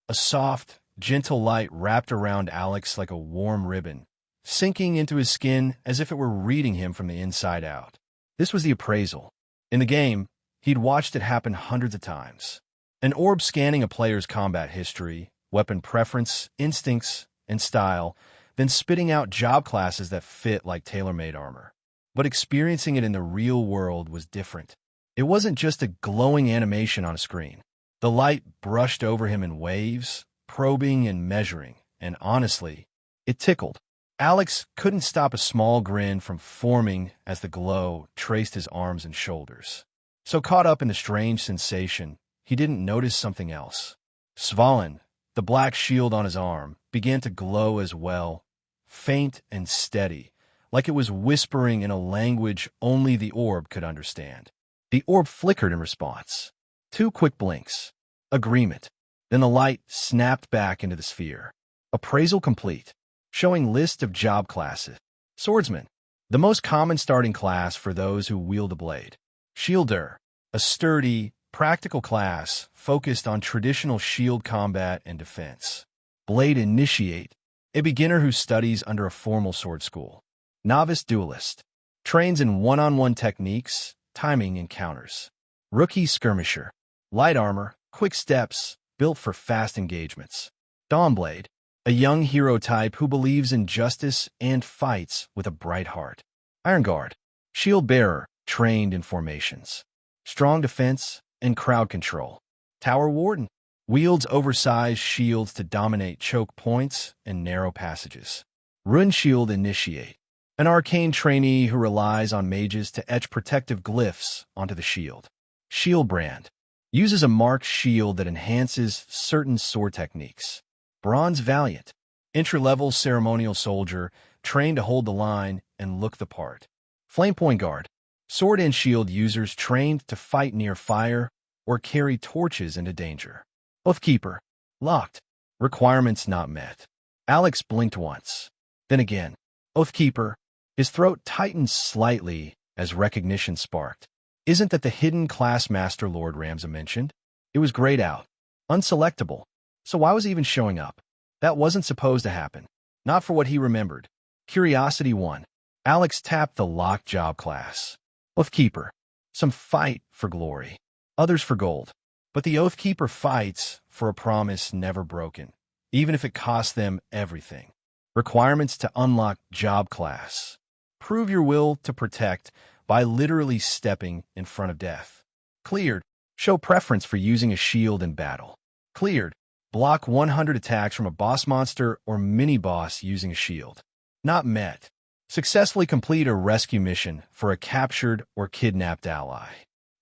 A soft, gentle light wrapped around Alex like a warm ribbon, sinking into his skin as if it were reading him from the inside out. This was the appraisal. In the game, he'd watched it happen hundreds of times. An orb scanning a player's combat history, weapon preference, instincts, and style, then spitting out job classes that fit like tailor-made armor. But experiencing it in the real world was different. It wasn't just a glowing animation on a screen. The light brushed over him in waves, probing and measuring, and honestly, it tickled. Alex couldn't stop a small grin from forming as the glow traced his arms and shoulders. So caught up in the strange sensation, he didn't notice something else. Svalin, the black shield on his arm, began to glow as well, faint and steady, like it was whispering in a language only the orb could understand. The orb flickered in response. 2 quick blinks. Agreement. Then the light snapped back into the sphere. Appraisal complete. Showing list of job classes. Swordsman, the most common starting class for those who wield a blade. Shielder, a sturdy, practical class focused on traditional shield combat and defense. Blade Initiate, a beginner who studies under a formal sword school. Novice Duelist, trains in one-on-one techniques, timing, and counters. Rookie Skirmisher, light armor, quick steps, built for fast engagements. Dawnblade, a young hero type who believes in justice and fights with a bright heart. Iron Guard, shield bearer, trained in formations. Strong defense and crowd control. Tower Warden, wields oversized shields to dominate choke points and narrow passages. Rune Shield Initiate, an arcane trainee who relies on mages to etch protective glyphs onto the shield. Shield Brand, uses a marked shield that enhances certain sword techniques. Bronze Valiant, entry-level ceremonial soldier, trained to hold the line and look the part. Flamepoint Guard, sword and shield users trained to fight near fire or carry torches into danger. Oathkeeper, locked, requirements not met. Alex blinked once. Then again. Oathkeeper, his throat tightened slightly as recognition sparked. Isn't that the hidden class Master Lord Ramza mentioned? It was grayed out. Unselectable. So why was he even showing up? That wasn't supposed to happen. Not for what he remembered. Curiosity won. Alex tapped the locked job class. Oathkeeper. Some fight for glory. Others for gold. But the Oathkeeper fights for a promise never broken, even if it costs them everything. Requirements to unlock job class. Prove your will to protect by literally stepping in front of death. Cleared. Show preference for using a shield in battle. Cleared. Block 100 attacks from a boss monster or mini-boss using a shield. Not met. Successfully complete a rescue mission for a captured or kidnapped ally.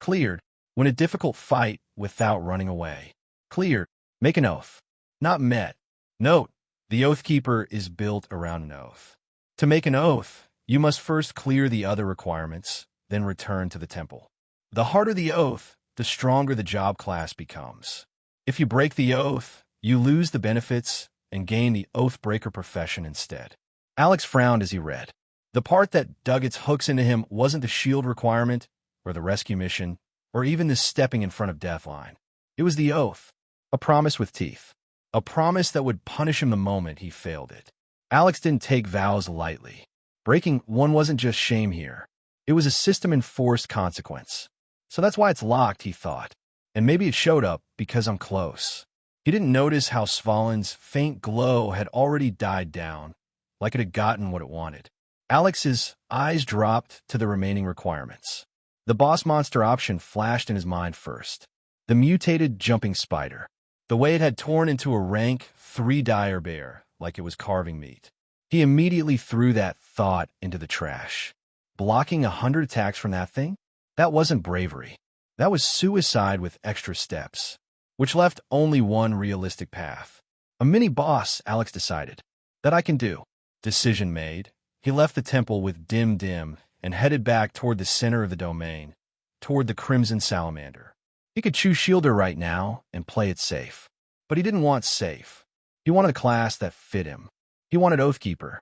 Cleared. Win a difficult fight without running away. Cleared. Make an oath. Not met. Note, the Oathkeeper is built around an oath. To make an oath, you must first clear the other requirements, then return to the temple. The harder the oath, the stronger the job class becomes. If you break the oath, you lose the benefits and gain the Oathbreaker profession instead. Alex frowned as he read. The part that dug its hooks into him wasn't the shield requirement, or the rescue mission, or even the stepping in front of death line. It was the oath, a promise with teeth, a promise that would punish him the moment he failed it. Alex didn't take vows lightly. Breaking one wasn't just shame here. It was a system-enforced consequence. So that's why it's locked, he thought. And maybe it showed up because I'm close. He didn't notice how Svalin's faint glow had already died down, like it had gotten what it wanted. Alex's eyes dropped to the remaining requirements. The boss monster option flashed in his mind first. The mutated jumping spider. The way it had torn into a rank 3 dire bear, like it was carving meat. He immediately threw that thought into the trash. Blocking 100 attacks from that thing? That wasn't bravery. That was suicide with extra steps, which left only one realistic path. A mini-boss, Alex decided. That I can do. Decision made. He left the temple with Dim and headed back toward the center of the domain, toward the Crimson Salamander. He could choose Shielder right now and play it safe. But he didn't want safe. He wanted a class that fit him. He wanted Oathkeeper.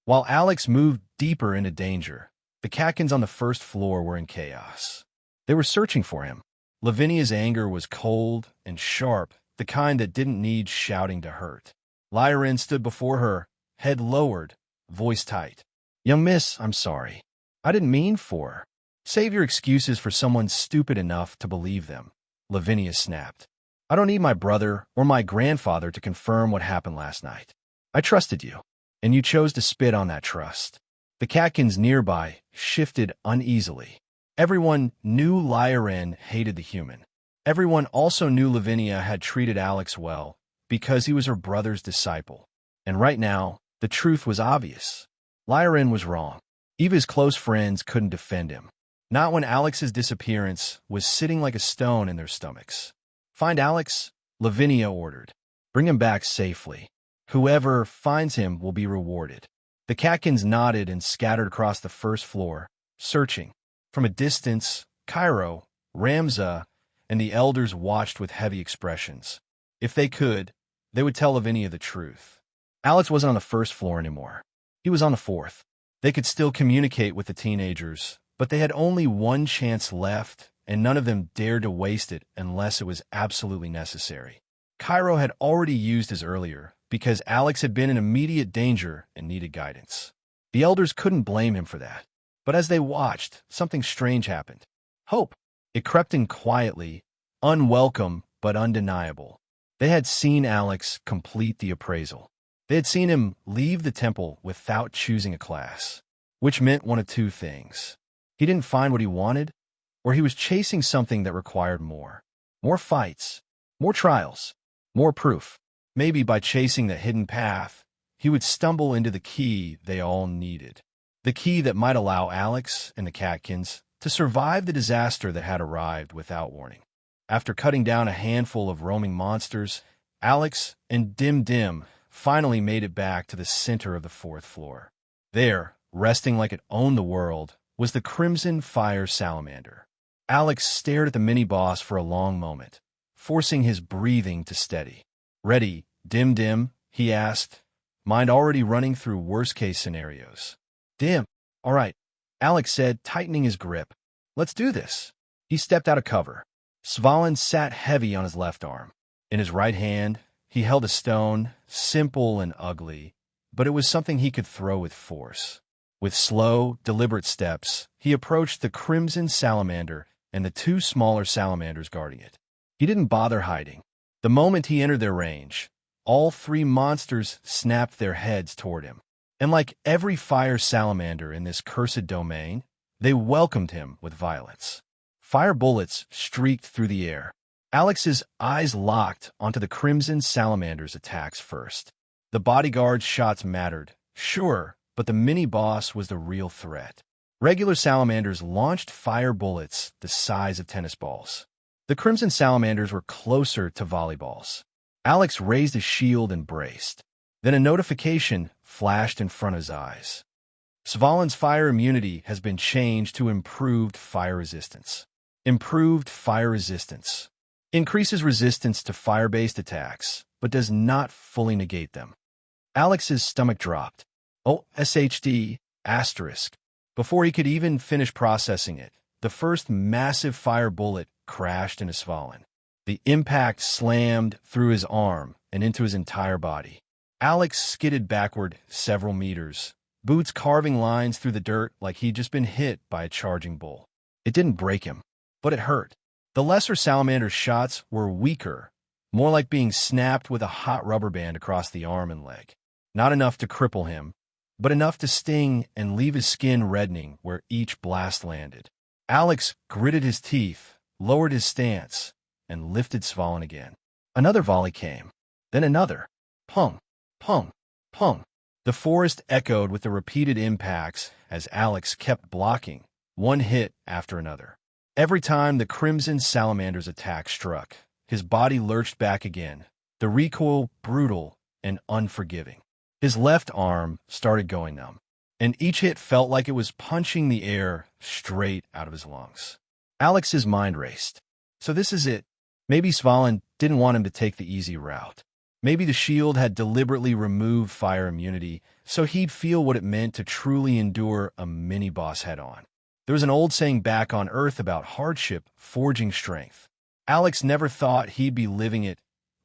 While Alex moved deeper into danger, the Katkins on the first floor were in chaos. They were searching for him. Lavinia's anger was cold and sharp the kind that didn't need shouting to hurt. Lyran stood before her, head lowered, voice tight. "Young miss, I'm sorry. I didn't mean for." "Save your excuses for someone stupid enough to believe them," Lavinia snapped. "I don't need my brother or my grandfather to confirm what happened last night. I trusted you, and you chose to spit on that trust." The catkins nearby shifted uneasily. Everyone knew Lyran hated the human. Everyone also knew Lavinia had treated Alex well because he was her brother's disciple. And right now, the truth was obvious. Lyran was wrong. Even his close friends couldn't defend him. Not when Alex's disappearance was sitting like a stone in their stomachs. "Find Alex," Lavinia ordered. "Bring him back safely. Whoever finds him will be rewarded." The catkins nodded and scattered across the first floor, searching. From a distance, Cairo, Ramza, and the elders watched with heavy expressions. If they could, they would tell Lavinia the truth. Alex wasn't on the first floor anymore. He was on the fourth. They could still communicate with the teenagers, but they had only one chance left, and none of them dared to waste it unless it was absolutely necessary. Cairo had already used his earlier, because Alex had been in immediate danger and needed guidance. The elders couldn't blame him for that. But as they watched, something strange happened. Hope. It crept in quietly, unwelcome but undeniable. They had seen Alex complete the appraisal. They had seen him leave the temple without choosing a class, which meant one of two things. He didn't find what he wanted, or he was chasing something that required more. More fights, more trials, more proof. Maybe by chasing the hidden path, he would stumble into the key they all needed. The key that might allow Alex and the catkins to survive the disaster that had arrived without warning. After cutting down a handful of roaming monsters, Alex and Dim Dim finally made it back to the center of the fourth floor. There, resting like it owned the world, was the Crimson Fire Salamander. Alex stared at the mini-boss for a long moment, forcing his breathing to steady. "Ready, Dim Dim?" he asked, mind already running through worst-case scenarios. "Dim, all right," Alex said, tightening his grip. "Let's do this." He stepped out of cover. Svalin sat heavy on his left arm. In his right hand, he held a stone, simple and ugly, but it was something he could throw with force. With slow, deliberate steps, he approached the Crimson Salamander and the two smaller salamanders guarding it. He didn't bother hiding. The moment he entered their range, all three monsters snapped their heads toward him. And like every fire salamander in this cursed domain, they welcomed him with violence. Fire bullets streaked through the air. Alex's eyes locked onto the Crimson Salamander's attacks first. The bodyguard's shots mattered, sure, but the mini-boss was the real threat. Regular salamanders launched fire bullets the size of tennis balls. The Crimson Salamanders were closer to volleyballs. Alex raised his shield and braced. Then a notification flashed in front of his eyes. Svalin's fire immunity has been changed to improved fire resistance. Improved fire resistance. Increases resistance to fire-based attacks, but does not fully negate them. Alex's stomach dropped. Oh, SHD, asterisk. Before he could even finish processing it, the first massive fire bullet crashed into Svalin. The impact slammed through his arm and into his entire body. Alex skidded backward several meters, boots carving lines through the dirt like he'd just been hit by a charging bull. It didn't break him, but it hurt. The lesser salamander's shots were weaker, more like being snapped with a hot rubber band across the arm and leg. Not enough to cripple him, but enough to sting and leave his skin reddening where each blast landed. Alex gritted his teeth, lowered his stance, and lifted Svalin again. Another volley came, then another. Pung, pung, pung. The forest echoed with the repeated impacts as Alex kept blocking, one hit after another. Every time the Crimson Salamander's attack struck, his body lurched back again, the recoil brutal and unforgiving. His left arm started going numb, and each hit felt like it was punching the air straight out of his lungs. Alex's mind raced. So this is it. Maybe Svalin didn't want him to take the easy route. Maybe the shield had deliberately removed fire immunity so he'd feel what it meant to truly endure a mini-boss head-on. There was an old saying back on Earth about hardship forging strength. Alex never thought he'd be living it,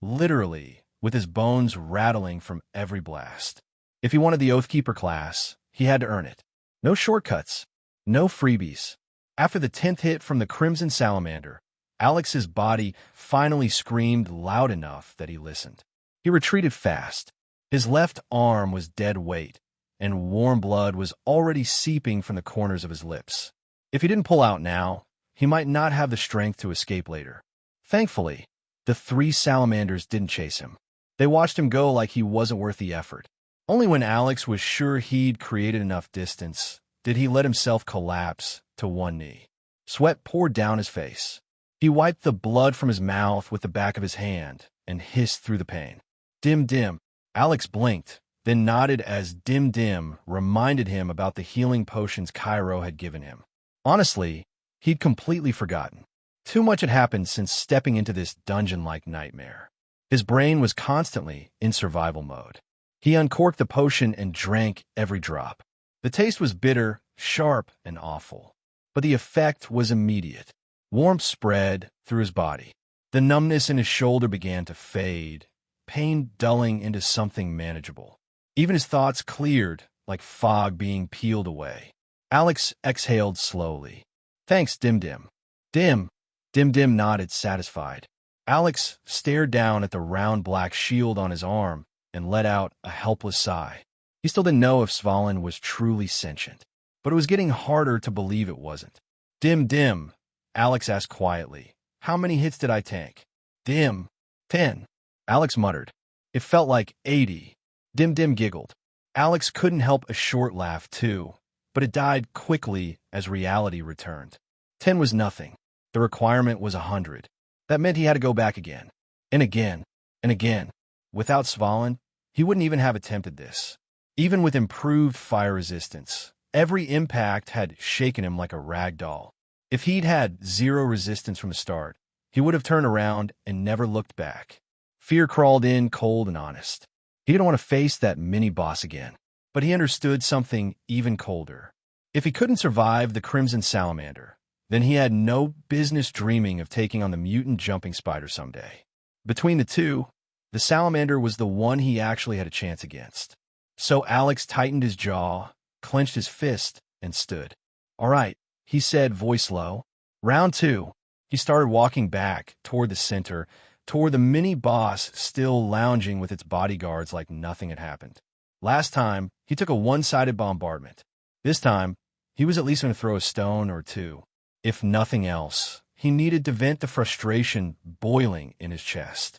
literally, with his bones rattling from every blast. If he wanted the Oathkeeper class, he had to earn it. No shortcuts, no freebies. After the 10th hit from the Crimson Salamander, Alex's body finally screamed loud enough that he listened. He retreated fast. His left arm was dead weight, and warm blood was already seeping from the corners of his lips. If he didn't pull out now, he might not have the strength to escape later. Thankfully, the 3 salamanders didn't chase him. They watched him go like he wasn't worth the effort. Only when Alex was sure he'd created enough distance did he let himself collapse to one knee. Sweat poured down his face. He wiped the blood from his mouth with the back of his hand and hissed through the pain. Dim dim. Alex blinked, then nodded as dim dim reminded him about the healing potions Cairo had given him. Honestly, he'd completely forgotten. Too much had happened since stepping into this dungeon-like nightmare. His brain was constantly in survival mode. He uncorked the potion and drank every drop. The taste was bitter, sharp, and awful. But the effect was immediate. Warmth spread through his body. The numbness in his shoulder began to fade, pain dulling into something manageable. Even his thoughts cleared, like fog being peeled away. Alex exhaled slowly. Thanks, Dim Dim. Dim Dim nodded, satisfied. Alex stared down at the round black shield on his arm and let out a helpless sigh. He still didn't know if Svalin was truly sentient, but it was getting harder to believe it wasn't. Dim Dim, Alex asked quietly. How many hits did I tank? Dim. 10. Alex muttered. It felt like 80. Dim Dim giggled. Alex couldn't help a short laugh, too, but it died quickly as reality returned. 10 was nothing. The requirement was 100. That meant he had to go back again, and again, and again. Without Svalin, he wouldn't even have attempted this. Even with improved fire resistance, every impact had shaken him like a rag doll. If he'd had 0 resistance from the start, he would have turned around and never looked back. Fear crawled in cold and honest. He didn't want to face that mini-boss again, but he understood something even colder. If he couldn't survive the Crimson Salamander, then he had no business dreaming of taking on the mutant jumping spider someday. Between the two, the salamander was the one he actually had a chance against. So Alex tightened his jaw, clenched his fist, and stood. All right, he said, voice low. Round 2. He started walking back toward the center, toward the mini-boss still lounging with its bodyguards like nothing had happened. Last time, he took a one-sided bombardment. This time, he was at least going to throw a stone or 2. If nothing else, he needed to vent the frustration boiling in his chest.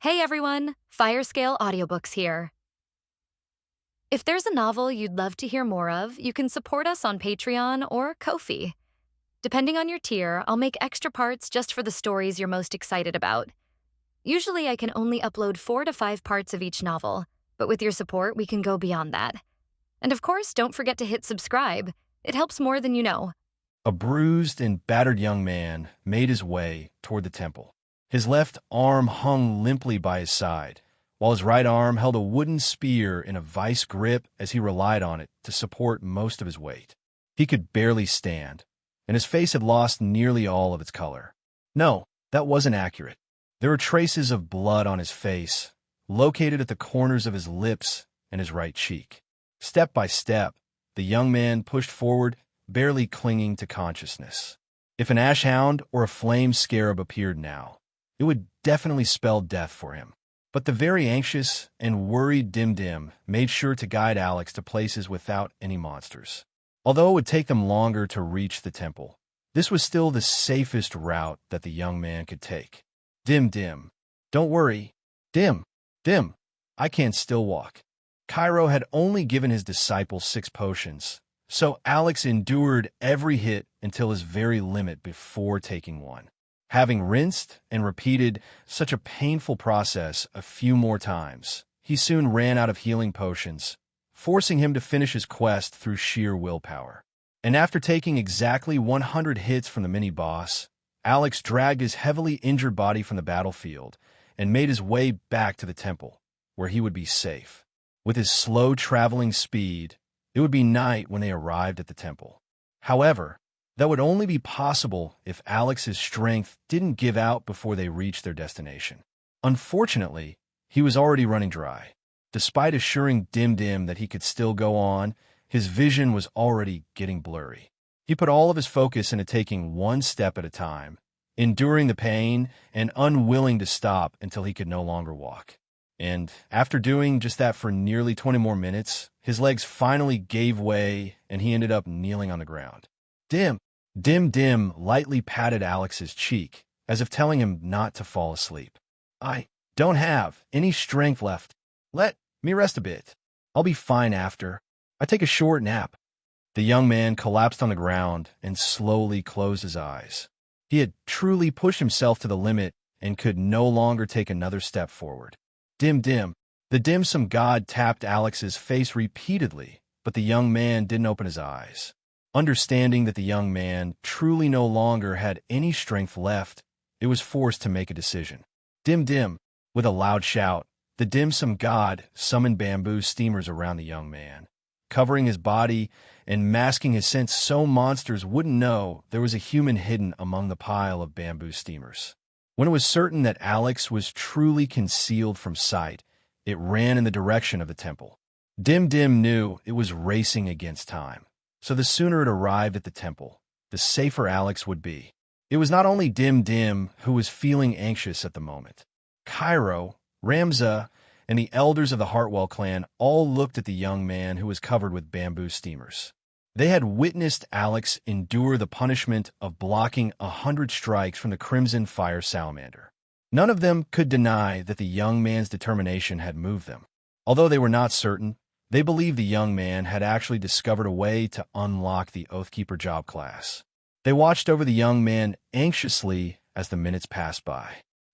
Hey everyone, Firescale Audiobooks here. If there's a novel you'd love to hear more of, you can support us on Patreon or Ko-fi. Depending on your tier, I'll make extra parts just for the stories you're most excited about. Usually I can only upload 4 to 5 parts of each novel, but with your support, we can go beyond that. And of course, don't forget to hit subscribe. It helps more than you know. A bruised and battered young man made his way toward the temple. His left arm hung limply by his side, while his right arm held a wooden spear in a vice grip as he relied on it to support most of his weight. He could barely stand, and his face had lost nearly all of its color. No, that wasn't accurate. There were traces of blood on his face, located at the corners of his lips and his right cheek. Step by step, the young man pushed forward, barely clinging to consciousness. If an ash hound or a flame scarab appeared now, it would definitely spell death for him. But the very anxious and worried Dim Dim made sure to guide Alex to places without any monsters. Although it would take them longer to reach the temple, this was still the safest route that the young man could take. Dim Dim, don't worry. Dim, I can still walk. Cairo had only given his disciple 6 potions, so Alex endured every hit until his very limit before taking one. Having rinsed and repeated such a painful process a few more times, he soon ran out of healing potions, forcing him to finish his quest through sheer willpower. And after taking exactly 100 hits from the mini-boss, Alex dragged his heavily injured body from the battlefield and made his way back to the temple, where he would be safe. With his slow-traveling speed, it would be night when they arrived at the temple. However, that would only be possible if Alex's strength didn't give out before they reached their destination. Unfortunately, he was already running dry. Despite assuring Dim Dim that he could still go on, his vision was already getting blurry. He put all of his focus into taking one step at a time, enduring the pain and unwilling to stop until he could no longer walk. And after doing just that for nearly 20 more minutes, his legs finally gave way and he ended up kneeling on the ground. Dim lightly patted Alex's cheek, as if telling him not to fall asleep. I don't have any strength left. Let me rest a bit. I'll be fine after I take a short nap. The young man collapsed on the ground and slowly closed his eyes. He had truly pushed himself to the limit and could no longer take another step forward. Dim Dim. The dim sum god tapped Alex's face repeatedly, but the young man didn't open his eyes. Understanding that the young man truly no longer had any strength left, it was forced to make a decision. Dim Dim. With a loud shout, the dim sum god summoned bamboo steamers around the young man, covering his body and masking his scent so monsters wouldn't know there was a human hidden among the pile of bamboo steamers. When it was certain that Alex was truly concealed from sight, it ran in the direction of the temple. Dim Dim knew it was racing against time, so the sooner it arrived at the temple, the safer Alex would be. It was not only Dim Dim who was feeling anxious at the moment. Cairo, Ramza, and the elders of the Hartwell clan all looked at the young man who was covered with bamboo steamers. They had witnessed Alex endure the punishment of blocking 100 strikes from the Crimson Fire Salamander. None of them could deny that the young man's determination had moved them. Although they were not certain, they believed the young man had actually discovered a way to unlock the Oathkeeper job class. They watched over the young man anxiously as the minutes passed by.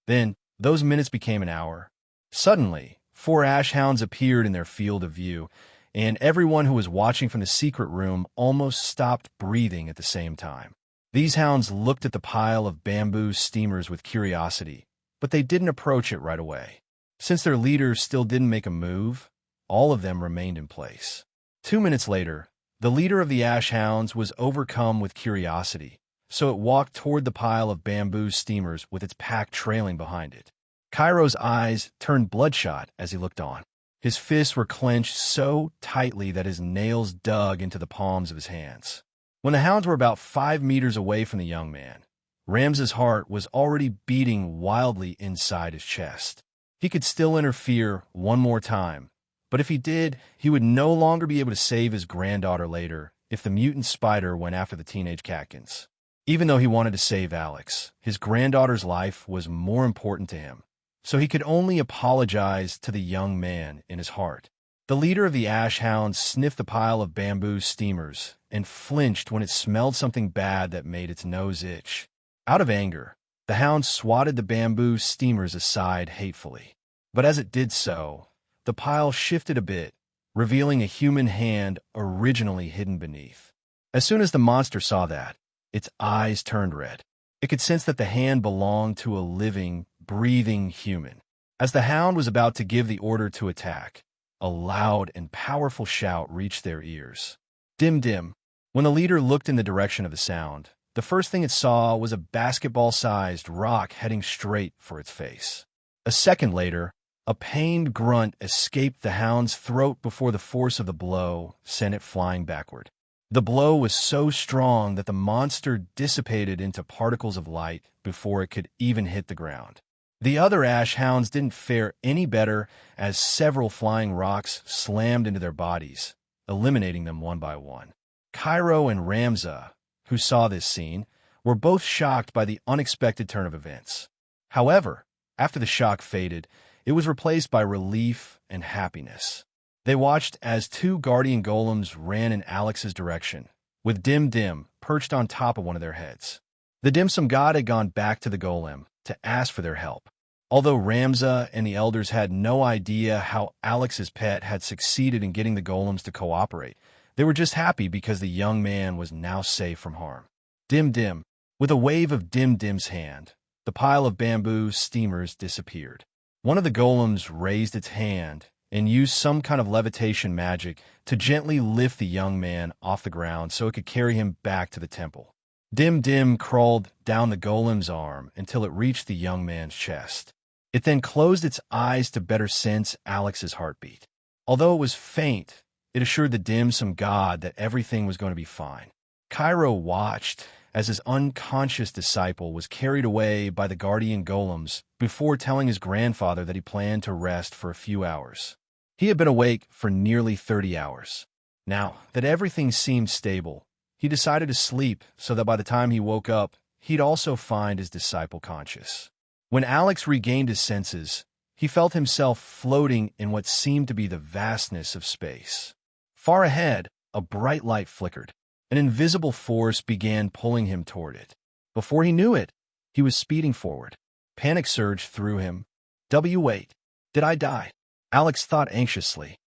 Then, those minutes became an hour. Suddenly, 4 ash hounds appeared in their field of view, and everyone who was watching from the secret room almost stopped breathing at the same time. These hounds looked at the pile of bamboo steamers with curiosity, but they didn't approach it right away. Since their leader still didn't make a move, all of them remained in place. 2 minutes later, the leader of the ash hounds was overcome with curiosity, so it walked toward the pile of bamboo steamers with its pack trailing behind it. Cairo's eyes turned bloodshot as he looked on. His fists were clenched so tightly that his nails dug into the palms of his hands. When the hounds were about 5 meters away from the young man, Ramza's heart was already beating wildly inside his chest. He could still interfere one more time, but if he did, he would no longer be able to save his granddaughter later if the mutant spider went after the teenage Catkins. Even though he wanted to save Alex, his granddaughter's life was more important to him, so he could only apologize to the young man in his heart. The leader of the ash hounds sniffed the pile of bamboo steamers and flinched when it smelled something bad that made its nose itch. Out of anger, the hound swatted the bamboo steamers aside hatefully. But as it did so, the pile shifted a bit, revealing a human hand originally hidden beneath. As soon as the monster saw that, its eyes turned red. It could sense that the hand belonged to a living, breathing human. As the hound was about to give the order to attack, a loud and powerful shout reached their ears. Dim Dim. When the leader looked in the direction of the sound, the first thing it saw was a basketball-sized rock heading straight for its face. A second later, a pained grunt escaped the hound's throat before the force of the blow sent it flying backward. The blow was so strong that the monster dissipated into particles of light before it could even hit the ground. The other ash hounds didn't fare any better as several flying rocks slammed into their bodies, eliminating them one by one. Cairo and Ramza, who saw this scene, were both shocked by the unexpected turn of events. However, after the shock faded, it was replaced by relief and happiness. They watched as 2 guardian golems ran in Alex's direction, with Dim Dim perched on top of one of their heads. The dim sum god had gone back to the golem to ask for their help. Although Ramza and the elders had no idea how Alex's pet had succeeded in getting the golems to cooperate, they were just happy because the young man was now safe from harm. Dim Dim. With a wave of Dim Dim's hand, the pile of bamboo steamers disappeared. One of the golems raised its hand and used some kind of levitation magic to gently lift the young man off the ground so it could carry him back to the temple. Dim Dim crawled down the golem's arm until it reached the young man's chest. It then closed its eyes to better sense Alex's heartbeat. Although it was faint, it assured the dim-sum god that everything was going to be fine. Cairo watched as his unconscious disciple was carried away by the guardian golems before telling his grandfather that he planned to rest for a few hours. He had been awake for nearly 30 hours. Now that everything seemed stable, he decided to sleep so that by the time he woke up, he'd also find his disciple conscious. When Alex regained his senses, he felt himself floating in what seemed to be the vastness of space. Far ahead, a bright light flickered. An invisible force began pulling him toward it. Before he knew it, he was speeding forward. Panic surged through him. Wait, did I die? Alex thought anxiously.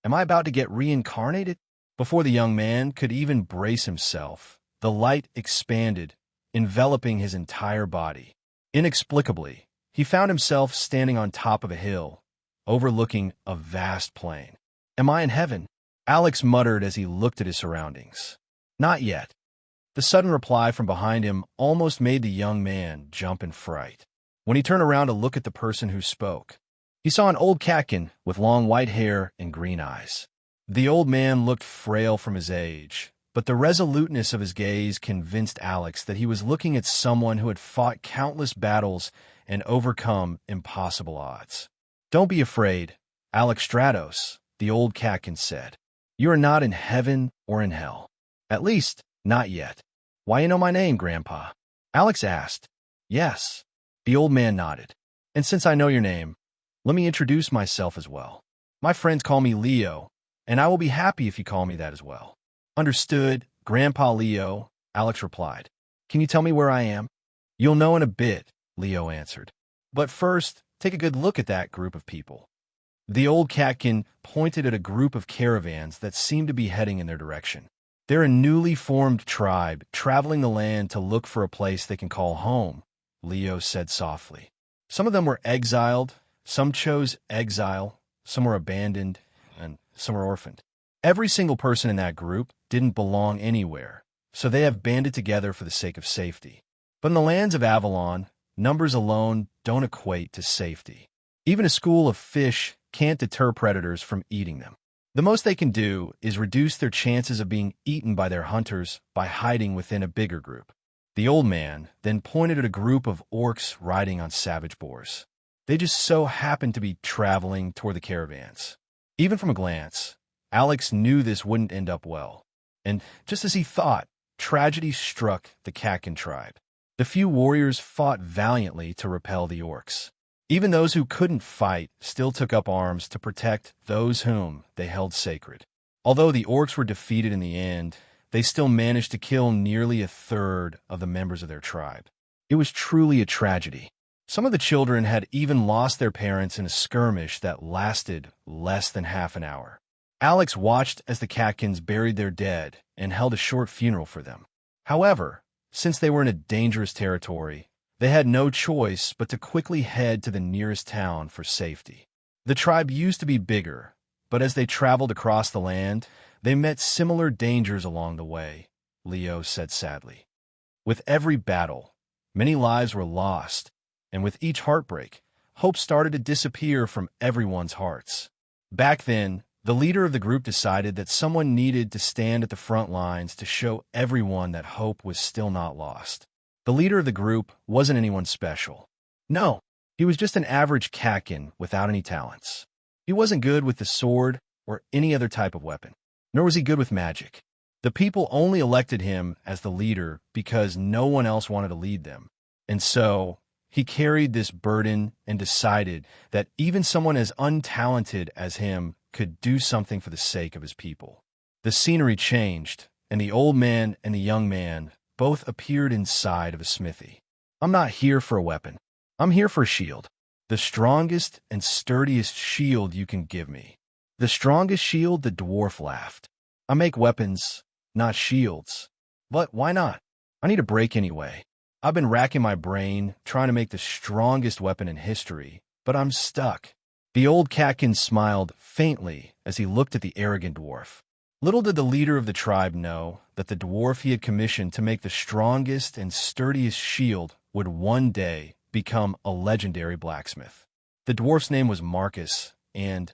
Am I about to get reincarnated? Before the young man could even brace himself, the light expanded, enveloping his entire body. Inexplicably, he found himself standing on top of a hill, overlooking a vast plain. Am I in heaven? Alex muttered as he looked at his surroundings. Not yet. The sudden reply from behind him almost made the young man jump in fright. When he turned around to look at the person who spoke, he saw an old catkin with long white hair and green eyes. The old man looked frail from his age, but the resoluteness of his gaze convinced Alex that he was looking at someone who had fought countless battles and overcome impossible odds. Don't be afraid, Alex Stratos, the old catkin said. You are not in heaven or in hell. At least, not yet. Why, you know my name, Grandpa? Alex asked. Yes. The old man nodded. And since I know your name, let me introduce myself as well. My friends call me Leo, and I will be happy if you call me that as well. Understood, Grandpa Leo, Alex replied. Can you tell me where I am? You'll know in a bit, Leo answered. But first, take a good look at that group of people. The old catkin pointed at a group of caravans that seemed to be heading in their direction. They're a newly formed tribe traveling the land to look for a place they can call home, Leo said softly. Some of them were exiled, some chose exile, some were abandoned, and some were orphaned. Every single person in that group didn't belong anywhere, so they have banded together for the sake of safety. But in the lands of Avalon, numbers alone don't equate to safety. Even a school of fish can't deter predators from eating them. The most they can do is reduce their chances of being eaten by their hunters by hiding within a bigger group. The old man then pointed at a group of orcs riding on savage boars. They just so happened to be traveling toward the caravans. Even from a glance, Alex knew this wouldn't end up well. And just as he thought, tragedy struck the Katkin tribe. The few warriors fought valiantly to repel the orcs. Even those who couldn't fight still took up arms to protect those whom they held sacred. Although the orcs were defeated in the end, they still managed to kill nearly a third of the members of their tribe. It was truly a tragedy. Some of the children had even lost their parents in a skirmish that lasted less than half an hour. Alex watched as the Katkins buried their dead and held a short funeral for them. However, since they were in a dangerous territory, they had no choice but to quickly head to the nearest town for safety. The tribe used to be bigger, but as they traveled across the land, they met similar dangers along the way, Leo said sadly. With every battle, many lives were lost, and with each heartbreak, hope started to disappear from everyone's hearts. Back then, the leader of the group decided that someone needed to stand at the front lines to show everyone that hope was still not lost. The leader of the group wasn't anyone special. No, he was just an average Katkin without any talents. He wasn't good with the sword or any other type of weapon, nor was he good with magic. The people only elected him as the leader because no one else wanted to lead them. And so, he carried this burden and decided that even someone as untalented as him could do something for the sake of his people. The scenery changed, and the old man and the young man both appeared inside of a smithy. I'm not here for a weapon. I'm here for a shield. The strongest and sturdiest shield you can give me. The strongest shield, the dwarf laughed. I make weapons, not shields. But why not? I need a break anyway. I've been racking my brain trying to make the strongest weapon in history, but I'm stuck. The old Katkin smiled faintly as he looked at the arrogant dwarf. Little did the leader of the tribe know that the dwarf he had commissioned to make the strongest and sturdiest shield would one day become a legendary blacksmith. The dwarf's name was Marcus, and,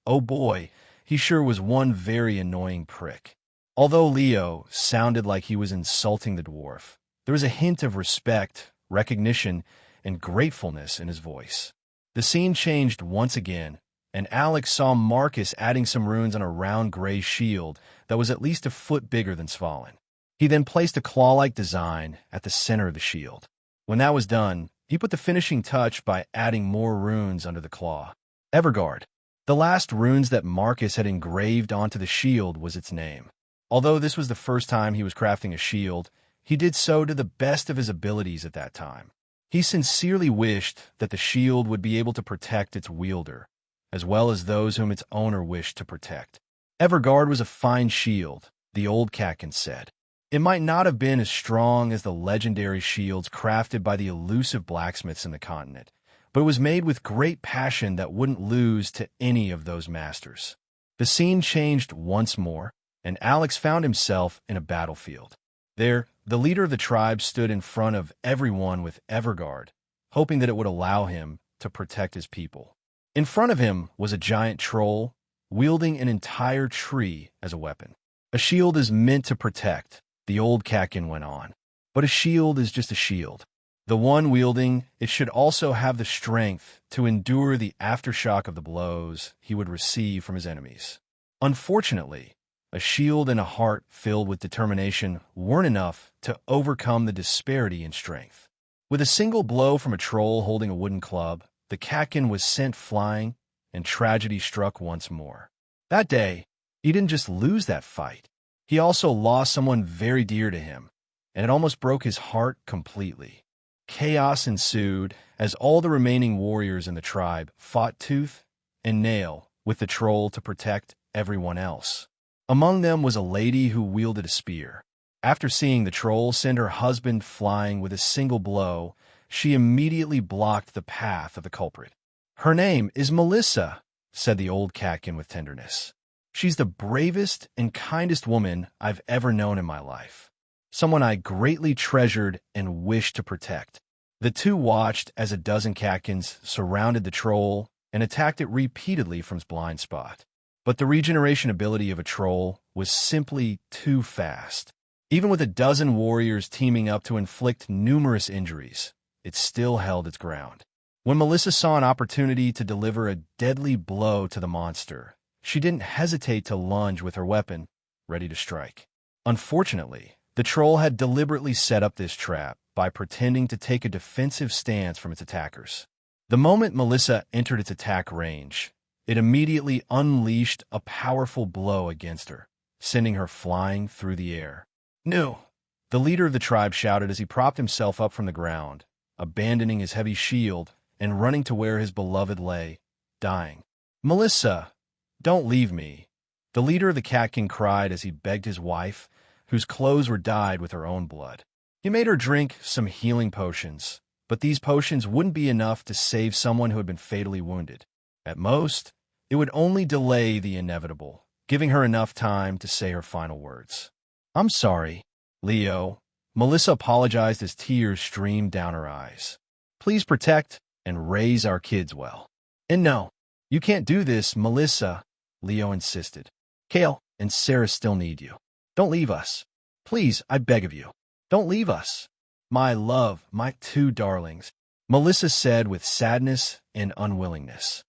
oh boy, he sure was one very annoying prick. Although Leo sounded like he was insulting the dwarf, there was a hint of respect, recognition, and gratefulness in his voice. The scene changed once again, and Alex saw Marcus adding some runes on a round gray shield that was at least a foot bigger than Svalin. He then placed a claw-like design at the center of the shield. When that was done, he put the finishing touch by adding more runes under the claw. Everguard. The last runes that Marcus had engraved onto the shield was its name. Although this was the first time he was crafting a shield, he did so to the best of his abilities at that time. He sincerely wished that the shield would be able to protect its wielder, as well as those whom its owner wished to protect. Everguard was a fine shield, the old Katkin said. It might not have been as strong as the legendary shields crafted by the elusive blacksmiths in the continent, but it was made with great passion that wouldn't lose to any of those masters. The scene changed once more, and Alex found himself in a battlefield. There, the leader of the tribe stood in front of everyone with Everguard, hoping that it would allow him to protect his people. In front of him was a giant troll, wielding an entire tree as a weapon. A shield is meant to protect, the old Katkin went on, but a shield is just a shield. The one wielding it should also have the strength to endure the aftershock of the blows he would receive from his enemies. Unfortunately, a shield and a heart filled with determination weren't enough to overcome the disparity in strength. With a single blow from a troll holding a wooden club, the Katkin was sent flying, and tragedy struck once more. That day, he didn't just lose that fight. He also lost someone very dear to him, and it almost broke his heart completely. Chaos ensued as all the remaining warriors in the tribe fought tooth and nail with the troll to protect everyone else. Among them was a lady who wielded a spear. After seeing the troll send her husband flying with a single blow, she immediately blocked the path of the culprit. "Her name is Melissa," said the old Katkin with tenderness. "She's the bravest and kindest woman I've ever known in my life. Someone I greatly treasured and wished to protect." The two watched as a dozen Katkins surrounded the troll and attacked it repeatedly from its blind spot. But the regeneration ability of a troll was simply too fast. Even with a dozen warriors teaming up to inflict numerous injuries, it still held its ground. When Melissa saw an opportunity to deliver a deadly blow to the monster, she didn't hesitate to lunge with her weapon, ready to strike. Unfortunately, the troll had deliberately set up this trap by pretending to take a defensive stance from its attackers. The moment Melissa entered its attack range, it immediately unleashed a powerful blow against her, sending her flying through the air. "No!" The leader of the tribe shouted as he propped himself up from the ground, abandoning his heavy shield and running to where his beloved lay, dying. "Melissa, don't leave me," the leader of the Katkin cried as he begged his wife, whose clothes were dyed with her own blood. He made her drink some healing potions, but these potions wouldn't be enough to save someone who had been fatally wounded. At most, it would only delay the inevitable, giving her enough time to say her final words. "I'm sorry, Leo." Melissa apologized as tears streamed down her eyes. "Please protect and raise our kids well." "And no, you can't do this, Melissa," Leo insisted. "Kale and Sarah still need you. Don't leave us. Please, I beg of you. Don't leave us. My love, my two darlings," Melissa said with sadness and unwillingness.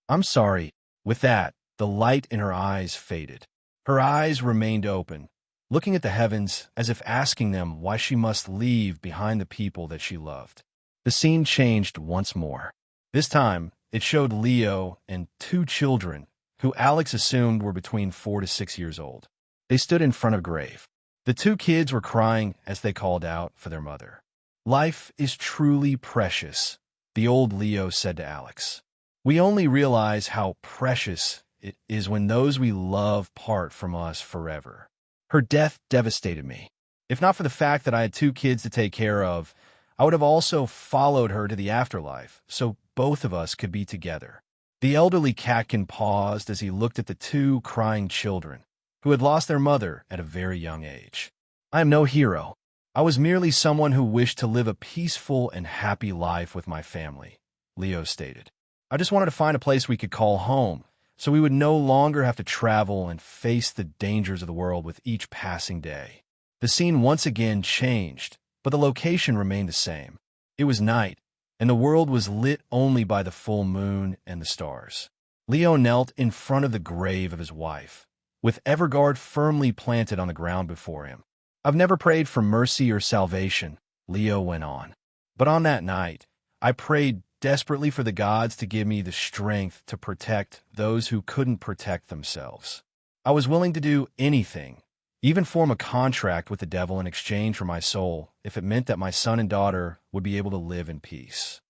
"I'm sorry." With that, the light in her eyes faded. Her eyes remained open, looking at the heavens as if asking them why she must leave behind the people that she loved. The scene changed once more. This time, it showed Leo and two children, who Alex assumed were between 4 to 6 years old. They stood in front of a grave. The two kids were crying as they called out for their mother. "Life is truly precious," the old Leo said to Alex. "We only realize how precious it is when those we love part from us forever." Her death devastated me. If not for the fact that I had two kids to take care of, I would have also followed her to the afterlife, so both of us could be together. The elderly Katkin paused as he looked at the two crying children, who had lost their mother at a very young age. "I am no hero. I was merely someone who wished to live a peaceful and happy life with my family," Leo stated. I just wanted to find a place we could call home, so we would no longer have to travel and face the dangers of the world with each passing day. The scene once again changed, but the location remained the same. It was night, and the world was lit only by the full moon and the stars. Leo knelt in front of the grave of his wife, with Evergard firmly planted on the ground before him. I've never prayed for mercy or salvation, Leo went on. But on that night, I prayed desperately for the gods to give me the strength to protect those who couldn't protect themselves. I was willing to do anything, even form a contract with the devil in exchange for my soul, if it meant that my son and daughter would be able to live in peace.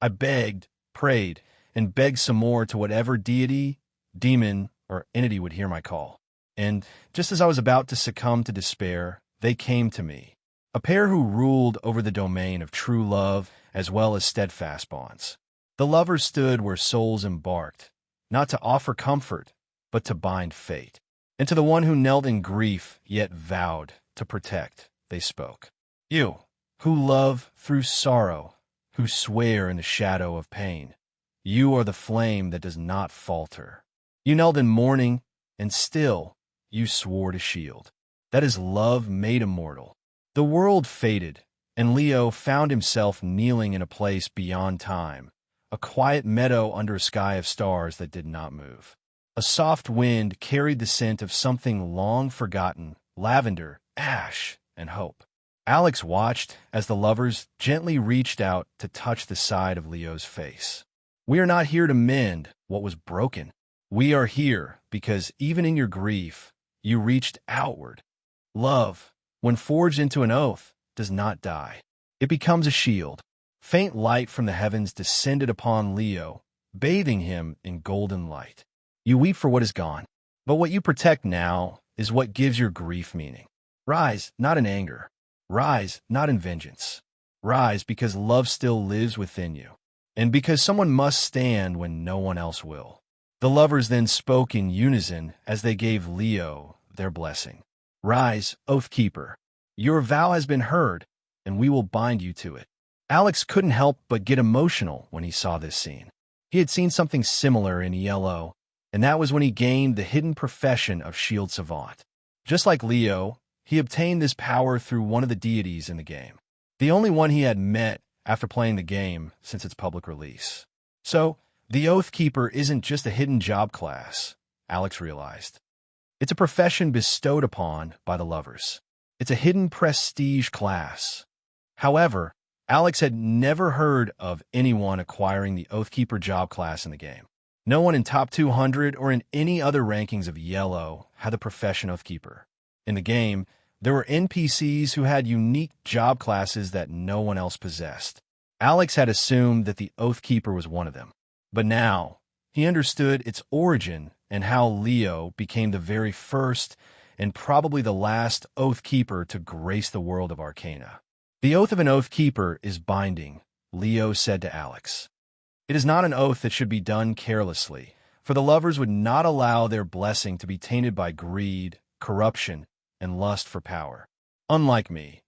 I begged, prayed, and begged some more to whatever deity, demon, or entity would hear my call. And just as I was about to succumb to despair, they came to me, a pair who ruled over the domain of true love as well as steadfast bonds. The lovers stood where souls embarked, not to offer comfort, but to bind fate. And to the one who knelt in grief yet vowed to protect, they spoke. You, who love through sorrow, who swear in the shadow of pain, you are the flame that does not falter. You knelt in mourning, and still you swore to shield. That is love made immortal. The world faded, and Leo found himself kneeling in a place beyond time, a quiet meadow under a sky of stars that did not move. A soft wind carried the scent of something long forgotten, lavender, ash, and hope. Alex watched as the lovers gently reached out to touch the side of Leo's face. We are not here to mend what was broken. We are here because even in your grief, you reached outward. Love, when forged into an oath, does not die. It becomes a shield. Faint light from the heavens descended upon Leo, bathing him in golden light. You weep for what is gone, but what you protect now is what gives your grief meaning. Rise, not in anger. Rise, not in vengeance. Rise because love still lives within you, and because someone must stand when no one else will. The lovers then spoke in unison as they gave Leo their blessing. Rise, Oathkeeper. Your vow has been heard, and we will bind you to it. Alex couldn't help but get emotional when he saw this scene. He had seen something similar in ELO, and that was when he gained the hidden profession of Shield Savant. Just like Leo, he obtained this power through one of the deities in the game, the only one he had met after playing the game since its public release. So, the Oathkeeper isn't just a hidden job class, Alex realized. It's a profession bestowed upon by the lovers. It's a hidden prestige class. However, Alex had never heard of anyone acquiring the Oathkeeper job class in the game. No one in top 200 or in any other rankings of Yellow had the profession Oathkeeper. In the game, there were NPCs who had unique job classes that no one else possessed. Alex had assumed that the Oathkeeper was one of them. But now, he understood its origin and how Leo became the very first and probably the last Oathkeeper to grace the world of Arcana. The oath of an Oathkeeper is binding, Leo said to Alex. It is not an oath that should be done carelessly, for the lovers would not allow their blessing to be tainted by greed, corruption, and lust for power. Unlike me,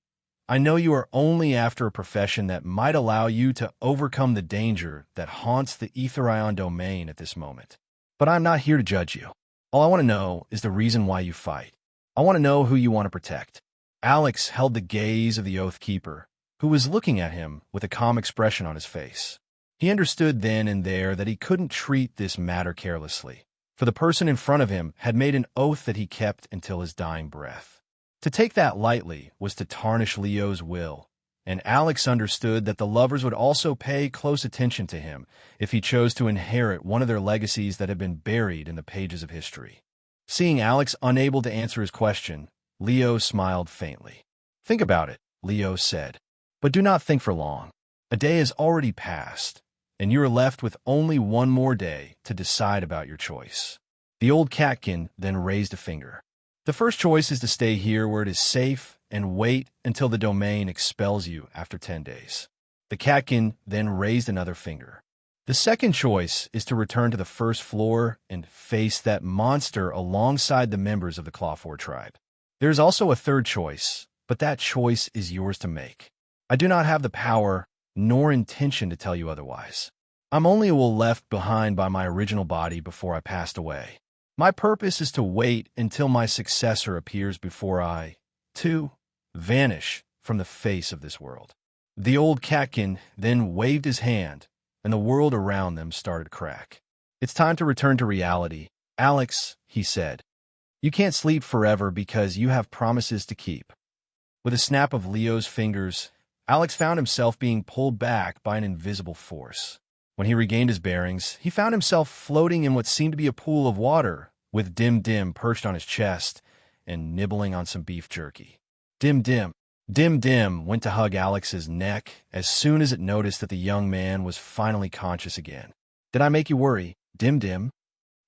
I know you are only after a profession that might allow you to overcome the danger that haunts the Aetherion domain at this moment. But I'm not here to judge you. All I want to know is the reason why you fight. I want to know who you want to protect. Alex held the gaze of the Oathkeeper, who was looking at him with a calm expression on his face. He understood then and there that he couldn't treat this matter carelessly, for the person in front of him had made an oath that he kept until his dying breath. To take that lightly was to tarnish Leo's will, and Alex understood that the lovers would also pay close attention to him if he chose to inherit one of their legacies that had been buried in the pages of history. Seeing Alex unable to answer his question, Leo smiled faintly. Think about it, Leo said, but do not think for long. A day has already passed, and you are left with only one more day to decide about your choice. The old catkin then raised a finger. The first choice is to stay here where it is safe and wait until the domain expels you after 10 days. The catkin then raised another finger. The second choice is to return to the first floor and face that monster alongside the members of the Clawford tribe. There is also a third choice, but that choice is yours to make. I do not have the power nor intention to tell you otherwise. I'm only a will left behind by my original body before I passed away. My purpose is to wait until my successor appears before I, too, vanish from the face of this world." The old catkin then waved his hand, and the world around them started to crack. "It's time to return to reality, Alex," he said. "You can't sleep forever because you have promises to keep." With a snap of Leo's fingers, Alex found himself being pulled back by an invisible force. When he regained his bearings, he found himself floating in what seemed to be a pool of water, with Dim Dim perched on his chest and nibbling on some beef jerky. Dim Dim. Dim Dim went to hug Alex's neck as soon as it noticed that the young man was finally conscious again. "Did I make you worry, Dim Dim?"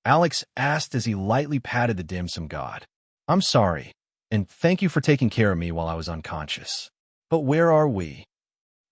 Alex asked as he lightly patted the dim sum god. "I'm sorry, and thank you for taking care of me while I was unconscious. But where are we?"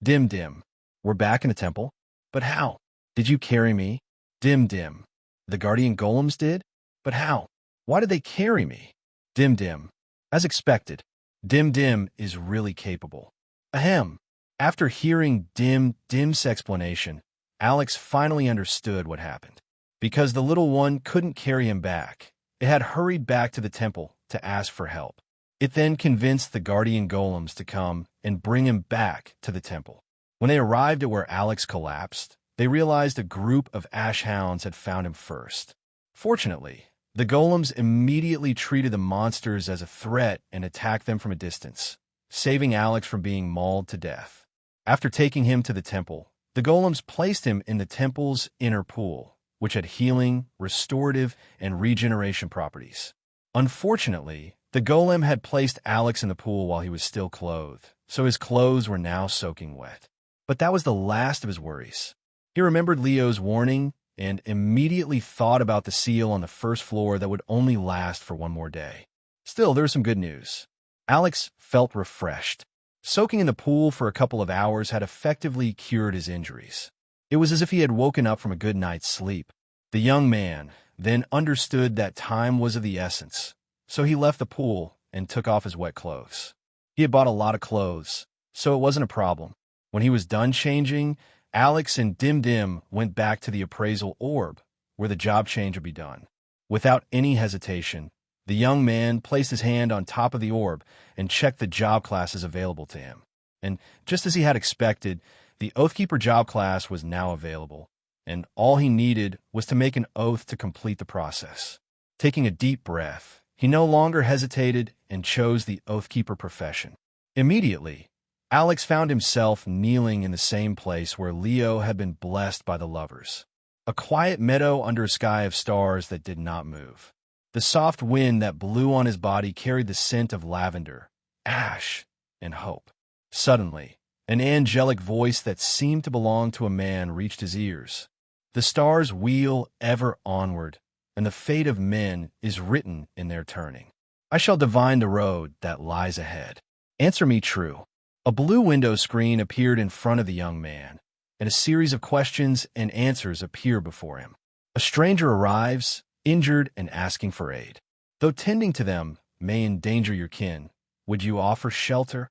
"Dim Dim. We're back in the temple. But how? Did you carry me?" "Dim Dim. The guardian golems did? But how? Why did they carry me?" "Dim Dim. As expected. Dim Dim is really capable." Ahem. After hearing Dim Dim's explanation, Alex finally understood what happened. Because the little one couldn't carry him back, it had hurried back to the temple to ask for help. It then convinced the guardian golems to come and bring him back to the temple. When they arrived at where Alex collapsed, they realized a group of ash hounds had found him first. Fortunately, the golems immediately treated the monsters as a threat and attacked them from a distance, saving Alex from being mauled to death. After taking him to the temple, the golems placed him in the temple's inner pool, which had healing, restorative, and regeneration properties. Unfortunately, the golem had placed Alex in the pool while he was still clothed, so his clothes were now soaking wet. But that was the last of his worries. He remembered Leo's warning and immediately thought about the seal on the first floor that would only last for one more day. Still, there was some good news. Alex felt refreshed. Soaking in the pool for a couple of hours had effectively cured his injuries. It was as if he had woken up from a good night's sleep. The young man then understood that time was of the essence, so he left the pool and took off his wet clothes. He had bought a lot of clothes, so it wasn't a problem. When he was done changing, Alex and Dim Dim went back to the appraisal orb, where the job change would be done. Without any hesitation, the young man placed his hand on top of the orb and checked the job classes available to him. And just as he had expected, the Oathkeeper job class was now available, and all he needed was to make an oath to complete the process. Taking a deep breath, he no longer hesitated and chose the Oathkeeper profession. Immediately, Alex found himself kneeling in the same place where Leo had been blessed by the lovers. A quiet meadow under a sky of stars that did not move. The soft wind that blew on his body carried the scent of lavender, ash, and hope. Suddenly, an angelic voice that seemed to belong to a man reached his ears. "The stars wheel ever onward, and the fate of men is written in their turning. I shall divine the road that lies ahead. Answer me true." A blue window screen appeared in front of the young man, and a series of questions and answers appear before him. A stranger arrives, injured and asking for aid. Though tending to them may endanger your kin, would you offer shelter?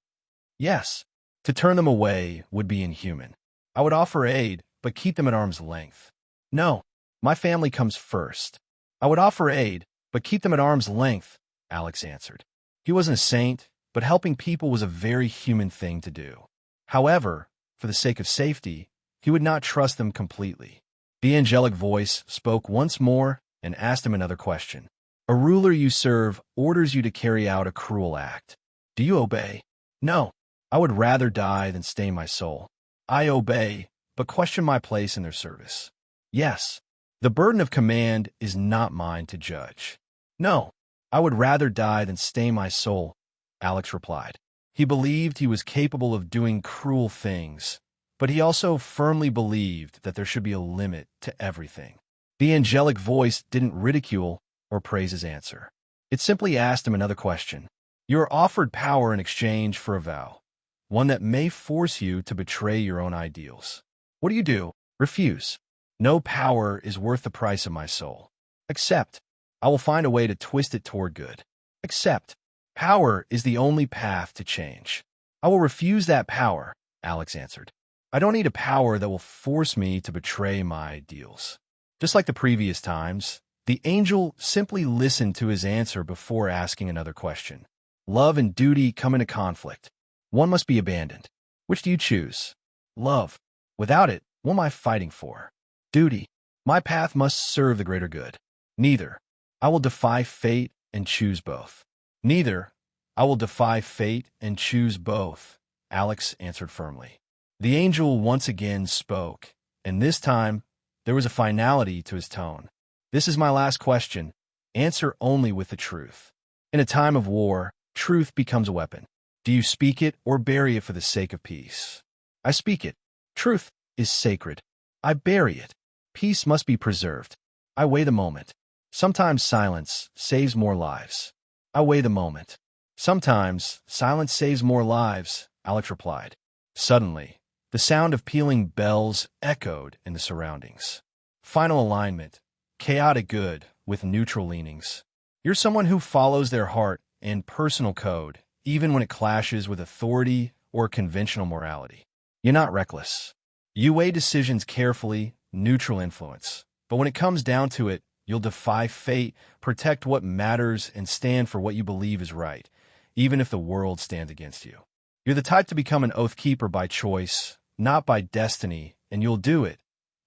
Yes. To turn them away would be inhuman. I would offer aid, but keep them at arm's length. No, my family comes first. I would offer aid, but keep them at arm's length, Alex answered. He wasn't a saint, but helping people was a very human thing to do. However, for the sake of safety, he would not trust them completely. The angelic voice spoke once more and asked him another question. A ruler you serve orders you to carry out a cruel act. Do you obey? No, I would rather die than stain my soul. I obey, but question my place in their service. Yes, the burden of command is not mine to judge. No, I would rather die than stain my soul, Alex replied. He believed he was capable of doing cruel things, but he also firmly believed that there should be a limit to everything. The angelic voice didn't ridicule or praise his answer. It simply asked him another question. You are offered power in exchange for a vow, one that may force you to betray your own ideals. What do you do? Refuse. No power is worth the price of my soul. Accept. I will find a way to twist it toward good. Accept. Power is the only path to change. I will refuse that power, Alex answered. I don't need a power that will force me to betray my ideals. Just like the previous times, the angel simply listened to his answer before asking another question. Love and duty come into conflict. One must be abandoned. Which do you choose? Love. Without it, what am I fighting for? Duty. My path must serve the greater good. Neither. I will defy fate and choose both. Neither. I will defy fate and choose both, Alex answered firmly. The angel once again spoke, and this time there was a finality to his tone. This is my last question. Answer only with the truth. In a time of war, truth becomes a weapon. Do you speak it or bury it for the sake of peace? I speak it. Truth is sacred. I bury it. Peace must be preserved. I weigh the moment. Sometimes silence saves more lives. I weigh the moment. Sometimes silence saves more lives, Alex replied. Suddenly, the sound of pealing bells echoed in the surroundings. Final alignment. Chaotic good with neutral leanings. You're someone who follows their heart and personal code, even when it clashes with authority or conventional morality. You're not reckless. You weigh decisions carefully, neutral influence. But when it comes down to it, you'll defy fate, protect what matters, and stand for what you believe is right, even if the world stands against you. You're the type to become an oath keeper by choice, not by destiny, and you'll do it,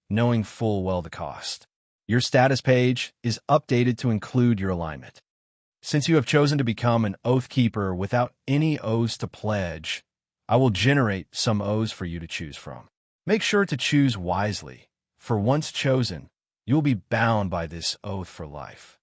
knowing full well the cost. Your status page is updated to include your alignment. Since you have chosen to become an oath keeper without any oaths to pledge, I will generate some oaths for you to choose from. Make sure to choose wisely, for once chosen, you will be bound by this oath for life.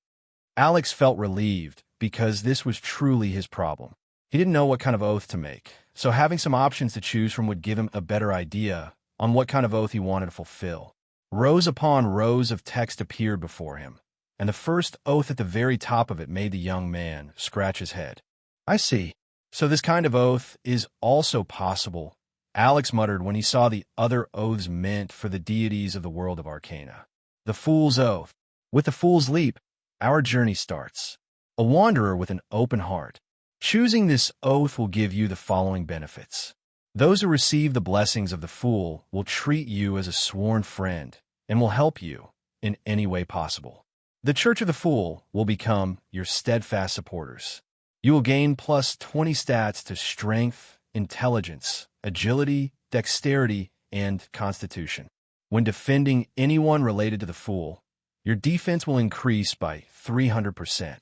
Alex felt relieved because this was truly his problem. He didn't know what kind of oath to make, so having some options to choose from would give him a better idea on what kind of oath he wanted to fulfill. Rows upon rows of text appeared before him, and the first oath at the very top of it made the young man scratch his head. I see. So this kind of oath is also possible, Alex muttered when he saw the other oaths meant for the deities of the world of Arcana. The Fool's Oath. With the Fool's Leap, our journey starts. A wanderer with an open heart. Choosing this oath will give you the following benefits. Those who receive the blessings of the Fool will treat you as a sworn friend and will help you in any way possible. The Church of the Fool will become your steadfast supporters. You will gain plus 20 stats to strength, intelligence, agility, dexterity, and constitution. When defending anyone related to the Fool, your defense will increase by 300%.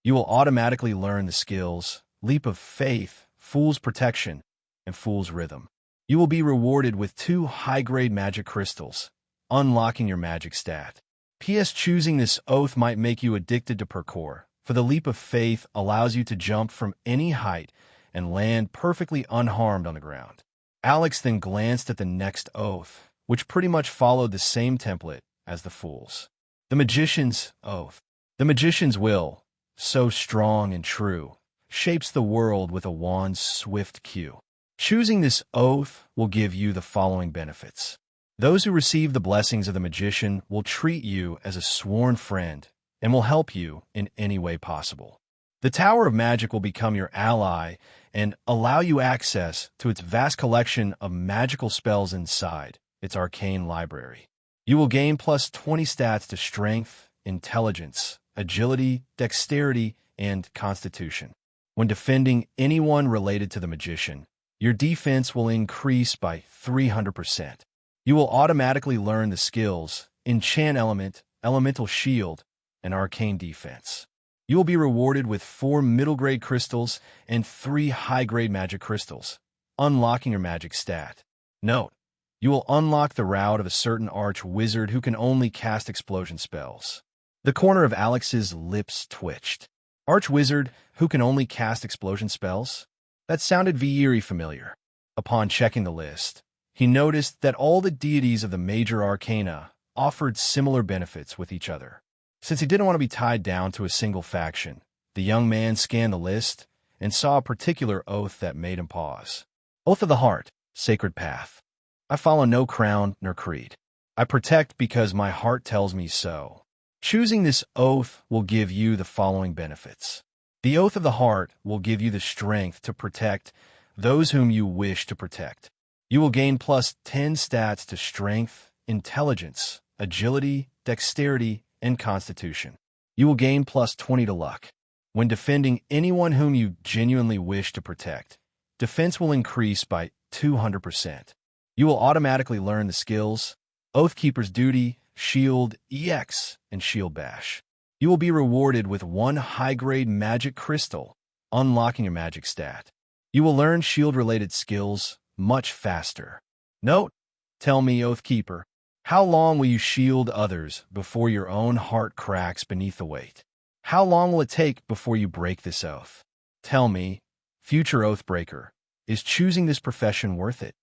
You will automatically learn the skills Leap of Faith, Fool's Protection, and Fool's Rhythm. You will be rewarded with 2 high-grade magic crystals, unlocking your magic stat. P.S. Choosing this oath might make you addicted to parkour, for the Leap of Faith allows you to jump from any height and land perfectly unharmed on the ground. Alex then glanced at the next oath, which pretty much followed the same template as the Fool's. The Magician's Oath. The Magician's will, so strong and true, shapes the world with a wand's swift cue. Choosing this oath will give you the following benefits. Those who receive the blessings of the Magician will treat you as a sworn friend and will help you in any way possible. The Tower of Magic will become your ally and allow you access to its vast collection of magical spells inside its arcane library. You will gain plus 20 stats to strength, intelligence, agility, dexterity, and constitution. When defending anyone related to the Magician, your defense will increase by 300%. You will automatically learn the skills Enchant Element, Elemental Shield, and Arcane Defense. You will be rewarded with 4 middle-grade crystals and 3 high-grade magic crystals, unlocking your magic stat. Note: you will unlock the route of a certain arch wizard who can only cast explosion spells. The corner of Alex's lips twitched. Arch wizard who can only cast explosion spells? That sounded very familiar. Upon checking the list, he noticed that all the deities of the major arcana offered similar benefits with each other. Since he didn't want to be tied down to a single faction, the young man scanned the list and saw a particular oath that made him pause. Oath of the Heart, Sacred Path. I follow no crown nor creed. I protect because my heart tells me so. Choosing this oath will give you the following benefits. The Oath of the Heart will give you the strength to protect those whom you wish to protect. You will gain plus 10 stats to strength, intelligence, agility, dexterity, and constitution. You will gain plus 20 to luck. When defending anyone whom you genuinely wish to protect, defense will increase by 200%. You will automatically learn the skills Oathkeeper's Duty, Shield EX, and Shield Bash. You will be rewarded with 1 high-grade magic crystal, unlocking your magic stat. You will learn shield-related skills much faster. Note, tell me, Oathkeeper, how long will you shield others before your own heart cracks beneath the weight? How long will it take before you break this oath? Tell me, future Oathbreaker, is choosing this profession worth it?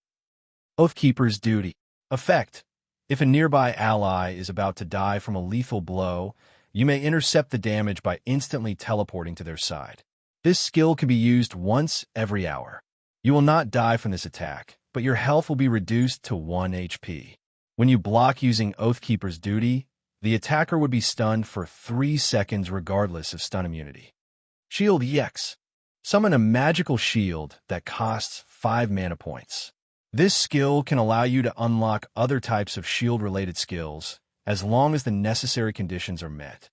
Oathkeeper's Duty. Effect. If a nearby ally is about to die from a lethal blow, you may intercept the damage by instantly teleporting to their side. This skill can be used once every hour. You will not die from this attack, but your health will be reduced to 1 HP. When you block using Oathkeeper's Duty, the attacker would be stunned for 3 seconds regardless of stun immunity. Shield EX. Summon a magical shield that costs 5 mana points. This skill can allow you to unlock other types of shield-related skills as long as the necessary conditions are met.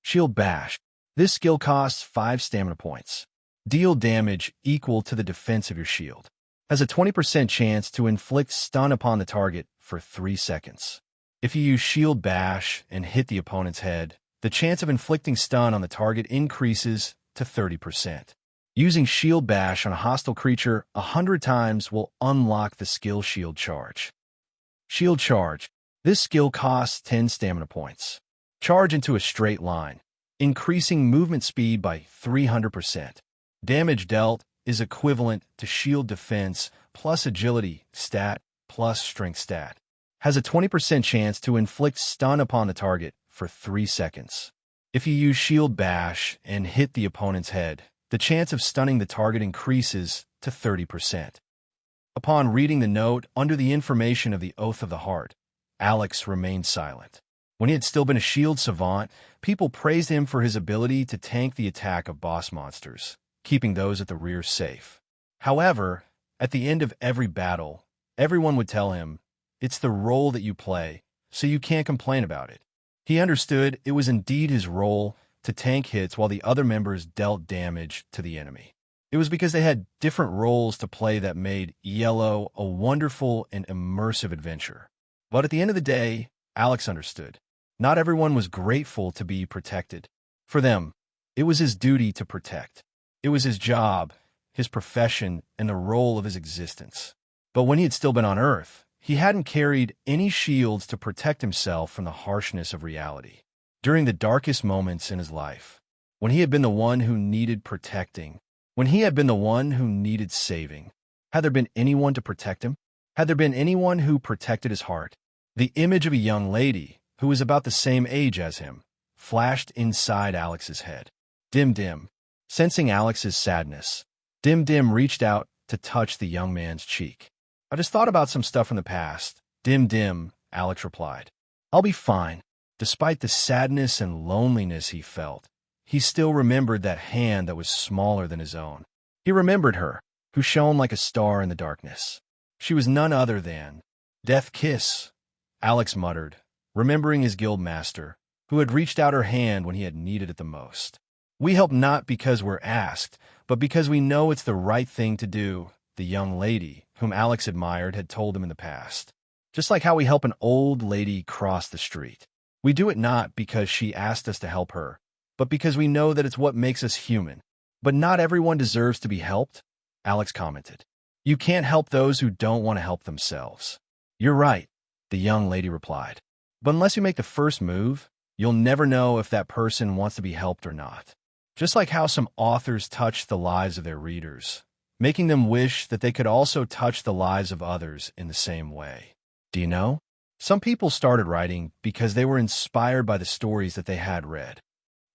Shield Bash. This skill costs 5 stamina points. Deal damage equal to the defense of your shield. Has a 20% chance to inflict stun upon the target for 3 seconds. If you use Shield Bash and hit the opponent's head, the chance of inflicting stun on the target increases to 30%. Using Shield Bash on a hostile creature 100 times will unlock the skill Shield Charge. Shield Charge. This skill costs 10 stamina points. Charge into a straight line, increasing movement speed by 300%. Damage dealt is equivalent to shield defense plus agility stat plus strength stat. Has a 20% chance to inflict stun upon the target for 3 seconds. If you use Shield Bash and hit the opponent's head, the chance of stunning the target increases to 30%. Upon reading the note under the information of the Oath of the Heart, Alex remained silent. When he had still been a shield savant, people praised him for his ability to tank the attack of boss monsters, keeping those at the rear safe. However, at the end of every battle, everyone would tell him, "It's the role that you play, so you can't complain about it." He understood it was indeed his role to tank hits while the other members dealt damage to the enemy. It was because they had different roles to play that made Yellow a wonderful and immersive adventure. But at the end of the day, Alex understood. Not everyone was grateful to be protected. For them, it was his duty to protect. It was his job, his profession, and the role of his existence. But when he had still been on Earth, he hadn't carried any shields to protect himself from the harshness of reality. During the darkest moments in his life, when he had been the one who needed protecting, when he had been the one who needed saving, had there been anyone to protect him? Had there been anyone who protected his heart? The image of a young lady, who was about the same age as him, flashed inside Alex's head. Dim Dim. Sensing Alex's sadness, Dim Dim reached out to touch the young man's cheek. "I just thought about some stuff from the past." "Dim Dim," Alex replied. "I'll be fine." Despite the sadness and loneliness he felt, he still remembered that hand that was smaller than his own. He remembered her, who shone like a star in the darkness. She was none other than Death Kiss, Alex muttered, remembering his guild master, who had reached out her hand when he had needed it the most. "We help not because we're asked, but because we know it's the right thing to do," the young lady, whom Alex admired, had told him in the past. Just like how we help an old lady cross the street. We do it not because she asked us to help her, but because we know that it's what makes us human. "But not everyone deserves to be helped," Alex commented. "You can't help those who don't want to help themselves." "You're right," the young lady replied. "But unless you make the first move, you'll never know if that person wants to be helped or not." Just like how some authors touch the lives of their readers, making them wish that they could also touch the lives of others in the same way. Do you know? Some people started writing because they were inspired by the stories that they had read.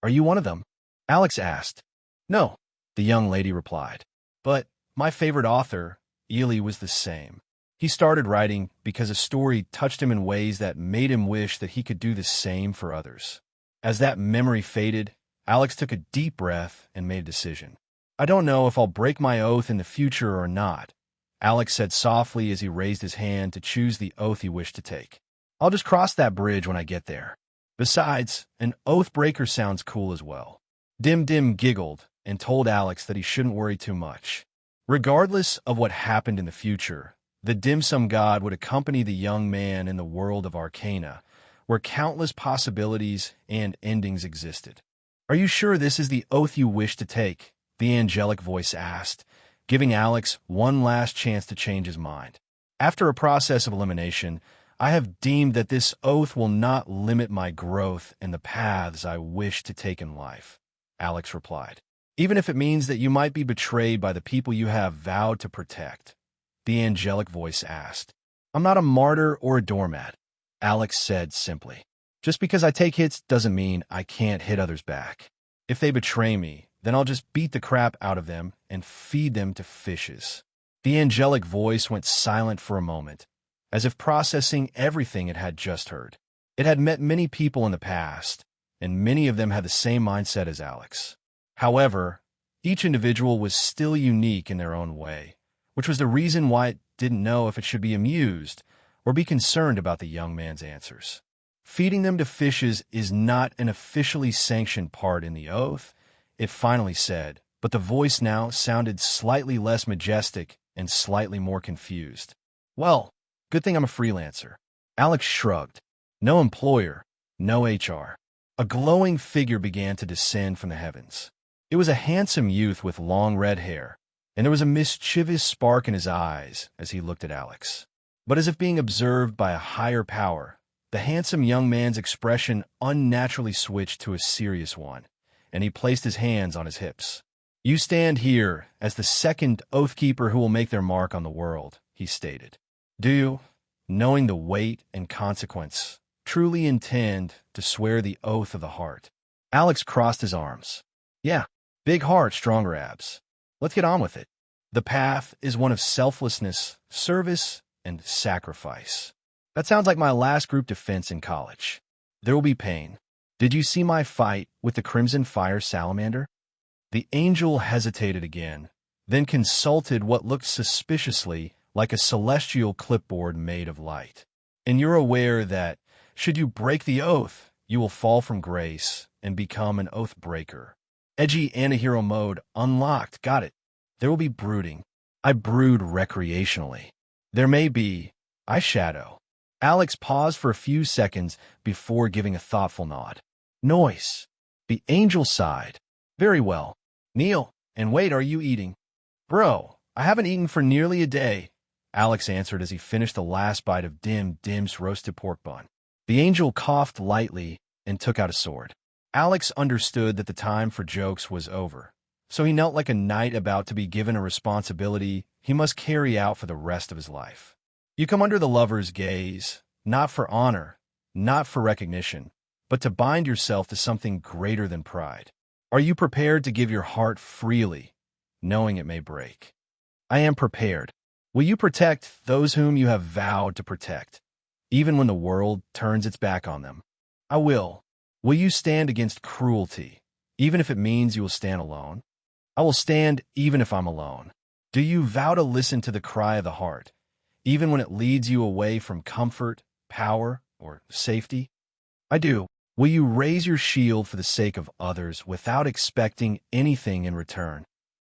"Are you one of them?" Alex asked. "No," the young lady replied. "But my favorite author, Ely, was the same. He started writing because a story touched him in ways that made him wish that he could do the same for others." As that memory faded, Alex took a deep breath and made a decision. "I don't know if I'll break my oath in the future or not," Alex said softly as he raised his hand to choose the oath he wished to take. I'll just cross that bridge when I get there. Besides, an oath breaker sounds cool as well. Dim Dim giggled and told Alex that he shouldn't worry too much. Regardless of what happened in the future, the dim sum god would accompany the young man in the world of Arcana, where countless possibilities and endings existed. Are you sure this is the oath you wish to take? The angelic voice asked, giving Alex one last chance to change his mind. After a process of elimination, I have deemed that this oath will not limit my growth in the paths I wish to take in life, Alex replied. Even if it means that you might be betrayed by the people you have vowed to protect, the angelic voice asked. I'm not a martyr or a doormat, Alex said simply. Just because I take hits doesn't mean I can't hit others back. If they betray me, then I'll just beat the crap out of them and feed them to fishes. The angelic voice went silent for a moment, as if processing everything it had just heard. It had met many people in the past, and many of them had the same mindset as Alex. However, each individual was still unique in their own way, which was the reason why it didn't know if it should be amused or be concerned about the young man's answers. Feeding them to fishes is not an officially sanctioned part in the oath, it finally said, but the voice now sounded slightly less majestic and slightly more confused. Well, good thing I'm a freelancer. Alex shrugged. No employer, no HR. A glowing figure began to descend from the heavens. It was a handsome youth with long red hair, and there was a mischievous spark in his eyes as he looked at Alex. But as if being observed by a higher power, the handsome young man's expression unnaturally switched to a serious one, and he placed his hands on his hips. You stand here as the second oathkeeper who will make their mark on the world, he stated. Do you, knowing the weight and consequence, truly intend to swear the oath of the heart? Alex crossed his arms. Yeah, big heart, stronger abs. Let's get on with it. The path is one of selflessness, service, and sacrifice. That sounds like my last group defense in college. There will be pain. Did you see my fight with the Crimson Fire Salamander? The angel hesitated again, then consulted what looked suspiciously like a celestial clipboard made of light. And you're aware that, should you break the oath, you will fall from grace and become an oath breaker. Edgy antihero mode unlocked, got it. There will be brooding. I brood recreationally. There may be, I shadow. Alex paused for a few seconds before giving a thoughtful nod. Noise. The angel sighed. Very well. Kneel, and wait, are you eating? Bro, I haven't eaten for nearly a day, Alex answered as he finished the last bite of Dim Dim's roasted pork bun. The angel coughed lightly and took out a sword. Alex understood that the time for jokes was over, so he knelt like a knight about to be given a responsibility he must carry out for the rest of his life. You come under the lover's gaze, not for honor, not for recognition, but to bind yourself to something greater than pride. Are you prepared to give your heart freely, knowing it may break? I am prepared. Will you protect those whom you have vowed to protect, even when the world turns its back on them? I will. Will you stand against cruelty, even if it means you will stand alone? I will stand even if I'm alone. Do you vow to listen to the cry of the heart, even when it leads you away from comfort, power, or safety? I do. Will you raise your shield for the sake of others without expecting anything in return?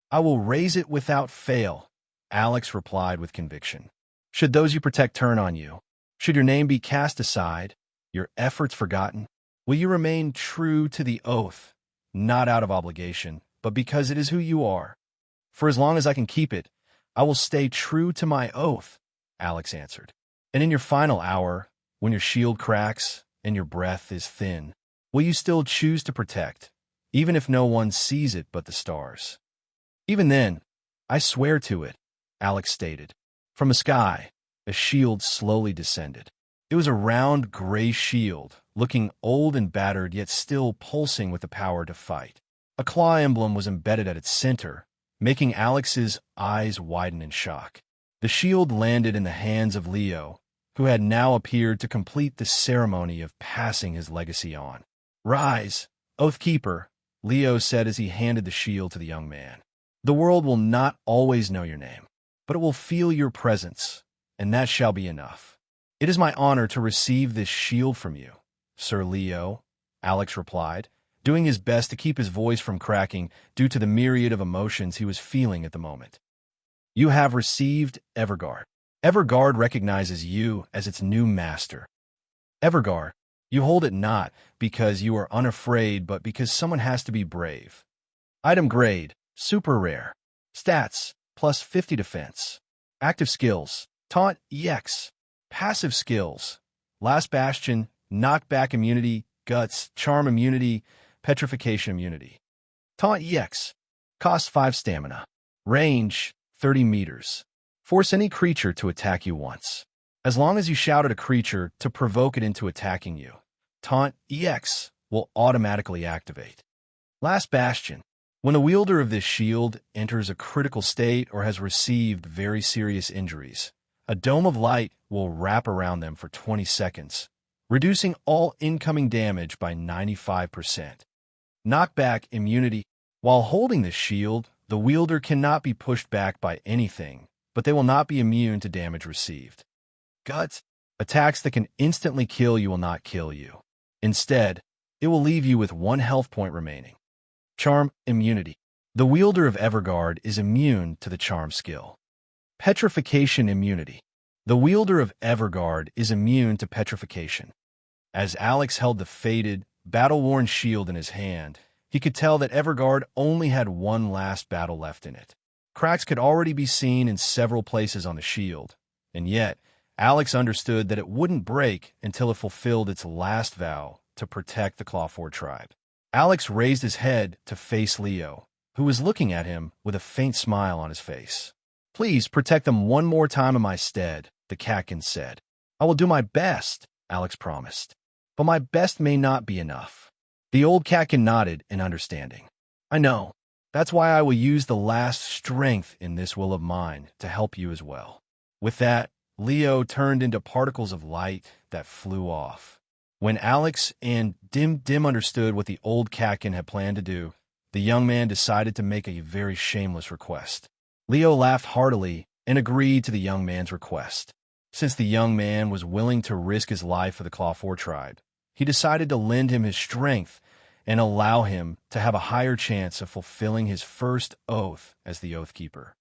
I will raise it without fail, Alex replied with conviction. Should those you protect turn on you? Should your name be cast aside, your efforts forgotten? Will you remain true to the oath, not out of obligation, but because it is who you are? For as long as I can keep it, I will stay true to my oath, Alex answered. And in your final hour, when your shield cracks and your breath is thin, will you still choose to protect, even if no one sees it but the stars? Even then, I swear to it, Alex stated. From the sky, a shield slowly descended. It was a round gray shield, looking old and battered yet still pulsing with the power to fight. A claw emblem was embedded at its center, making Alex's eyes widen in shock. The shield landed in the hands of Leo, who had now appeared to complete the ceremony of passing his legacy on. Rise, Oathkeeper, Leo said as he handed the shield to the young man. The world will not always know your name, but it will feel your presence, and that shall be enough. It is my honor to receive this shield from you, Sir Leo, Alex replied, doing his best to keep his voice from cracking due to the myriad of emotions he was feeling at the moment. You have received Everguard. Everguard recognizes you as its new master. Everguard, you hold it not because you are unafraid, but because someone has to be brave. Item grade, super rare. Stats, plus 50 defense. Active skills, taunt EX. Passive skills, last bastion, knockback immunity, guts, charm immunity, petrification immunity. Taunt EX, cost 5 stamina. Range, 30 meters. Force any creature to attack you once. As long as you shout at a creature to provoke it into attacking you, Taunt EX will automatically activate. Last bastion. When the wielder of this shield enters a critical state or has received very serious injuries, a dome of light will wrap around them for 20 seconds, reducing all incoming damage by 95%. Knockback immunity. While holding this shield, the wielder cannot be pushed back by anything, but they will not be immune to damage received. Guts. Attacks that can instantly kill you will not kill you. Instead, it will leave you with 1 health point remaining. Charm immunity. The wielder of Everguard is immune to the charm skill. Petrification immunity. The wielder of Everguard is immune to petrification. As Alex held the faded, battle-worn shield in his hand, he could tell that Everguard only had one last battle left in it. Cracks could already be seen in several places on the shield, and yet Alex understood that it wouldn't break until it fulfilled its last vow to protect the Clawford tribe. Alex raised his head to face Leo, who was looking at him with a faint smile on his face. Please protect them one more time in my stead, the Catkin said. I will do my best, Alex promised. But my best may not be enough. The old Catkin nodded in understanding. I know. That's why I will use the last strength in this will of mine to help you as well. With that, Leo turned into particles of light that flew off. When Alex and Dim understood what the old Catkin had planned to do, the young man decided to make a very shameless request. Leo laughed heartily and agreed to the young man's request. Since the young man was willing to risk his life for the Clawford tribe, he decided to lend him his strength and allow him to have a higher chance of fulfilling his first oath as the Oathkeeper.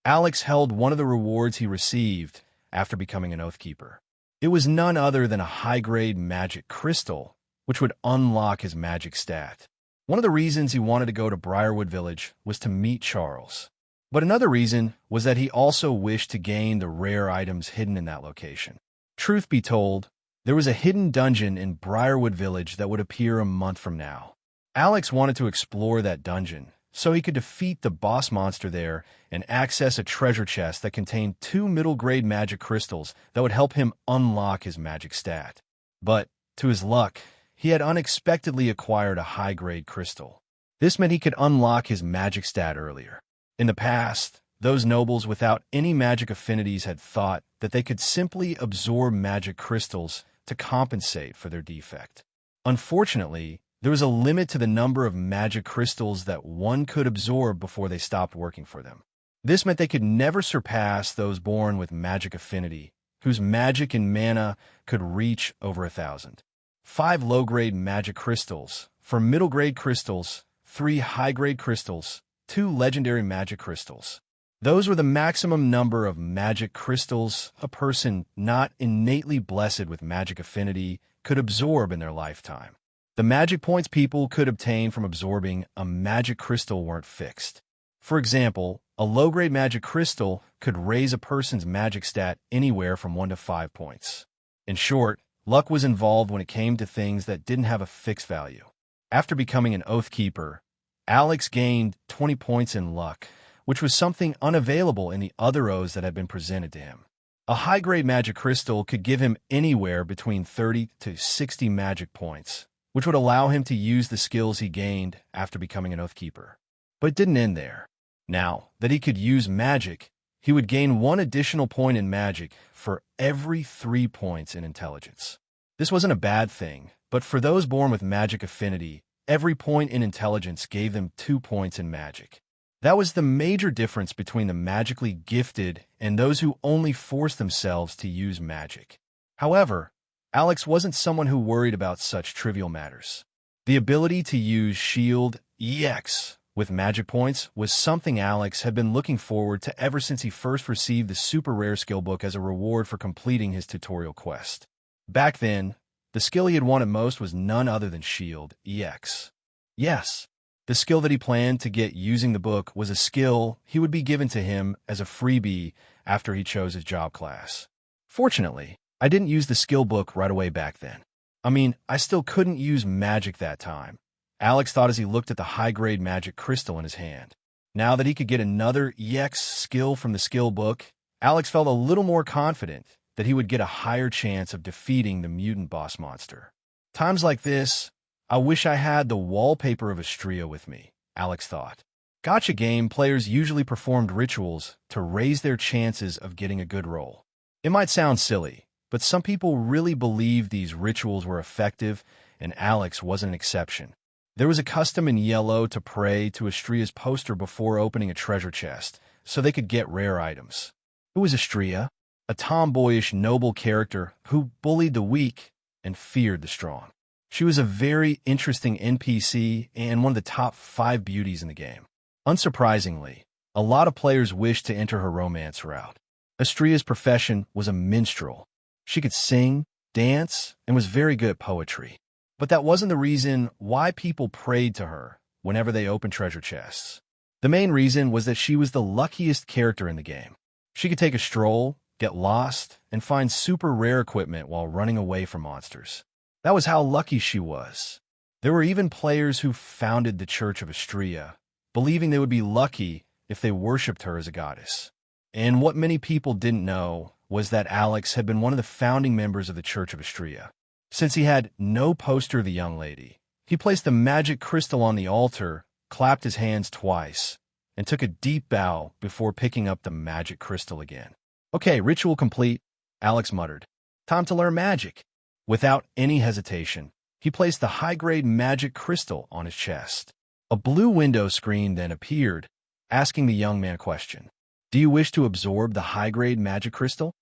Alex held one of the rewards he received after becoming an Oathkeeper. It was none other than a high-grade magic crystal, which would unlock his magic stat. One of the reasons he wanted to go to Briarwood Village was to meet Charles. But another reason was that he also wished to gain the rare items hidden in that location. Truth be told, there was a hidden dungeon in Briarwood Village that would appear a month from now. Alex wanted to explore that dungeon so he could defeat the boss monster there and access a treasure chest that contained 2 middle-grade magic crystals that would help him unlock his magic stat. But, to his luck, he had unexpectedly acquired a high-grade crystal. This meant he could unlock his magic stat earlier. In the past, those nobles without any magic affinities had thought that they could simply absorb magic crystals to compensate for their defect. Unfortunately, there was a limit to the number of magic crystals that one could absorb before they stopped working for them. This meant they could never surpass those born with magic affinity, whose magic and mana could reach over 1,000. 5 low-grade magic crystals, 4 middle-grade crystals, 3 high-grade crystals, 2 legendary magic crystals. Those were the maximum number of magic crystals a person not innately blessed with magic affinity could absorb in their lifetime. The magic points people could obtain from absorbing a magic crystal weren't fixed. For example, a low-grade magic crystal could raise a person's magic stat anywhere from 1 to 5 points. In short, luck was involved when it came to things that didn't have a fixed value. After becoming an Oathkeeper, Alex gained 20 points in luck, which was something unavailable in the other oaths that had been presented to him. A high-grade magic crystal could give him anywhere between 30 to 60 magic points, which would allow him to use the skills he gained after becoming an Oathkeeper. But it didn't end there. Now that he could use magic, he would gain 1 additional point in magic for every 3 points in intelligence. This wasn't a bad thing, but for those born with magic affinity, every point in intelligence gave them 2 points in magic. That was the major difference between the magically gifted and those who only force themselves to use magic. However, Alex wasn't someone who worried about such trivial matters. The ability to use Shield EX with magic points was something Alex had been looking forward to ever since he first received the super rare skill book as a reward for completing his tutorial quest. Back then, the skill he had wanted most was none other than Shield EX. Yes, the skill that he planned to get using the book was a skill he would be given to him as a freebie after he chose his job class. Fortunately, I didn't use the skill book right away back then. I mean, I still couldn't use magic that time. Alex thought as he looked at the high-grade magic crystal in his hand. Now that he could get another EX skill from the skill book, Alex felt a little more confident that he would get a higher chance of defeating the mutant boss monster. Times like this, I wish I had the wallpaper of Astria with me, Alex thought. Gacha game players usually performed rituals to raise their chances of getting a good roll. It might sound silly, but some people really believed these rituals were effective, and Alex wasn't an exception. There was a custom in Yellow to pray to Astria's poster before opening a treasure chest, so they could get rare items. Who was Astria? A tomboyish, noble character who bullied the weak and feared the strong. She was a very interesting NPC and one of the top 5 beauties in the game. Unsurprisingly, a lot of players wished to enter her romance route. Astria's profession was a minstrel. She could sing, dance, and was very good at poetry. But that wasn't the reason why people prayed to her whenever they opened treasure chests. The main reason was that she was the luckiest character in the game. She could take a stroll, get lost, and find super rare equipment while running away from monsters. That was how lucky she was. There were even players who founded the Church of Astria, believing they would be lucky if they worshipped her as a goddess. And what many people didn't know was that Alex had been one of the founding members of the Church of Astria. Since he had no poster of the young lady, he placed the magic crystal on the altar, clapped his hands twice, and took a deep bow before picking up the magic crystal again. Okay, ritual complete, Alex muttered. Time to learn magic. Without any hesitation, he placed the high-grade magic crystal on his chest. A blue window screen then appeared, asking the young man a question. Do you wish to absorb the high-grade magic crystal?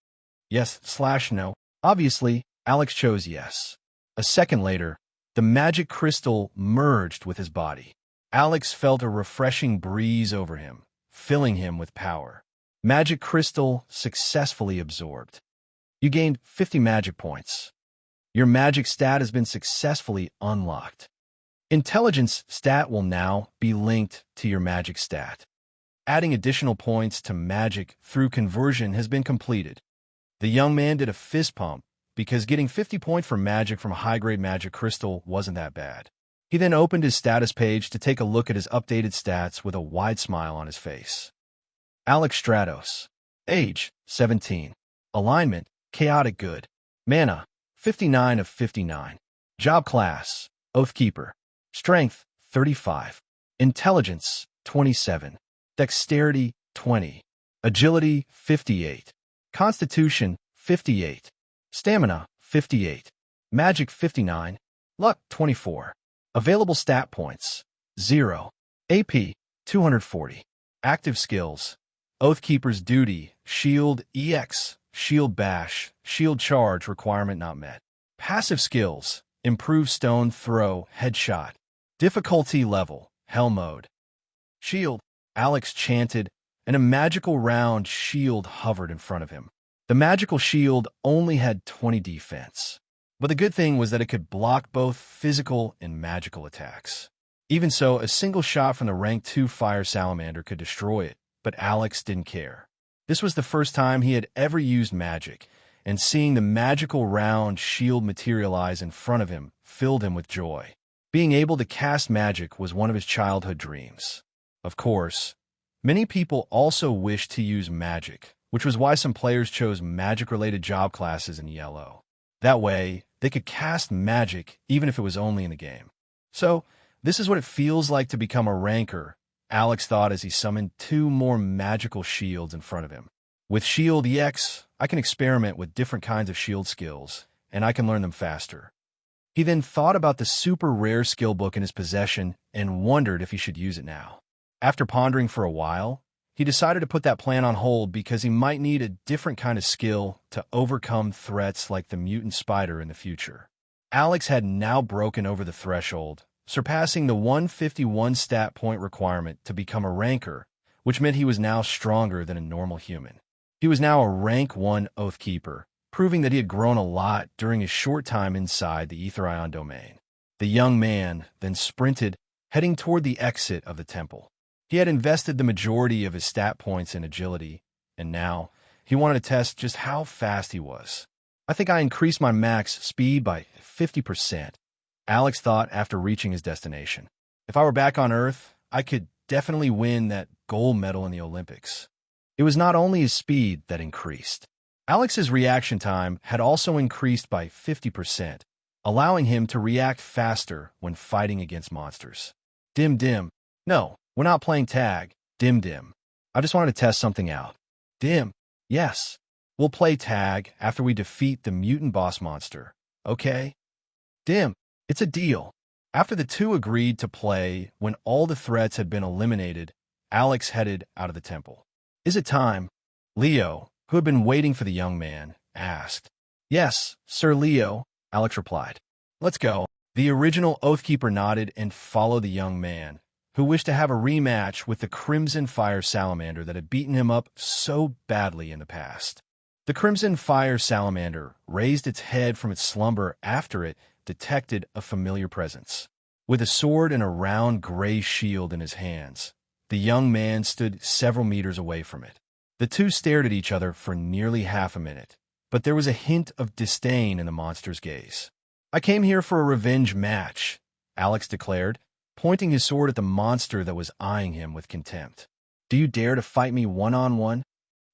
Yes/no. Obviously, Alex chose yes. A second later, the magic crystal merged with his body. Alex felt a refreshing breeze over him, filling him with power. Magic crystal successfully absorbed. You gained 50 magic points. Your magic stat has been successfully unlocked. Intelligence stat will now be linked to your magic stat. Adding additional points to magic through conversion has been completed. The young man did a fist pump because getting 50 points for magic from a high-grade magic crystal wasn't that bad. He then opened his status page to take a look at his updated stats with a wide smile on his face. Alex Stratos. Age, 17. Alignment, chaotic good. Mana, 59 of 59. Job class, Oathkeeper. Strength, 35. Intelligence, 27. Dexterity, 20. Agility, 58. Constitution, 58. Stamina, 58. Magic, 59. Luck, 24. Available stat points, 0. AP, 240. Active skills, Oathkeeper's Duty, Shield EX, Shield Bash, Shield Charge requirement not met. Passive skills, Improve Stone Throw, Headshot. Difficulty level, Hell Mode. Shield, Alex chanted, and a magical round shield hovered in front of him. The magical shield only had 20 defense. But the good thing was that it could block both physical and magical attacks. Even so, a single shot from the rank 2 fire salamander could destroy it, but Alex didn't care. This was the first time he had ever used magic, and seeing the magical round shield materialize in front of him filled him with joy. Being able to cast magic was one of his childhood dreams. Of course, many people also wished to use magic, which was why some players chose magic-related job classes in Yellow. That way, they could cast magic even if it was only in the game. So, this is what it feels like to become a ranker, Alex thought as he summoned 2 more magical shields in front of him. With Shield EX, I can experiment with different kinds of shield skills, and I can learn them faster. He then thought about the super rare skill book in his possession and wondered if he should use it now. After pondering for a while, he decided to put that plan on hold because he might need a different kind of skill to overcome threats like the mutant spider in the future. Alex had now broken over the threshold, surpassing the 151 stat point requirement to become a ranker, which meant he was now stronger than a normal human. He was now a rank 1 Oathkeeper, proving that he had grown a lot during his short time inside the Aetherion domain. The young man then sprinted, heading toward the exit of the temple. He had invested the majority of his stat points in agility, and now he wanted to test just how fast he was. I think I increased my max speed by 50%, Alex thought after reaching his destination. If I were back on Earth, I could definitely win that gold medal in the Olympics. It was not only his speed that increased. Alex's reaction time had also increased by 50%, allowing him to react faster when fighting against monsters. Dim dim. No, we're not playing tag. Dim dim. I just wanted to test something out. Dim. Yes. We'll play tag after we defeat the mutant boss monster. Okay? Dim. It's a deal. After the two agreed to play when all the threats had been eliminated, Alex headed out of the temple. Is it time? Leo, who had been waiting for the young man, asked. Yes, Sir Leo, Alex replied. Let's go. The original Oathkeeper nodded and followed the young man, who wished to have a rematch with the Crimson Fire Salamander that had beaten him up so badly in the past. The Crimson Fire Salamander raised its head from its slumber after it detected a familiar presence. With a sword and a round gray shield in his hands, the young man stood several meters away from it. The two stared at each other for nearly half a minute, but there was a hint of disdain in the monster's gaze. I came here for a revenge match, Alex declared, pointing his sword at the monster that was eyeing him with contempt. Do you dare to fight me one-on-one?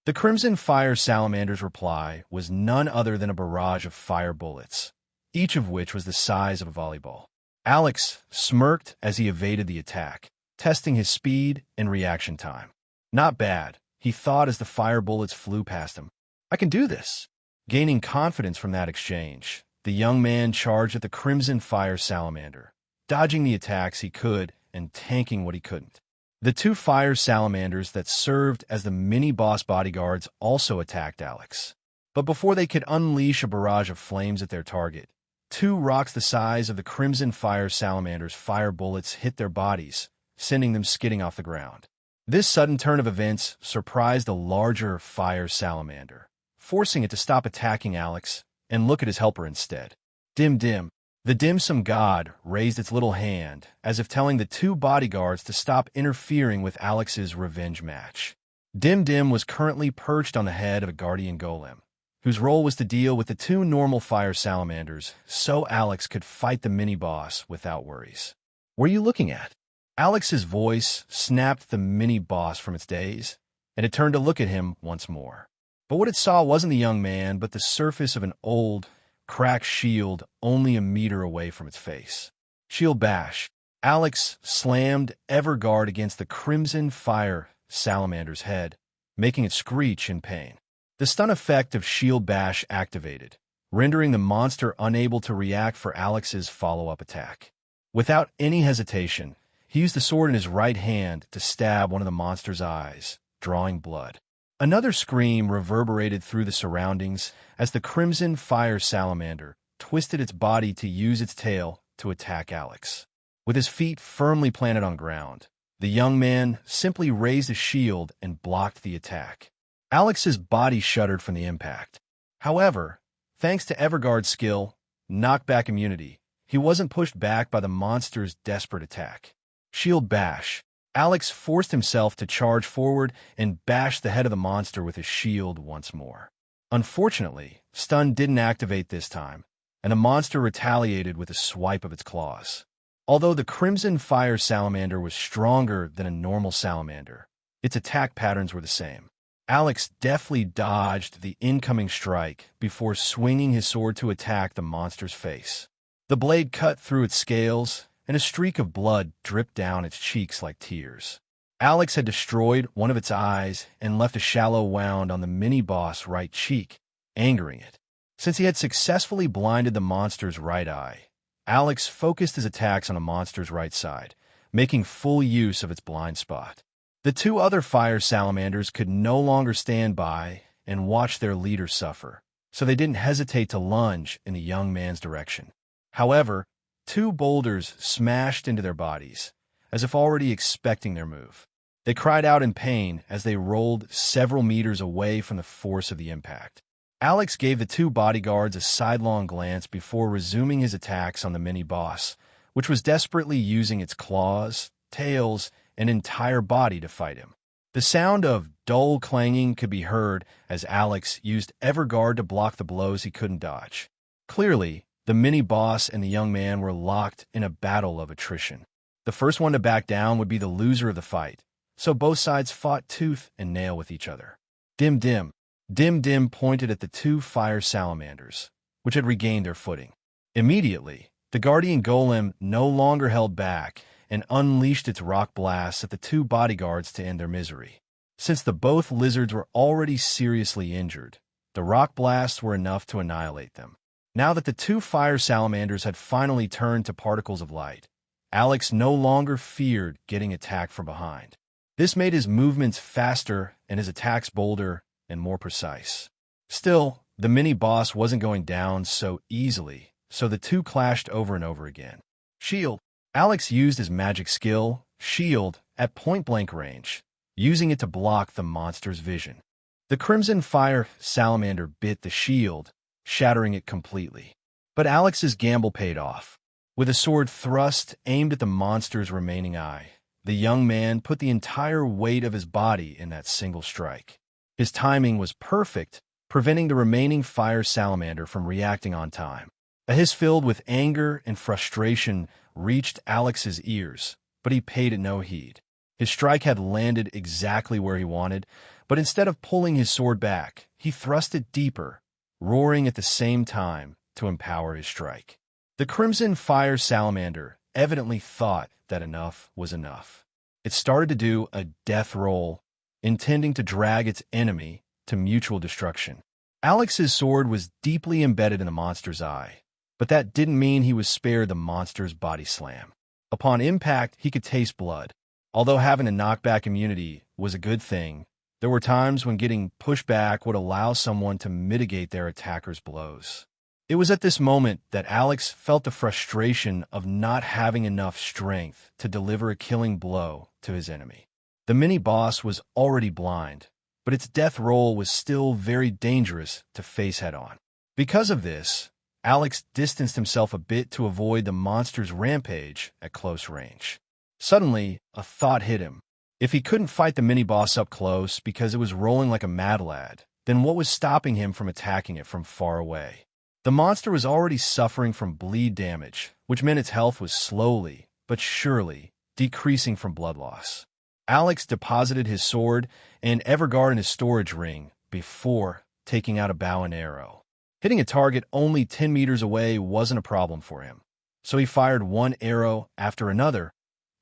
The Crimson Fire Salamander's reply was none other than a barrage of fire bullets, each of which was the size of a volleyball. Alex smirked as he evaded the attack, testing his speed and reaction time. Not bad, he thought as the fire bullets flew past him. I can do this. Gaining confidence from that exchange, the young man charged at the Crimson Fire Salamander, dodging the attacks he could and tanking what he couldn't. The two fire salamanders that served as the mini-boss bodyguards also attacked Alex. But before they could unleash a barrage of flames at their target, two rocks the size of the Crimson Fire Salamander's fire bullets hit their bodies, sending them skidding off the ground. This sudden turn of events surprised the larger fire salamander, forcing it to stop attacking Alex and look at his helper instead. Dim dim. The dim sum god raised its little hand, as if telling the two bodyguards to stop interfering with Alex's revenge match. Dim Dim was currently perched on the head of a guardian golem, whose role was to deal with the two normal fire salamanders so Alex could fight the mini-boss without worries. What are you looking at? Alex's voice snapped the mini-boss from its daze, and it turned to look at him once more. But what it saw wasn't the young man, but the surface of an old, cracked shield only a meter away from its face. Shield bash. Alex slammed Everguard against the Crimson Fire Salamander's head, making it screech in pain. The stun effect of shield bash activated, rendering the monster unable to react for Alex's follow-up attack. Without any hesitation, he used the sword in his right hand to stab one of the monster's eyes, drawing blood. Another scream reverberated through the surroundings as the Crimson Fire Salamander twisted its body to use its tail to attack Alex. With his feet firmly planted on ground, the young man simply raised his shield and blocked the attack. Alex's body shuddered from the impact. However, thanks to Everguard's skill, knockback immunity, he wasn't pushed back by the monster's desperate attack. Shield bash. Alex forced himself to charge forward and bash the head of the monster with his shield once more. Unfortunately, stun didn't activate this time, and the monster retaliated with a swipe of its claws. Although the Crimson Fire Salamander was stronger than a normal salamander, its attack patterns were the same. Alex deftly dodged the incoming strike before swinging his sword to attack the monster's face. The blade cut through its scales, and a streak of blood dripped down its cheeks like tears. Alex had destroyed one of its eyes and left a shallow wound on the mini-boss' right cheek, angering it. Since he had successfully blinded the monster's right eye, Alex focused his attacks on the monster's right side, making full use of its blind spot. The two other fire salamanders could no longer stand by and watch their leader suffer, so they didn't hesitate to lunge in the young man's direction. However, two boulders smashed into their bodies, as if already expecting their move. They cried out in pain as they rolled several meters away from the force of the impact. Alex gave the two bodyguards a sidelong glance before resuming his attacks on the mini-boss, which was desperately using its claws, tails, and entire body to fight him. The sound of dull clanging could be heard as Alex used Everguard to block the blows he couldn't dodge. Clearly, the mini-boss and the young man were locked in a battle of attrition. The first one to back down would be the loser of the fight, so both sides fought tooth and nail with each other. Dim Dim. Dim Dim pointed at the two fire salamanders, which had regained their footing. Immediately, the guardian golem no longer held back and unleashed its rock blasts at the two bodyguards to end their misery. Since the both lizards were already seriously injured, the rock blasts were enough to annihilate them. Now that the two fire salamanders had finally turned to particles of light, Alex no longer feared getting attacked from behind. This made his movements faster and his attacks bolder and more precise. Still, the mini-boss wasn't going down so easily, so the two clashed over and over again. Shield. Alex used his magic skill, Shield, at point-blank range, using it to block the monster's vision. The Crimson Fire Salamander bit the shield, shattering it completely. But Alex's gamble paid off. With a sword thrust aimed at the monster's remaining eye, the young man put the entire weight of his body in that single strike. His timing was perfect, preventing the remaining fire salamander from reacting on time. A hiss filled with anger and frustration reached Alex's ears, but he paid it no heed. His strike had landed exactly where he wanted, but instead of pulling his sword back, he thrust it deeper, roaring at the same time to empower his strike. The Crimson Fire Salamander evidently thought that enough was enough. It started to do a death roll, intending to drag its enemy to mutual destruction. Alex's sword was deeply embedded in the monster's eye, but that didn't mean he was spared the monster's body slam. Upon impact, he could taste blood. Although having a knockback immunity was a good thing, there were times when getting pushed back would allow someone to mitigate their attacker's blows. It was at this moment that Alex felt the frustration of not having enough strength to deliver a killing blow to his enemy. The mini-boss was already blind, but its death roll was still very dangerous to face head-on. Because of this, Alex distanced himself a bit to avoid the monster's rampage at close range. Suddenly, a thought hit him. If he couldn't fight the mini-boss up close because it was rolling like a mad lad, then what was stopping him from attacking it from far away? The monster was already suffering from bleed damage, which meant its health was slowly, but surely, decreasing from blood loss. Alex deposited his sword and Everguard in his storage ring before taking out a bow and arrow. Hitting a target only 10 meters away wasn't a problem for him, so he fired one arrow after another,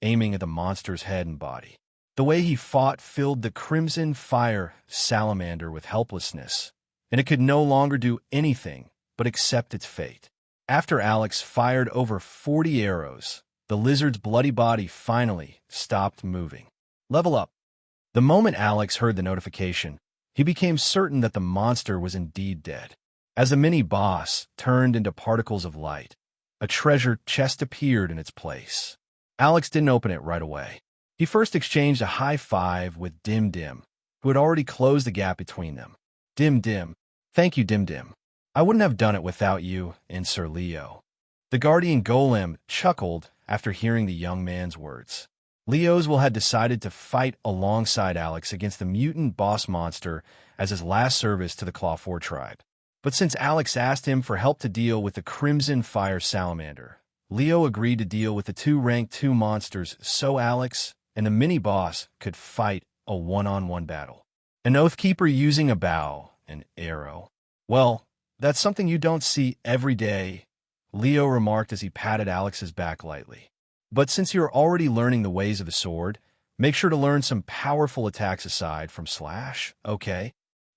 aiming at the monster's head and body. The way he fought filled the Crimson Fire Salamander with helplessness, and it could no longer do anything but accept its fate. After Alex fired over 40 arrows, the lizard's bloody body finally stopped moving. Level up. The moment Alex heard the notification, he became certain that the monster was indeed dead. As the mini-boss turned into particles of light, a treasure chest appeared in its place. Alex didn't open it right away. He first exchanged a high five with Dim Dim, who had already closed the gap between them. Dim Dim. Thank you, Dim Dim. I wouldn't have done it without you and Sir Leo. The guardian golem chuckled after hearing the young man's words. Leoswell had decided to fight alongside Alex against the mutant boss monster as his last service to the Claw-4 tribe. But since Alex asked him for help to deal with the Crimson Fire Salamander, Leo agreed to deal with the two rank 2 monsters so Alex and the mini-boss could fight a one-on-one battle. An Oathkeeper using a bow and arrow. Well, that's something you don't see every day, Leo remarked as he patted Alex's back lightly. But since you're already learning the ways of the sword, make sure to learn some powerful attacks aside from slash, okay?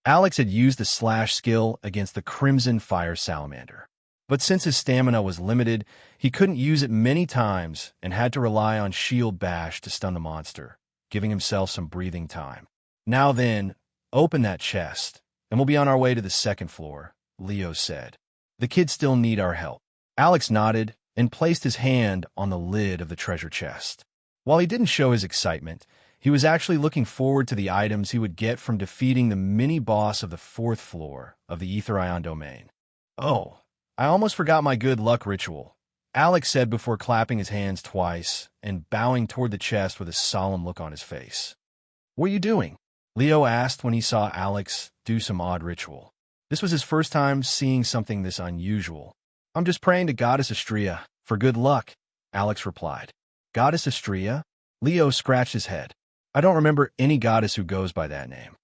Alex had used the slash skill against the Crimson Fire Salamander. But since his stamina was limited, he couldn't use it many times and had to rely on shield bash to stun the monster, giving himself some breathing time. "Now then, open that chest, and we'll be on our way to the second floor," Leo said. "The kids still need our help." Alex nodded and placed his hand on the lid of the treasure chest. While he didn't show his excitement, he was actually looking forward to the items he would get from defeating the mini-boss of the fourth floor of the Ether Ion domain. "Oh, I almost forgot my good luck ritual," Alex said before clapping his hands twice and bowing toward the chest with a solemn look on his face. "What are you doing?" Leo asked when he saw Alex do some odd ritual. This was his first time seeing something this unusual. "I'm just praying to Goddess Astrea for good luck," Alex replied. "Goddess Astrea?" Leo scratched his head. "I don't remember any goddess who goes by that name."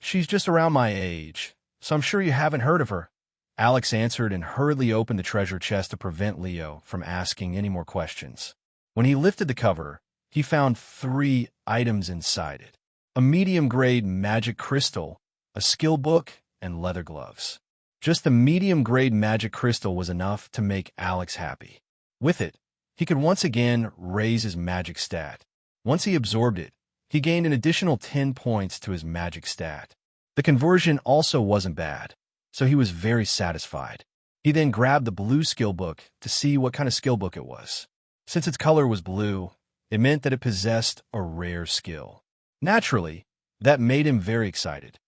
She's just around my age, so I'm sure you haven't heard of her," Alex answered and hurriedly opened the treasure chest to prevent Leo from asking any more questions. When he lifted the cover, he found 3 items inside it: a medium-grade magic crystal, a skill book, and leather gloves. Just the medium-grade magic crystal was enough to make Alex happy. With it, he could once again raise his magic stat. Once he absorbed it, he gained an additional 10 points to his magic stat. The conversion also wasn't bad, so he was very satisfied. He then grabbed the blue skill book to see what kind of skill book it was. Since its color was blue, it meant that it possessed a rare skill. Naturally, that made him very excited.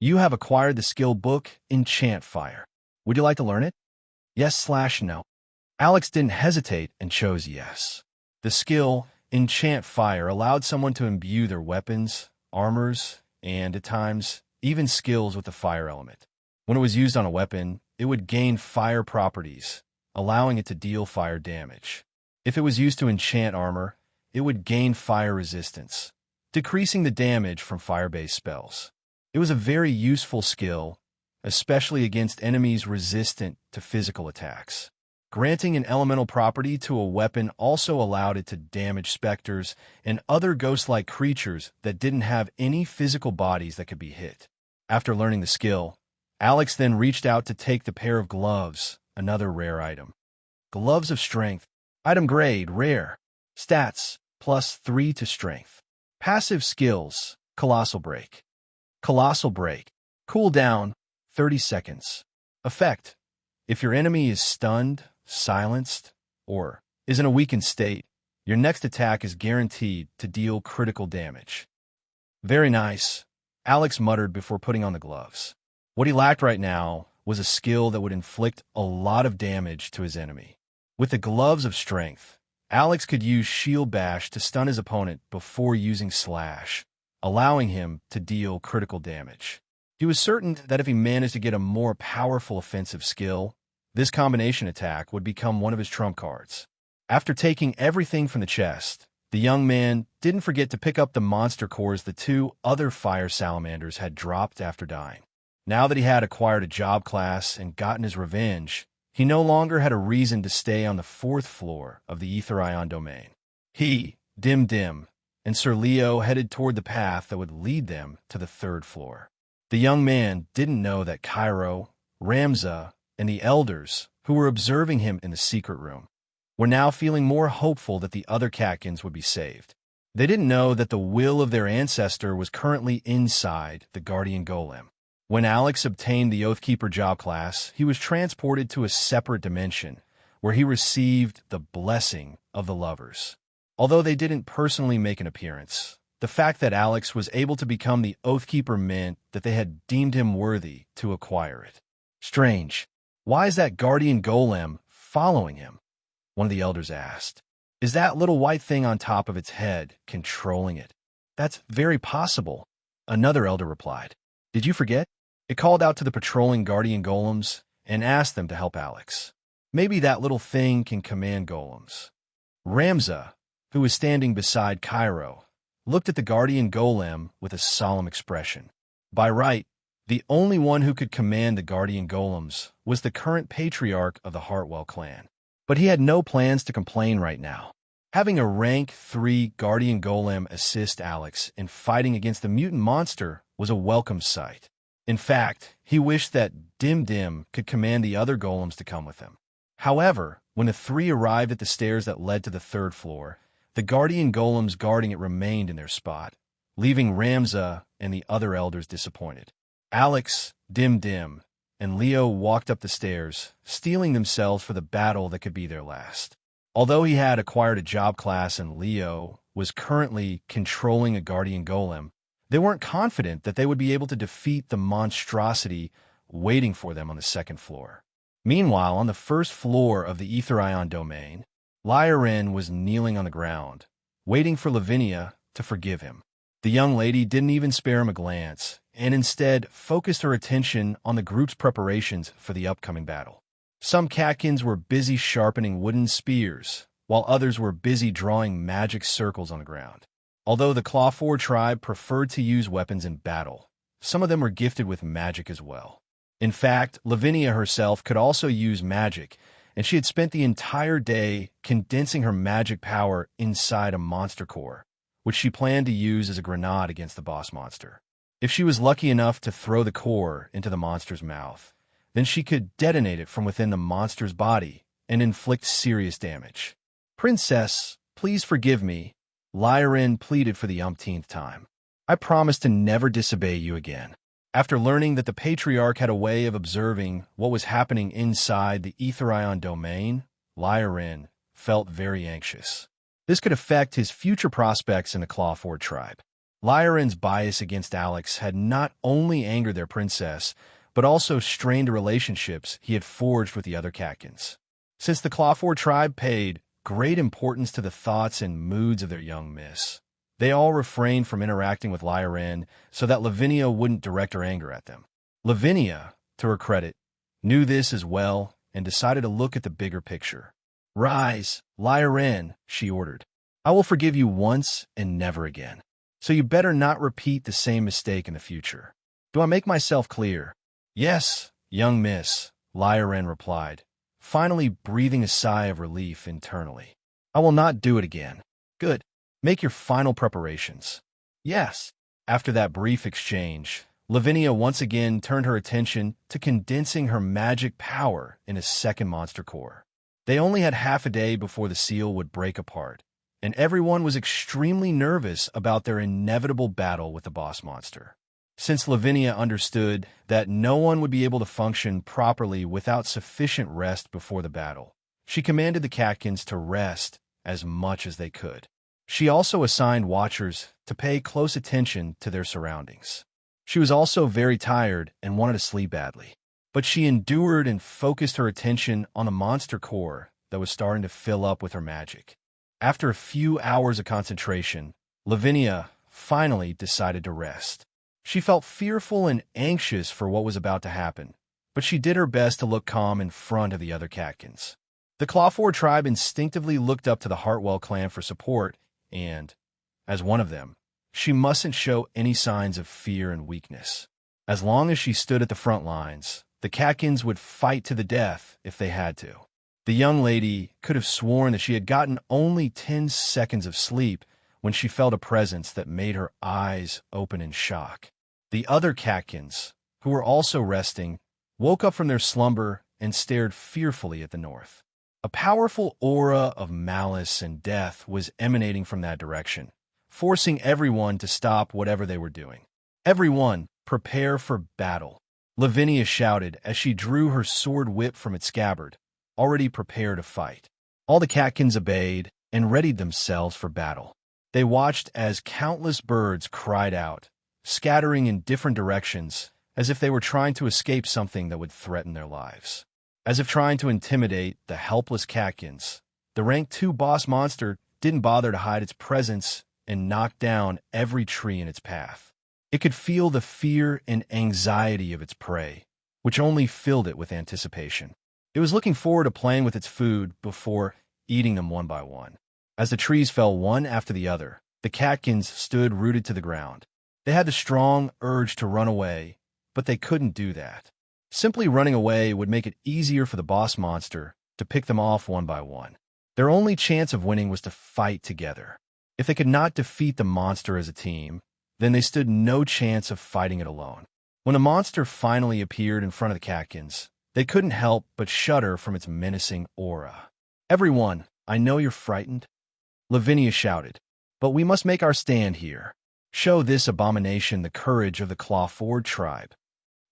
"You have acquired the skill book Enchant Fire. Would you like to learn it?" "Yes/no." Alex didn't hesitate and chose yes. The skill Enchant Fire allowed someone to imbue their weapons, armors, and, at times, even skills with the fire element. When it was used on a weapon, it would gain fire properties, allowing it to deal fire damage. If it was used to enchant armor, it would gain fire resistance, decreasing the damage from fire-based spells. It was a very useful skill, especially against enemies resistant to physical attacks. Granting an elemental property to a weapon also allowed it to damage specters and other ghost-like creatures that didn't have any physical bodies that could be hit. After learning the skill, Alex then reached out to take the pair of gloves, another rare item. Gloves of Strength. Item grade, rare. Stats, +3 to Strength. Passive skills, Colossal Break. Colossal Break. Cooldown, 30 seconds. Effect: if your enemy is stunned, silenced, or is in a weakened state, your next attack is guaranteed to deal critical damage. Very nice, Alex muttered before putting on the gloves. What he lacked right now was a skill that would inflict a lot of damage to his enemy. With the Gloves of Strength, Alex could use Shield Bash to stun his opponent before using Slash, allowing him to deal critical damage. He was certain that if he managed to get a more powerful offensive skill, this combination attack would become one of his trump cards. After taking everything from the chest, the young man didn't forget to pick up the monster cores the 2 other fire salamanders had dropped after dying. Now that he had acquired a job class and gotten his revenge, he no longer had a reason to stay on the 4th floor of the Ether Ion domain. He, Dim, and Sir Leo headed toward the path that would lead them to the 3rd floor. The young man didn't know that Cairo, Ramza, and the elders, who were observing him in the secret room, were now feeling more hopeful that the other Katkins would be saved. They didn't know that the will of their ancestor was currently inside the Guardian Golem. When Alex obtained the Oathkeeper job class, he was transported to a separate dimension, where he received the blessing of the lovers. Although they didn't personally make an appearance, the fact that Alex was able to become the Oathkeeper meant that they had deemed him worthy to acquire it. Strange. Why is that Guardian Golem following him? One of the elders asked. Is that little white thing on top of its head controlling it? That's very possible, another elder replied. Did you forget? It called out to the patrolling Guardian Golems and asked them to help Alex. Maybe that little thing can command golems. Ramza, who was standing beside Cairo, looked at the Guardian Golem with a solemn expression. By right, the only one who could command the Guardian Golems was the current patriarch of the Hartwell clan. But he had no plans to complain right now. Having a rank 3 Guardian Golem assist Alex in fighting against the mutant monster was a welcome sight. In fact, he wished that Dim Dim could command the other golems to come with him. However, when the three arrived at the stairs that led to the third floor, the guardian golems guarding it remained in their spot, leaving Ramza and the other elders disappointed. Alex, Dim Dim, and Leo walked up the stairs, steeling themselves for the battle that could be their last. Although he had acquired a job class and Leo was currently controlling a guardian golem, they weren't confident that they would be able to defeat the monstrosity waiting for them on the second floor. Meanwhile, on the first floor of the Ether Ion domain, Lyran was kneeling on the ground, waiting for Lavinia to forgive him. The young lady didn't even spare him a glance, and instead focused her attention on the group's preparations for the upcoming battle. Some Katkins were busy sharpening wooden spears, while others were busy drawing magic circles on the ground. Although the Clawford tribe preferred to use weapons in battle, some of them were gifted with magic as well. In fact, Lavinia herself could also use magic, and she had spent the entire day condensing her magic power inside a monster core, which she planned to use as a grenade against the boss monster. If she was lucky enough to throw the core into the monster's mouth, then she could detonate it from within the monster's body and inflict serious damage. "Princess, please forgive me," Lyran pleaded for the umpteenth time. "I promise to never disobey you again." After learning that the Patriarch had a way of observing what was happening inside the Ether Ion domain, Lyran felt very anxious. This could affect his future prospects in the Clawford tribe. Lyran's bias against Alex had not only angered their princess, but also strained the relationships he had forged with the other Katkins. Since the Clawford tribe paid great importance to the thoughts and moods of their young miss, they all refrained from interacting with Lyran so that Lavinia wouldn't direct her anger at them. Lavinia, to her credit, knew this as well and decided to look at the bigger picture. "Rise, Lyran," she ordered. "I will forgive you once and never again. So you better not repeat the same mistake in the future. Do I make myself clear?" "Yes, young miss," Lyran replied, finally breathing a sigh of relief internally. "I will not do it again." "Good. Make your final preparations." "Yes." After that brief exchange, Lavinia once again turned her attention to condensing her magic power in a second monster core. They only had half a day before the seal would break apart, and everyone was extremely nervous about their inevitable battle with the boss monster. Since Lavinia understood that no one would be able to function properly without sufficient rest before the battle, she commanded the Katkins to rest as much as they could. She also assigned watchers to pay close attention to their surroundings. She was also very tired and wanted to sleep badly, but she endured and focused her attention on the monster core that was starting to fill up with her magic. After a few hours of concentration, Lavinia finally decided to rest. She felt fearful and anxious for what was about to happen, but she did her best to look calm in front of the other Katkins. The Clawford tribe instinctively looked up to the Hartwell clan for support, and, as one of them, she mustn't show any signs of fear and weakness. As long as she stood at the front lines, the Katkins would fight to the death if they had to. The young lady could have sworn that she had gotten only 10 seconds of sleep when she felt a presence that made her eyes open in shock. The other Katkins, who were also resting, woke up from their slumber and stared fearfully at the north. A powerful aura of malice and death was emanating from that direction, forcing everyone to stop whatever they were doing. "Everyone, prepare for battle," Lavinia shouted as she drew her sword whip from its scabbard, already prepared to fight. All the Katkins obeyed and readied themselves for battle. They watched as countless birds cried out, scattering in different directions as if they were trying to escape something that would threaten their lives. As if trying to intimidate the helpless Katkins, the Rank 2 boss monster didn't bother to hide its presence and knocked down every tree in its path. It could feel the fear and anxiety of its prey, which only filled it with anticipation. It was looking forward to playing with its food before eating them one by one. As the trees fell one after the other, the Katkins stood rooted to the ground. They had the strong urge to run away, but they couldn't do that. Simply running away would make it easier for the boss monster to pick them off one by one. Their only chance of winning was to fight together. If they could not defeat the monster as a team, then they stood no chance of fighting it alone. When the monster finally appeared in front of the Catkins, they couldn't help but shudder from its menacing aura. "Everyone, I know you're frightened," Lavinia shouted, "but we must make our stand here. Show this abomination the courage of the Clawford tribe."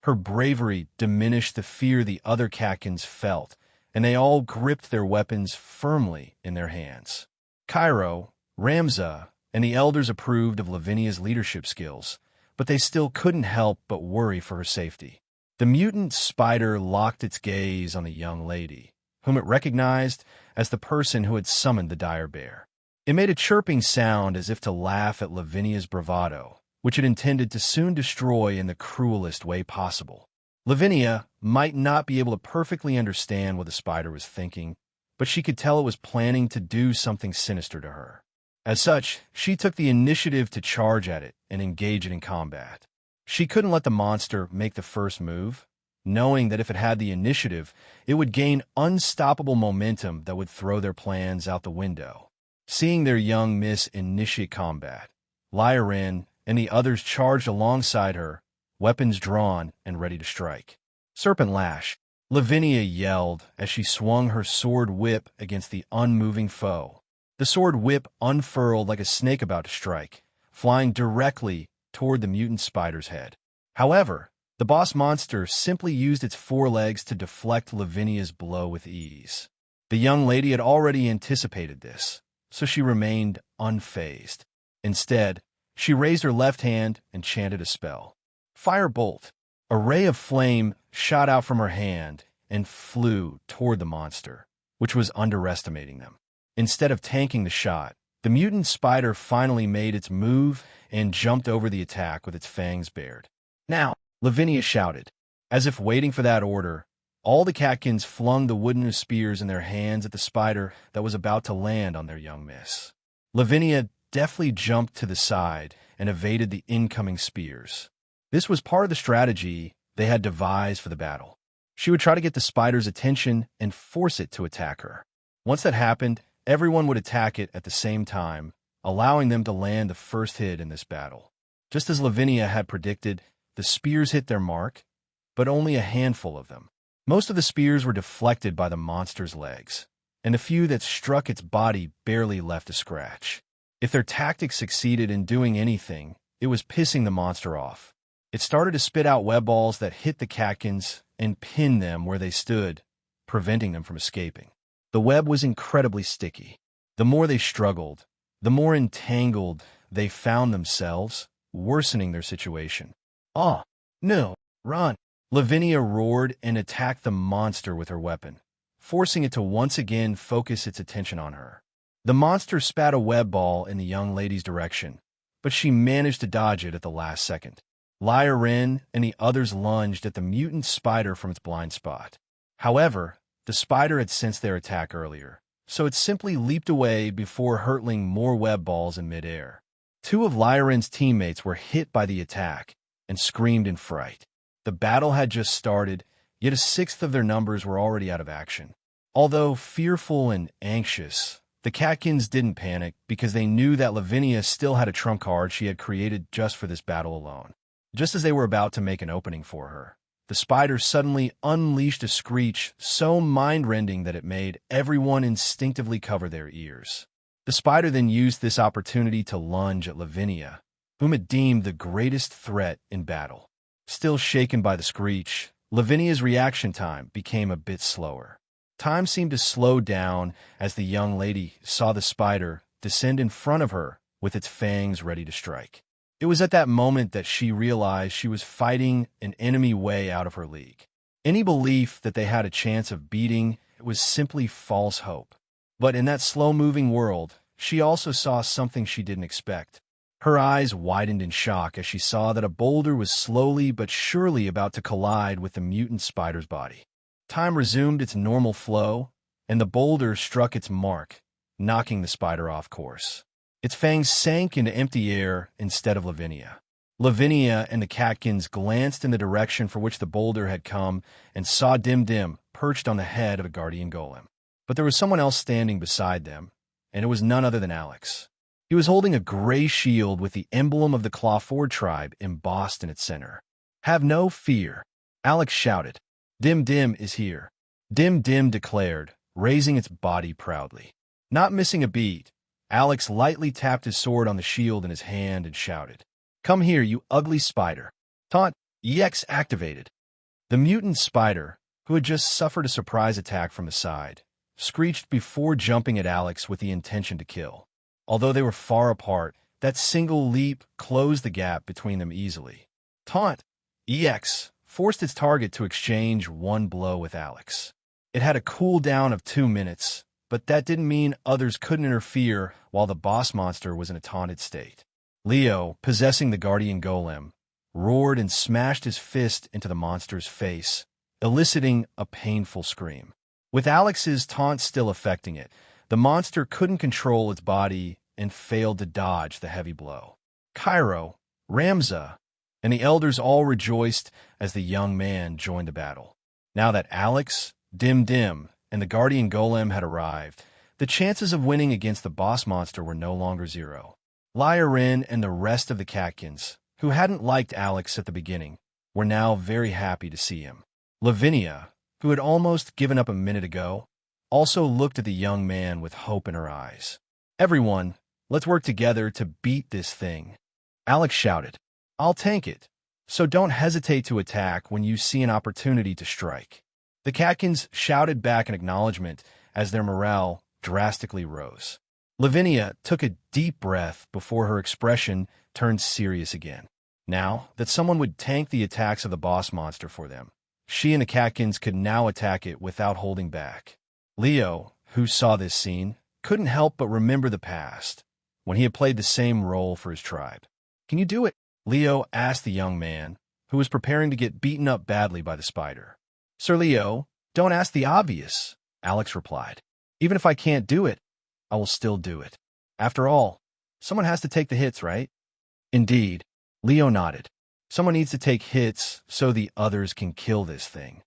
Her bravery diminished the fear the other Catkins felt, and they all gripped their weapons firmly in their hands. Cairo, Ramza, and the elders approved of Lavinia's leadership skills, but they still couldn't help but worry for her safety. The mutant spider locked its gaze on the young lady, whom it recognized as the person who had summoned the dire bear. It made a chirping sound as if to laugh at Lavinia's bravado, which it intended to soon destroy in the cruelest way possible. Lavinia might not be able to perfectly understand what the spider was thinking, but she could tell it was planning to do something sinister to her. As such, she took the initiative to charge at it and engage it in combat. She couldn't let the monster make the first move, knowing that if it had the initiative, it would gain unstoppable momentum that would throw their plans out the window. Seeing their young miss initiate combat, Lyrin and the others charged alongside her, weapons drawn and ready to strike. "Serpent Lash," Lavinia yelled as she swung her sword whip against the unmoving foe. The sword whip unfurled like a snake about to strike, flying directly toward the mutant spider's head. However, the boss monster simply used its forelegs to deflect Lavinia's blow with ease. The young lady had already anticipated this, so she remained unfazed. Instead, she raised her left hand and chanted a spell. Firebolt. A ray of flame shot out from her hand and flew toward the monster, which was underestimating them. Instead of tanking the shot, the mutant spider finally made its move and jumped over the attack with its fangs bared. "Now!" Lavinia shouted. As if waiting for that order, all the Catkins flung the wooden spears in their hands at the spider that was about to land on their young miss. Lavinia deftly jumped to the side and evaded the incoming spears. This was part of the strategy they had devised for the battle. She would try to get the spider's attention and force it to attack her. Once that happened, everyone would attack it at the same time, allowing them to land the first hit in this battle. Just as Lavinia had predicted, the spears hit their mark, but only a handful of them. Most of the spears were deflected by the monster's legs, and the few that struck its body barely left a scratch. If their tactics succeeded in doing anything, it was pissing the monster off. It started to spit out web balls that hit the Catkins and pinned them where they stood, preventing them from escaping. The web was incredibly sticky. The more they struggled, the more entangled they found themselves, worsening their situation. "Oh, no, run!" Lavinia roared and attacked the monster with her weapon, forcing it to once again focus its attention on her. The monster spat a web ball in the young lady's direction, but she managed to dodge it at the last second. Lyrin and the others lunged at the mutant spider from its blind spot. However, the spider had sensed their attack earlier, so it simply leaped away before hurtling more web balls in midair. Two of Lyrin's teammates were hit by the attack and screamed in fright. The battle had just started, yet a sixth of their numbers were already out of action. Although fearful and anxious, the Catkins didn't panic because they knew that Lavinia still had a trump card she had created just for this battle alone. Just as they were about to make an opening for her, the spider suddenly unleashed a screech so mind-rending that it made everyone instinctively cover their ears. The spider then used this opportunity to lunge at Lavinia, whom it deemed the greatest threat in battle. Still shaken by the screech, Lavinia's reaction time became a bit slower. Time seemed to slow down as the young lady saw the spider descend in front of her with its fangs ready to strike. It was at that moment that she realized she was fighting an enemy way out of her league. Any belief that they had a chance of beating it was simply false hope. But in that slow-moving world, she also saw something she didn't expect. Her eyes widened in shock as she saw that a boulder was slowly but surely about to collide with the mutant spider's body. Time resumed its normal flow, and the boulder struck its mark, knocking the spider off course. Its fangs sank into empty air instead of Lavinia. Lavinia and the Catkins glanced in the direction for which the boulder had come and saw Dim perched on the head of a guardian golem. But there was someone else standing beside them, and it was none other than Alex. He was holding a gray shield with the emblem of the Clawford tribe embossed in its center. Have no fear, Alex shouted. Dim Dim is here. Dim Dim declared, raising its body proudly. Not missing a beat, Alex lightly tapped his sword on the shield in his hand and shouted, Come here, you ugly spider. Taunt EX activated. The mutant spider, who had just suffered a surprise attack from the side, screeched before jumping at Alex with the intention to kill. Although they were far apart, that single leap closed the gap between them easily. Taunt EX forced its target to exchange one blow with Alex. It had a cooldown of 2 minutes, but that didn't mean others couldn't interfere while the boss monster was in a taunted state. Leo, possessing the guardian golem, roared and smashed his fist into the monster's face, eliciting a painful scream. With Alex's taunt still affecting it, the monster couldn't control its body and failed to dodge the heavy blow. Cairo, Ramza, and the elders all rejoiced as the young man joined the battle. Now that Alex, Dim Dim, and the guardian golem had arrived, the chances of winning against the boss monster were no longer zero. Lyrin and the rest of the Catkins, who hadn't liked Alex at the beginning, were now very happy to see him. Lavinia, who had almost given up a minute ago, also looked at the young man with hope in her eyes. Everyone, let's work together to beat this thing. Alex shouted, I'll tank it, so don't hesitate to attack when you see an opportunity to strike. The Catkins shouted back in acknowledgement as their morale drastically rose. Lavinia took a deep breath before her expression turned serious again. Now that someone would tank the attacks of the boss monster for them, she and the Catkins could now attack it without holding back. Leo, who saw this scene, couldn't help but remember the past, when he had played the same role for his tribe. Can you do it? Leo asked the young man, who was preparing to get beaten up badly by the spider. Sir Leo, don't ask the obvious, Alex replied. Even if I can't do it, I will still do it. After all, someone has to take the hits, right? Indeed, Leo nodded. Someone needs to take hits so the others can kill this thing.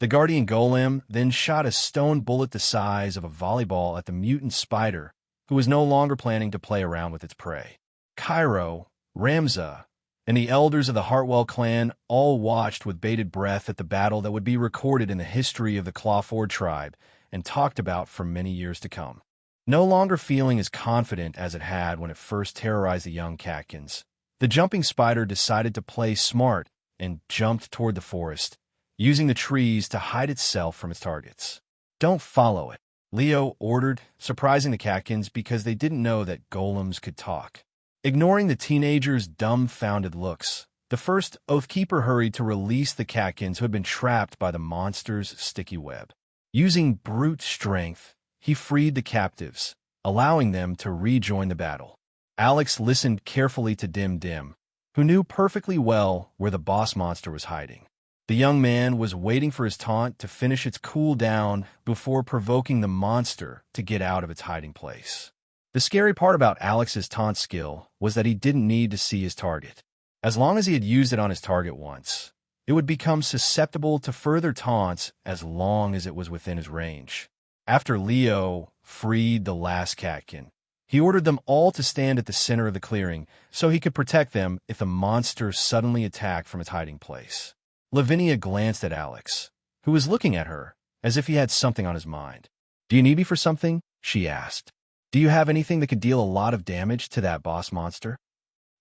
The guardian golem then shot a stone bullet the size of a volleyball at the mutant spider, who was no longer planning to play around with its prey. Cairo, Ramza, and the elders of the Hartwell clan all watched with bated breath at the battle that would be recorded in the history of the Clawford tribe and talked about for many years to come. No longer feeling as confident as it had when it first terrorized the young Catkins, the jumping spider decided to play smart and jumped toward the forest, using the trees to hide itself from its targets. Don't follow it, Leo ordered, surprising the Catkins because they didn't know that golems could talk. Ignoring the teenagers' dumbfounded looks, the first Oathkeeper hurried to release the Catkins who had been trapped by the monster's sticky web. Using brute strength, he freed the captives, allowing them to rejoin the battle. Alex listened carefully to Dim Dim, who knew perfectly well where the boss monster was hiding. The young man was waiting for his taunt to finish its cooldown before provoking the monster to get out of its hiding place. The scary part about Alex's taunt skill was that he didn't need to see his target. As long as he had used it on his target once, it would become susceptible to further taunts as long as it was within his range. After Leo freed the last Catkin, he ordered them all to stand at the center of the clearing so he could protect them if the monster suddenly attacked from its hiding place. Lavinia glanced at Alex, who was looking at her as if he had something on his mind. Do you need me for something? She asked. Do you have anything that could deal a lot of damage to that boss monster?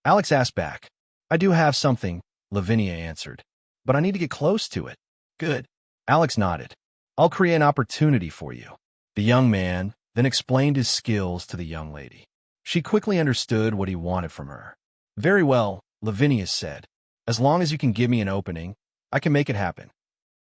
Alex asked back. I do have something, Lavinia answered, but I need to get close to it. Good. Alex nodded. I'll create an opportunity for you. The young man then explained his skills to the young lady. She quickly understood what he wanted from her. Very well, Lavinia said. As long as you can give me an opening, I can make it happen.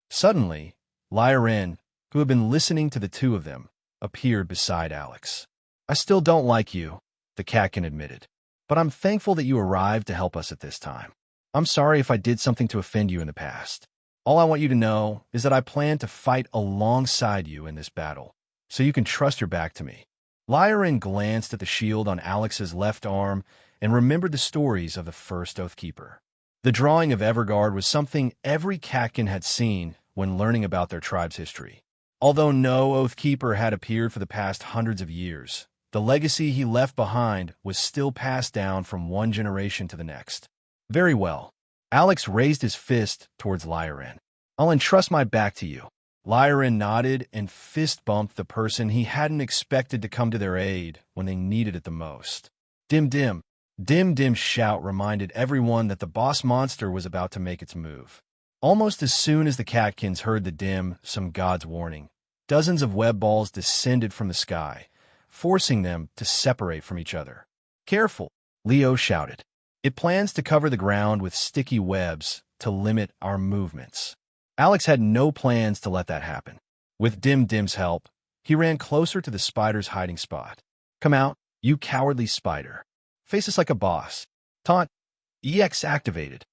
Suddenly, Lyrin, who had been listening to the two of them, appeared beside Alex. I still don't like you, the Catkin admitted, but I'm thankful that you arrived to help us at this time. I'm sorry if I did something to offend you in the past. All I want you to know is that I plan to fight alongside you in this battle, so you can trust your back to me. Lyrin glanced at the shield on Alex's left arm and remembered the stories of the first Oathkeeper. The drawing of Everguard was something every Catkin had seen when learning about their tribe's history. Although no Oathkeeper had appeared for the past hundreds of years, the legacy he left behind was still passed down from one generation to the next. Very well. Alex raised his fist towards Lyran. I'll entrust my back to you. Lyran nodded and fist-bumped the person he hadn't expected to come to their aid when they needed it the most. Dim dim. Dim dim shout reminded everyone that the boss monster was about to make its move. Almost as soon as the catkins heard the dim, some god's warning, dozens of web balls descended from the sky, forcing them to separate from each other. Careful, Leo shouted. It plans to cover the ground with sticky webs to limit our movements. Alex had no plans to let that happen. With Dim Dim's help, he ran closer to the spider's hiding spot. Come out, you cowardly spider. Face us like a boss. Taunt. EX activated.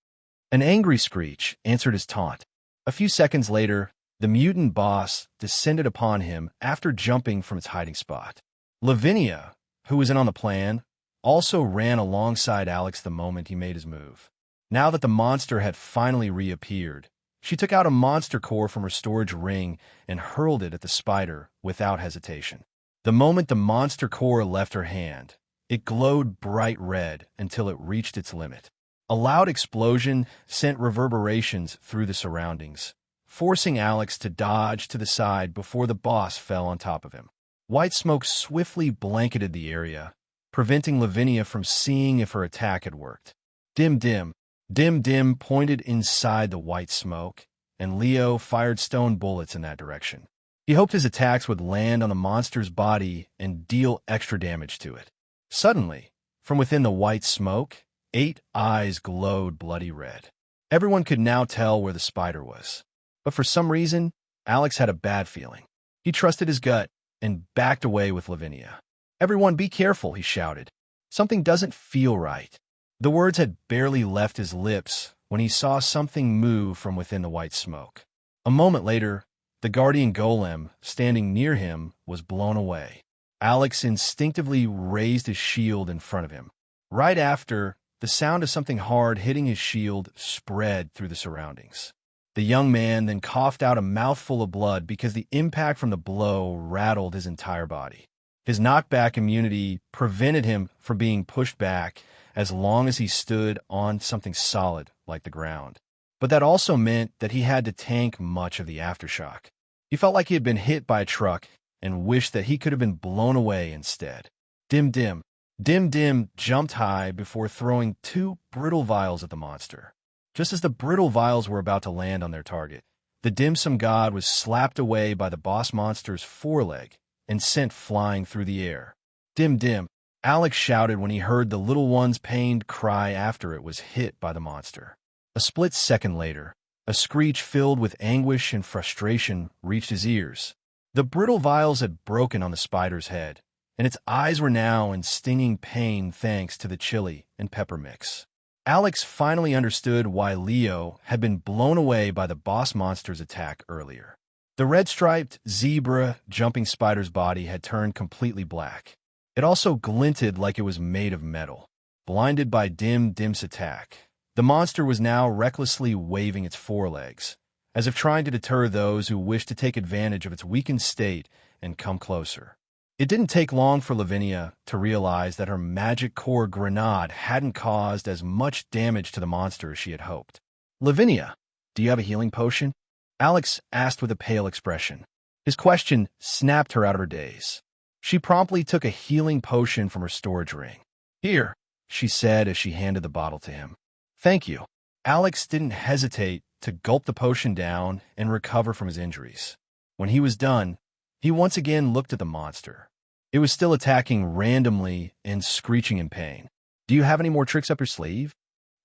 An angry screech answered his taunt. A few seconds later, the mutant boss descended upon him after jumping from its hiding spot. Lavinia, who was in on the plan, also ran alongside Alex the moment he made his move. Now that the monster had finally reappeared, she took out a monster core from her storage ring and hurled it at the spider without hesitation. The moment the monster core left her hand, it glowed bright red until it reached its limit. A loud explosion sent reverberations through the surroundings, forcing Alex to dodge to the side before the boss fell on top of him. White smoke swiftly blanketed the area, preventing Lavinia from seeing if her attack had worked. Dim Dim. Dim Dim pointed inside the white smoke, and Leo fired stone bullets in that direction. He hoped his attacks would land on the monster's body and deal extra damage to it. Suddenly, from within the white smoke, 8 eyes glowed bloody red. Everyone could now tell where the spider was. But for some reason, Alex had a bad feeling. He trusted his gut and backed away with Lavinia. Everyone be careful, he shouted. Something doesn't feel right. The words had barely left his lips when he saw something move from within the white smoke. A moment later, the guardian golem standing near him was blown away. Alex instinctively raised his shield in front of him. Right after, the sound of something hard hitting his shield spread through the surroundings. The young man then coughed out a mouthful of blood because the impact from the blow rattled his entire body. His knockback immunity prevented him from being pushed back as long as he stood on something solid like the ground. But that also meant that he had to tank much of the aftershock. He felt like he had been hit by a truck and wished that he could have been blown away instead. Dim Dim. Dim Dim jumped high before throwing 2 brittle vials at the monster. Just as the brittle vials were about to land on their target, the dim sum god was slapped away by the boss monster's foreleg and sent flying through the air. Dim Dim. Alex shouted when he heard the little one's pained cry after it was hit by the monster. A split second later, a screech filled with anguish and frustration reached his ears. The brittle vials had broken on the spider's head, and its eyes were now in stinging pain thanks to the chili and pepper mix. Alex finally understood why Leo had been blown away by the boss monster's attack earlier. The red-striped, zebra-jumping spider's body had turned completely black. It also glinted like it was made of metal. Blinded by Dim Dim's attack, the monster was now recklessly waving its forelegs, as if trying to deter those who wished to take advantage of its weakened state and come closer. It didn't take long for Lavinia to realize that her magic core grenade hadn't caused as much damage to the monster as she had hoped. Lavinia, do you have a healing potion? Alex asked with a pale expression. His question snapped her out of her daze. She promptly took a healing potion from her storage ring. Here, she said as she handed the bottle to him. Thank you. Alex didn't hesitate to gulp the potion down and recover from his injuries. When he was done, he once again looked at the monster. It was still attacking randomly and screeching in pain. Do you have any more tricks up your sleeve?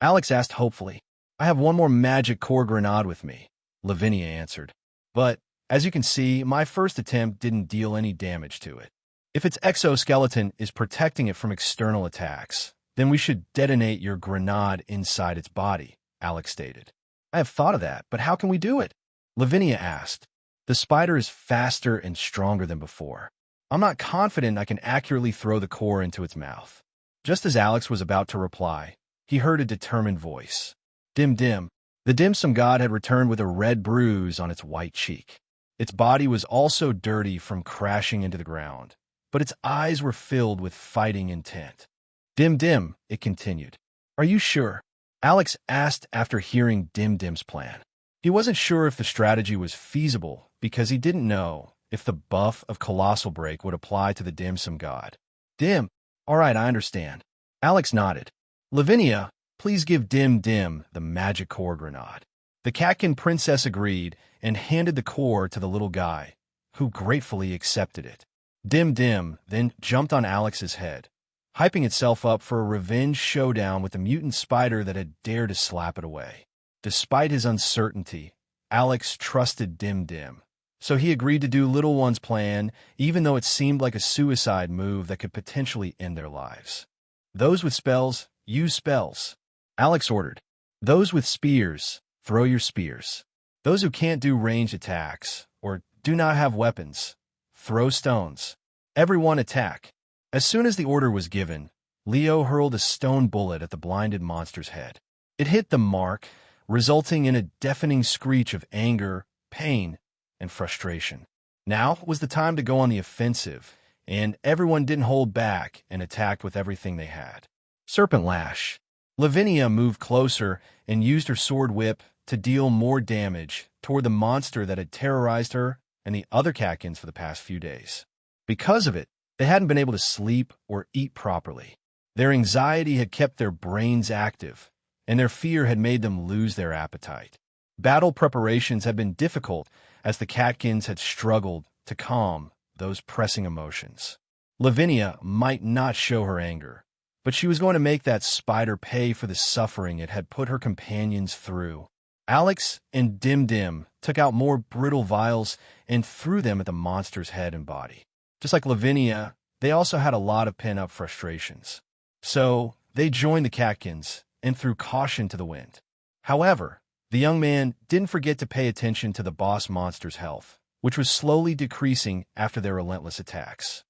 Alex asked hopefully. I have one more magic core grenade with me, Lavinia answered. But, as you can see, my first attempt didn't deal any damage to it. If its exoskeleton is protecting it from external attacks, then we should detonate your grenade inside its body, Alex stated. I have thought of that, but how can we do it? Lavinia asked. The spider is faster and stronger than before. I'm not confident I can accurately throw the core into its mouth. Just as Alex was about to reply, he heard a determined voice. Dim Dim. The dim sum god had returned with a red bruise on its white cheek. Its body was also dirty from crashing into the ground, but its eyes were filled with fighting intent. Dim Dim, it continued. Are you sure? Alex asked after hearing Dim Dim's plan. He wasn't sure if the strategy was feasible because he didn't know if the buff of Colossal Break would apply to the Dim Sum god. Dim, all right, I understand. Alex nodded. Lavinia, please give Dim Dim the magic core grenade. The Catkin princess agreed and handed the core to the little guy, who gratefully accepted it. Dim Dim then jumped on Alex's head, hyping itself up for a revenge showdown with the mutant spider that had dared to slap it away. Despite his uncertainty, Alex trusted Dim Dim, so he agreed to do Little One's plan, even though it seemed like a suicide move that could potentially end their lives. Those with spells, use spells. Alex ordered. Those with spears, throw your spears. Those who can't do ranged attacks, or do not have weapons, throw stones. Everyone attack. As soon as the order was given, Leo hurled a stone bullet at the blinded monster's head. It hit the mark, resulting in a deafening screech of anger, pain, and frustration. Now was the time to go on the offensive, and everyone didn't hold back and attacked with everything they had. Serpent Lash. Lavinia moved closer and used her sword whip to deal more damage toward the monster that had terrorized her and the other Catkins for the past few days. Because of it, they hadn't been able to sleep or eat properly. Their anxiety had kept their brains active, and their fear had made them lose their appetite. Battle preparations had been difficult as the Catkins had struggled to calm those pressing emotions. Lavinia might not show her anger, but she was going to make that spider pay for the suffering it had put her companions through. Alex and Dim Dim took out more brittle vials and threw them at the monster's head and body. Just like Lavinia, they also had a lot of pent-up frustrations. So they joined the Catkins and threw caution to the wind. However, the young man didn't forget to pay attention to the boss monster's health, which was slowly decreasing after their relentless attacks.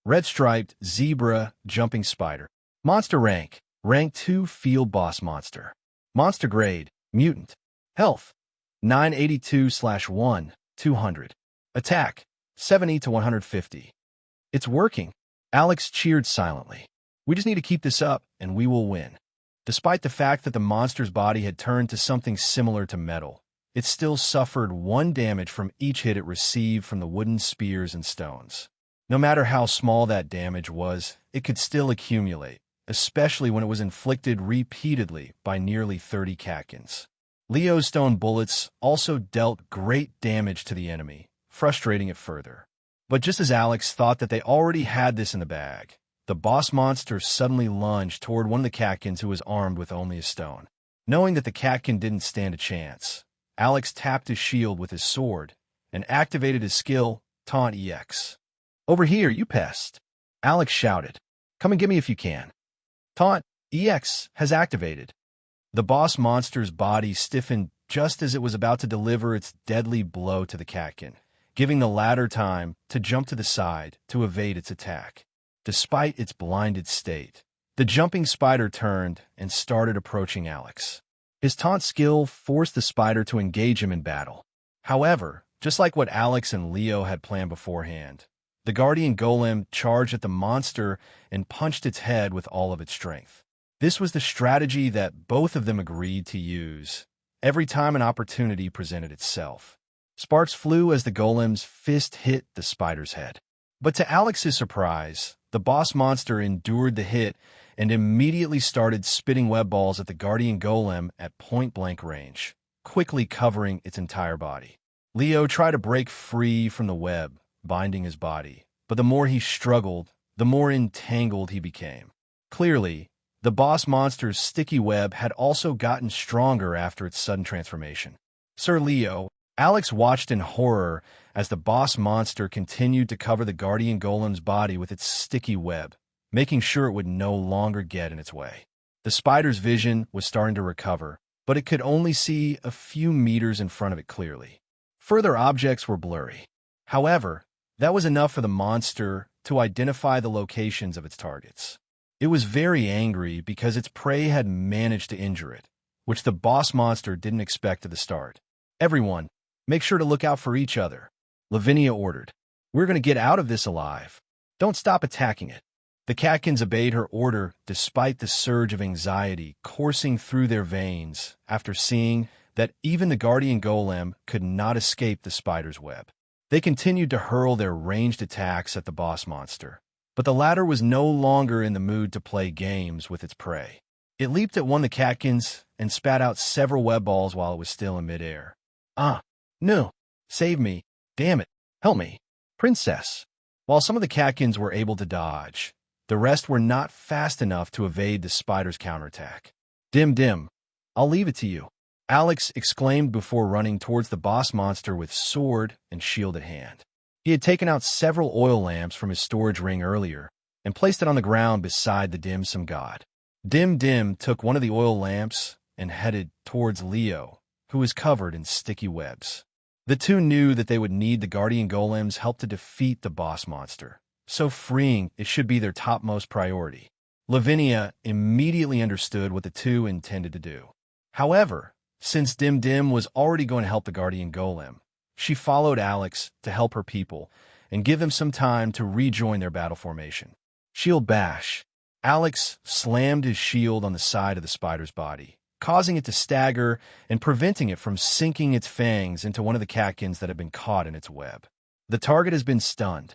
Red-striped, zebra, jumping spider. Monster rank, rank 2 field boss monster. Monster grade, mutant. Health, 982/1, 200. Attack, 70 to 150. It's working. Alex cheered silently. We just need to keep this up, and we will win. Despite the fact that the monster's body had turned to something similar to metal, it still suffered 1 damage from each hit it received from the wooden spears and stones. No matter how small that damage was, it could still accumulate, especially when it was inflicted repeatedly by nearly 30 Catkins. Leo's stone bullets also dealt great damage to the enemy, frustrating it further. But just as Alex thought that they already had this in the bag, the boss monster suddenly lunged toward one of the Catkins who was armed with only a stone. Knowing that the Catkin didn't stand a chance, Alex tapped his shield with his sword and activated his skill, Taunt EX. Over here, you pest! Alex shouted. Come and get me if you can. Taunt EX has activated. The boss monster's body stiffened just as it was about to deliver its deadly blow to the Catkin, giving the latter time to jump to the side to evade its attack. Despite its blinded state, the jumping spider turned and started approaching Alex. His taunt skill forced the spider to engage him in battle. However, just like what Alex and Leo had planned beforehand, the guardian golem charged at the monster and punched its head with all of its strength. This was the strategy that both of them agreed to use every time an opportunity presented itself. Sparks flew as the golem's fist hit the spider's head. But to Alex's surprise, the boss monster endured the hit and immediately started spitting web balls at the guardian golem at point-blank range, quickly covering its entire body. Leo tried to break free from the web, binding his body, but the more he struggled, the more entangled he became. Clearly, the boss monster's sticky web had also gotten stronger after its sudden transformation. Sir Leo, Alex watched in horror as the boss monster continued to cover the guardian golem's body with its sticky web, making sure it would no longer get in its way. The spider's vision was starting to recover, but it could only see a few meters in front of it clearly. Further objects were blurry. However, that was enough for the monster to identify the locations of its targets. It was very angry because its prey had managed to injure it, which the boss monster didn't expect at the start. Everyone, make sure to look out for each other, Lavinia ordered. We're going to get out of this alive. Don't stop attacking it. The Catkins obeyed her order despite the surge of anxiety coursing through their veins after seeing that even the guardian golem could not escape the spider's web. They continued to hurl their ranged attacks at the boss monster, but the latter was no longer in the mood to play games with its prey. It leaped at one of the Catkins and spat out several web balls while it was still in midair. "Ah, no, save me, damn it, help me, princess." While some of the Catkins were able to dodge, the rest were not fast enough to evade the spider's counterattack. Dim, I'll leave it to you," Alex exclaimed before running towards the boss monster with sword and shield at hand. He had taken out several oil lamps from his storage ring earlier and placed it on the ground beside the dim sum god. Dim took one of the oil lamps and headed towards Leo, who was covered in sticky webs. The two knew that they would need the guardian golem's help to defeat the boss monster, so freeing it should be their topmost priority. Lavinia immediately understood what the two intended to do. However, since Dim was already going to help the guardian golem, she followed Alex to help her people and give them some time to rejoin their battle formation. Shield bash. Alex slammed his shield on the side of the spider's body, causing it to stagger and preventing it from sinking its fangs into one of the Catkins that had been caught in its web. The target has been stunned.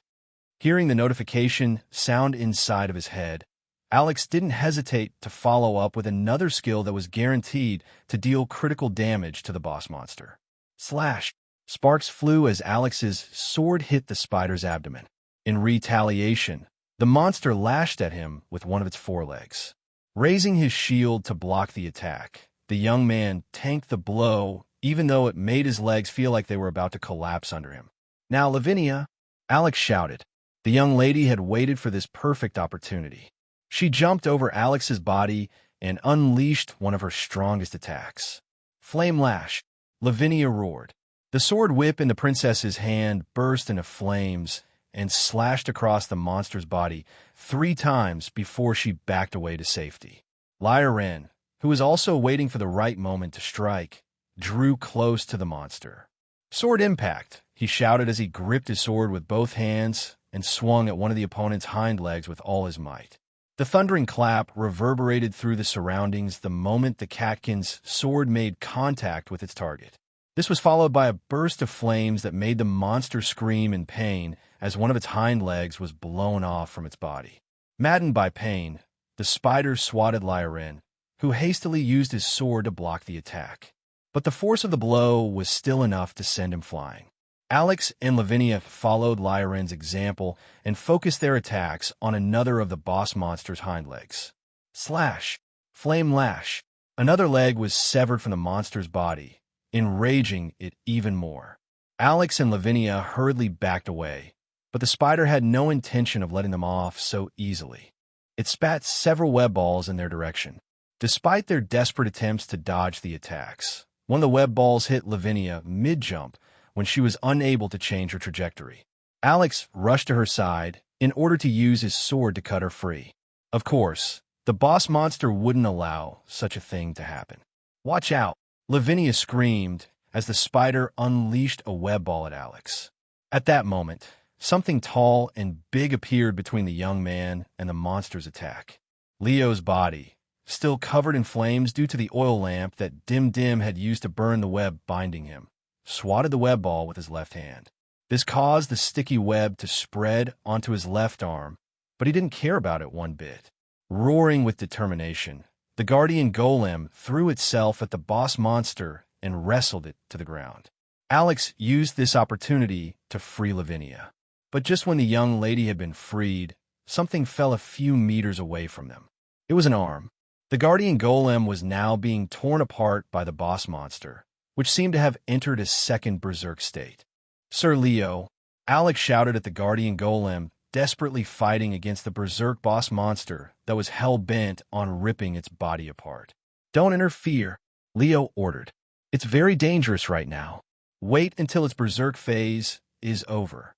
Hearing the notification sound inside of his head, Alex didn't hesitate to follow up with another skill that was guaranteed to deal critical damage to the boss monster. Slash! Sparks flew as Alex's sword hit the spider's abdomen. In retaliation, the monster lashed at him with one of its forelegs. Raising his shield to block the attack, the young man tanked the blow even though it made his legs feel like they were about to collapse under him. "Now, Lavinia," Alex shouted. The young lady had waited for this perfect opportunity. She jumped over Alex's body and unleashed one of her strongest attacks. Flame lash. Lavinia roared. The sword whip in the princess's hand burst into flames and slashed across the monster's body 3 times before she backed away to safety. Lyren, who was also waiting for the right moment to strike, drew close to the monster. "Sword impact," he shouted as he gripped his sword with both hands and swung at one of the opponent's hind legs with all his might. The thundering clap reverberated through the surroundings the moment the Catkin's sword made contact with its target. This was followed by a burst of flames that made the monster scream in pain as one of its hind legs was blown off from its body. Maddened by pain, the spider swatted Lyren, who hastily used his sword to block the attack. But the force of the blow was still enough to send him flying. Alex and Lavinia followed Lyren's example and focused their attacks on another of the boss monster's hind legs. Slash! Flame lash! Another leg was severed from the monster's body, enraging it even more. Alex and Lavinia hurriedly backed away, but the spider had no intention of letting them off so easily. It spat several web balls in their direction. Despite their desperate attempts to dodge the attacks, one of the web balls hit Lavinia mid-jump when she was unable to change her trajectory. Alex rushed to her side in order to use his sword to cut her free. Of course, the boss monster wouldn't allow such a thing to happen. "Watch out!" Lavinia screamed as the spider unleashed a web ball at Alex. At that moment, something tall and big appeared between the young man and the monster's attack. Leo's body, still covered in flames due to the oil lamp that Dim had used to burn the web binding him, swatted the web ball with his left hand. This caused the sticky web to spread onto his left arm, but he didn't care about it one bit. Roaring with determination, the guardian golem threw itself at the boss monster and wrestled it to the ground. Alex used this opportunity to free Lavinia. But just when the young lady had been freed, something fell a few meters away from them. It was an arm. The guardian golem was now being torn apart by the boss monster, which seemed to have entered a second berserk state. "Sir Leo," Alex shouted at the guardian golem, desperately fighting against the berserk boss monster that was hell-bent on ripping its body apart. "Don't interfere," Leo ordered. "It's very dangerous right now. Wait until its berserk phase is over."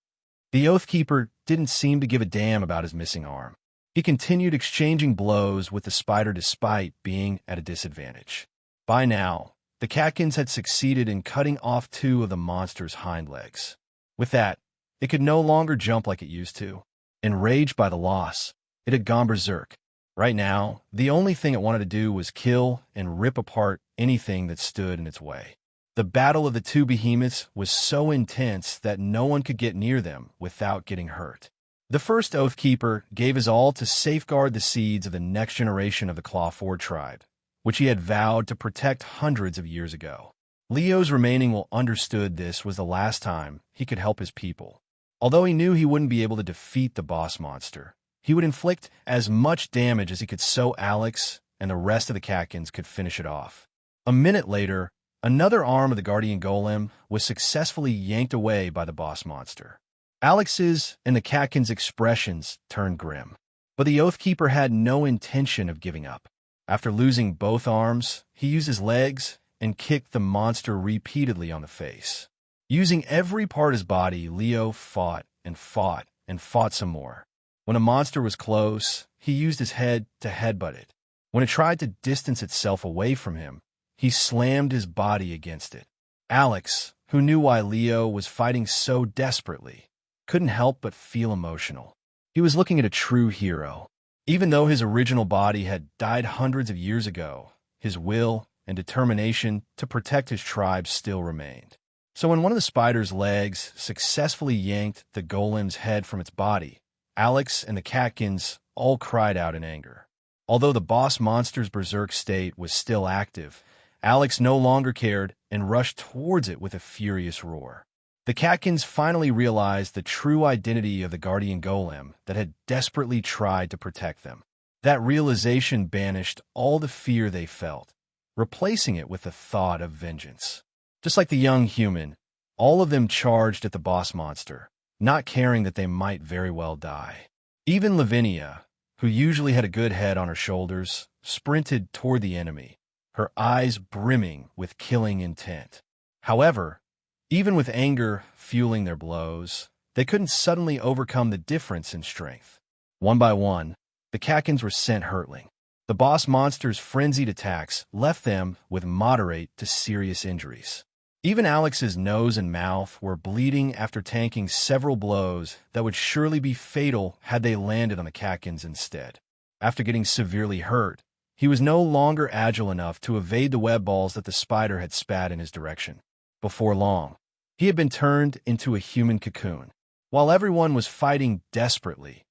The Oathkeeper didn't seem to give a damn about his missing arm. He continued exchanging blows with the spider despite being at a disadvantage. By now, the Catkins had succeeded in cutting off 2 of the monster's hind legs. With that, it could no longer jump like it used to. Enraged by the loss, It had gone berserk. Right now, the only thing it wanted to do was kill and rip apart anything that stood in its way. The battle of the two behemoths was so intense that no one could get near them without getting hurt. The first Oathkeeper gave his all to safeguard the seeds of the next generation of the Clawford tribe, which he had vowed to protect hundreds of years ago. Leo's remaining will understood this was the last time he could help his people. Although he knew he wouldn't be able to defeat the boss monster, he would inflict as much damage as he could so Alex and the rest of the Katkins could finish it off. A minute later, another arm of the Guardian Golem was successfully yanked away by the boss monster. Alex's and the Katkins' expressions turned grim, but the Oathkeeper had no intention of giving up. After losing both arms, he used his legs and kicked the monster repeatedly on the face. Using every part of his body, Leo fought and fought and fought some more. When a monster was close, he used his head to headbutt it. When it tried to distance itself away from him, he slammed his body against it. Alex, who knew why Leo was fighting so desperately, couldn't help but feel emotional. He was looking at a true hero. Even though his original body had died hundreds of years ago, his will and determination to protect his tribe still remained. So when one of the spider's legs successfully yanked the golem's head from its body, Alex and the Katkins all cried out in anger. Although the boss monster's berserk state was still active, Alex no longer cared and rushed towards it with a furious roar. The Katkins finally realized the true identity of the Guardian Golem that had desperately tried to protect them. That realization banished all the fear they felt, replacing it with the thought of vengeance. Just like the young human, all of them charged at the boss monster, not caring that they might very well die. Even Lavinia, who usually had a good head on her shoulders, sprinted toward the enemy, her eyes brimming with killing intent. However, even with anger fueling their blows, they couldn't suddenly overcome the difference in strength. One by one, the Katkins were sent hurtling. The boss monster's frenzied attacks left them with moderate to serious injuries. Even Alex's nose and mouth were bleeding after tanking several blows that would surely be fatal had they landed on the Katkins instead. After getting severely hurt, he was no longer agile enough to evade the web balls that the spider had spat in his direction. Before long, he had been turned into a human cocoon. While everyone was fighting desperately,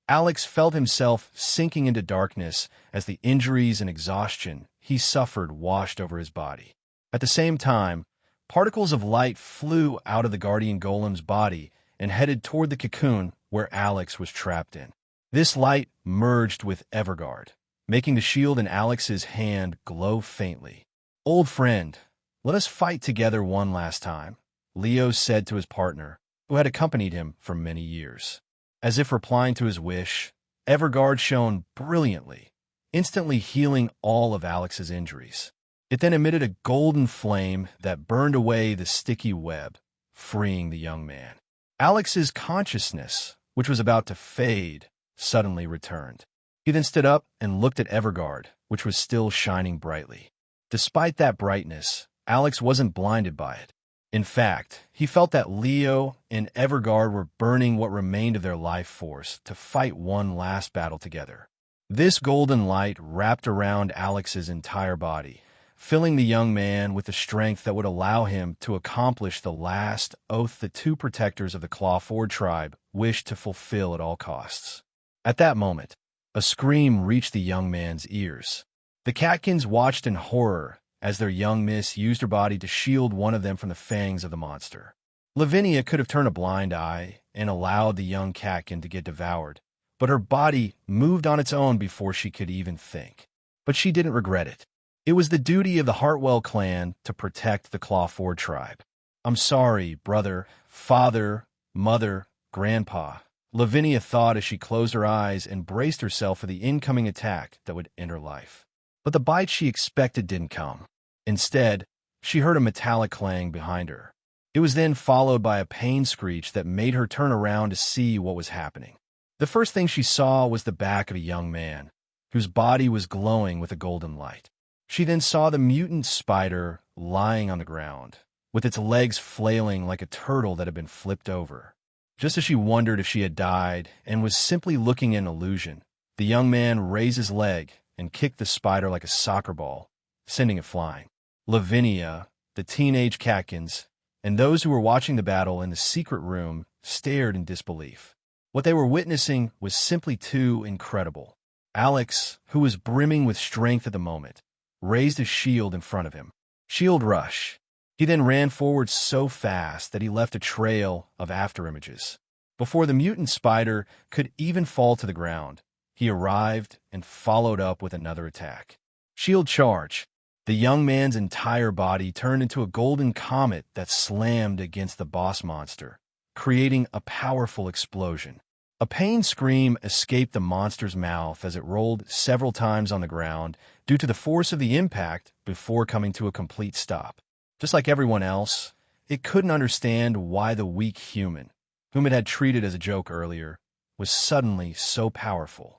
Alex felt himself sinking into darkness as the injuries and exhaustion he suffered washed over his body. At the same time, particles of light flew out of the Guardian Golem's body and headed toward the cocoon where Alex was trapped in. This light merged with Everguard, making the shield in Alex's hand glow faintly. "Old friend, let us fight together one last time," Leo said to his partner, who had accompanied him for many years. As if replying to his wish, Everguard shone brilliantly, instantly healing all of Alex's injuries. It then emitted a golden flame that burned away the sticky web, freeing the young man. Alex's consciousness, which was about to fade, suddenly returned. He then stood up and looked at Everguard, which was still shining brightly. Despite that brightness, Alex wasn't blinded by it. In fact, he felt that Leo and Everguard were burning what remained of their life force to fight one last battle together. This golden light wrapped around Alex's entire body, filling the young man with the strength that would allow him to accomplish the last oath the two protectors of the Clawford tribe wished to fulfill at all costs. At that moment, a scream reached the young man's ears. The Katkins watched in horror as their young miss used her body to shield one of them from the fangs of the monster. Lavinia could have turned a blind eye and allowed the young Katkin to get devoured, but her body moved on its own before she could even think. But she didn't regret it. It was the duty of the Hartwell clan to protect the Clawford tribe. "I'm sorry, brother, father, mother, grandpa," Lavinia thought as she closed her eyes and braced herself for the incoming attack that would end her life. But the bite she expected didn't come. Instead, she heard a metallic clang behind her. It was then followed by a pain screech that made her turn around to see what was happening. The first thing she saw was the back of a young man, whose body was glowing with a golden light. She then saw the mutant spider lying on the ground, with its legs flailing like a turtle that had been flipped over. Just as she wondered if she had died and was simply looking at an illusion, The young man raised his leg and kicked the spider like a soccer ball, sending it flying. Lavinia, the teenage Catkins, and those who were watching the battle in the secret room stared in disbelief. What they were witnessing was simply too incredible. Alex, who was brimming with strength at the moment, raised his shield in front of him. Shield rush. He then ran forward so fast that he left a trail of afterimages. Before the mutant spider could even fall to the ground, he arrived and followed up with another attack. Shield charge. The young man's entire body turned into a golden comet that slammed against the boss monster, creating a powerful explosion. A pain scream escaped the monster's mouth as it rolled several times on the ground due to the force of the impact before coming to a complete stop. Just like everyone else, it couldn't understand why the weak human, whom it had treated as a joke earlier, was suddenly so powerful.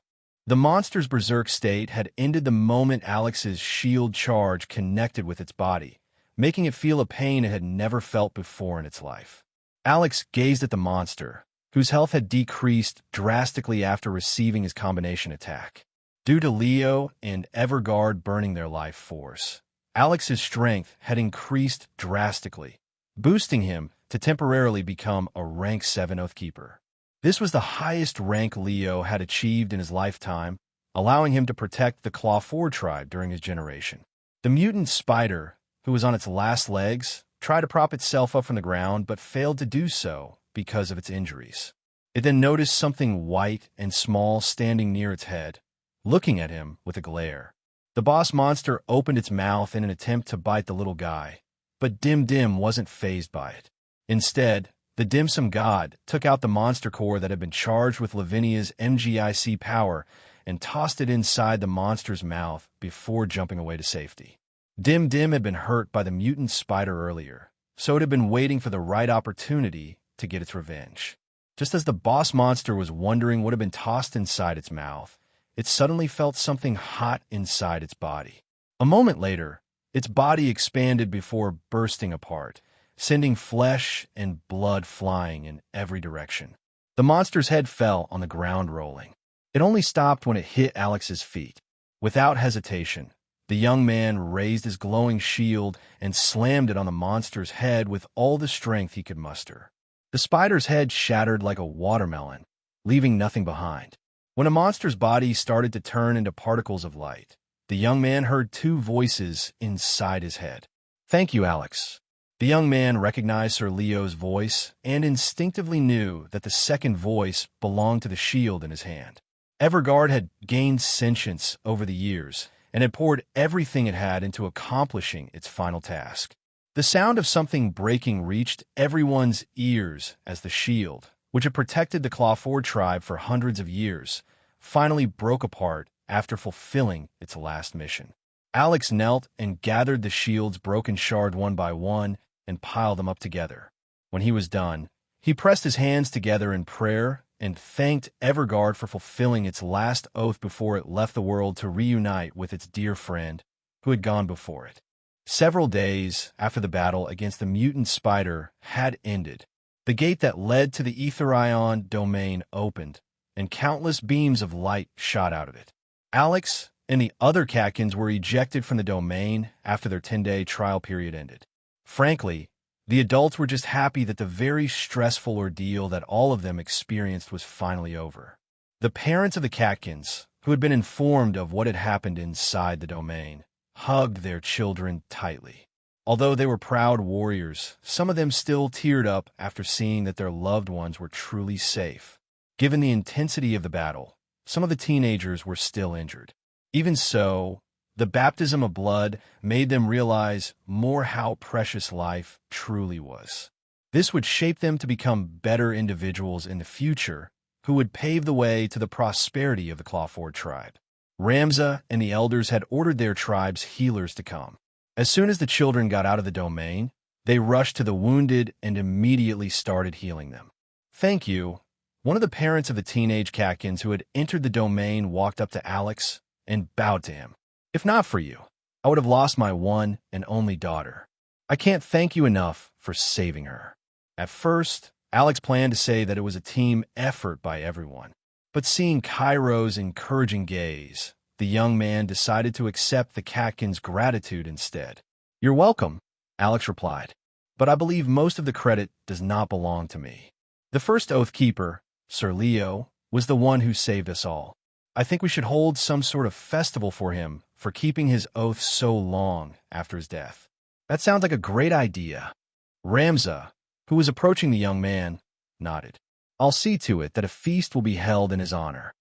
The monster's berserk state had ended the moment Alex's shield charge connected with its body, making it feel a pain it had never felt before in its life. Alex gazed at the monster, whose health had decreased drastically after receiving his combination attack. Due to Leo and Everguard burning their life force, Alex's strength had increased drastically, boosting him to temporarily become a rank 7 Oathkeeper. This was the highest rank Leo had achieved in his lifetime, allowing him to protect the Claw 4 tribe during his generation. The mutant spider, who was on its last legs, tried to prop itself up from the ground but failed to do so because of its injuries. It then noticed something white and small standing near its head, looking at him with a glare. The boss monster opened its mouth in an attempt to bite the little guy, but Dim Dim wasn't fazed by it. Instead, the Dim Sum god took out the monster core that had been charged with Lavinia's MGIC power and tossed it inside the monster's mouth before jumping away to safety. Dim Dim had been hurt by the mutant spider earlier, so it had been waiting for the right opportunity to get its revenge. Just as the boss monster was wondering what had been tossed inside its mouth, it suddenly felt something hot inside its body. A moment later, its body expanded before bursting apart, sending flesh and blood flying in every direction. The monster's head fell on the ground rolling. It only stopped when it hit Alex's feet. Without hesitation, the young man raised his glowing shield and slammed it on the monster's head with all the strength he could muster. The spider's head shattered like a watermelon, leaving nothing behind. When a monster's body started to turn into particles of light, the young man heard two voices inside his head. "Thank you, Alex." The young man recognized Sir Leo's voice and instinctively knew that the second voice belonged to the shield in his hand. Everguard had gained sentience over the years and had poured everything it had into accomplishing its final task. The sound of something breaking reached everyone's ears as the shield, which had protected the Claw 4 tribe for hundreds of years, finally broke apart after fulfilling its last mission. Alex knelt and gathered the shield's broken shard one by one and piled them up together. When he was done, he pressed his hands together in prayer and thanked Everguard for fulfilling its last oath before it left the world to reunite with its dear friend who had gone before it. Several days after the battle against the mutant spider had ended, the gate that led to the Aetherion domain opened, and countless beams of light shot out of it. Alex and the other Catkins were ejected from the domain after their 10-day trial period ended. Frankly, the adults were just happy that the very stressful ordeal that all of them experienced was finally over. The parents of the Catkins, who had been informed of what had happened inside the domain, hugged their children tightly. Although they were proud warriors, some of them still teared up after seeing that their loved ones were truly safe. Given the intensity of the battle, some of the teenagers were still injured. Even so, the baptism of blood made them realize more how precious life truly was. This would shape them to become better individuals in the future who would pave the way to the prosperity of the Claw 4 tribe. Ramza and the elders had ordered their tribe's healers to come. As soon as the children got out of the domain, they rushed to the wounded and immediately started healing them. "Thank you." One of the parents of the teenage Catkins who had entered the domain walked up to Alex and bowed to him. "If not for you, I would have lost my one and only daughter. I can't thank you enough for saving her." At first, Alex planned to say that it was a team effort by everyone. But seeing Cairo's encouraging gaze, the young man decided to accept the Catkin's gratitude instead. "You're welcome," Alex replied, "but I believe most of the credit does not belong to me. The first Oath Keeper, Sir Leo, was the one who saved us all. I think we should hold some sort of festival for him for keeping his oath so long after his death." "That sounds like a great idea." Ramza, who was approaching the young man, nodded. "I'll see to it that a feast will be held in his honor."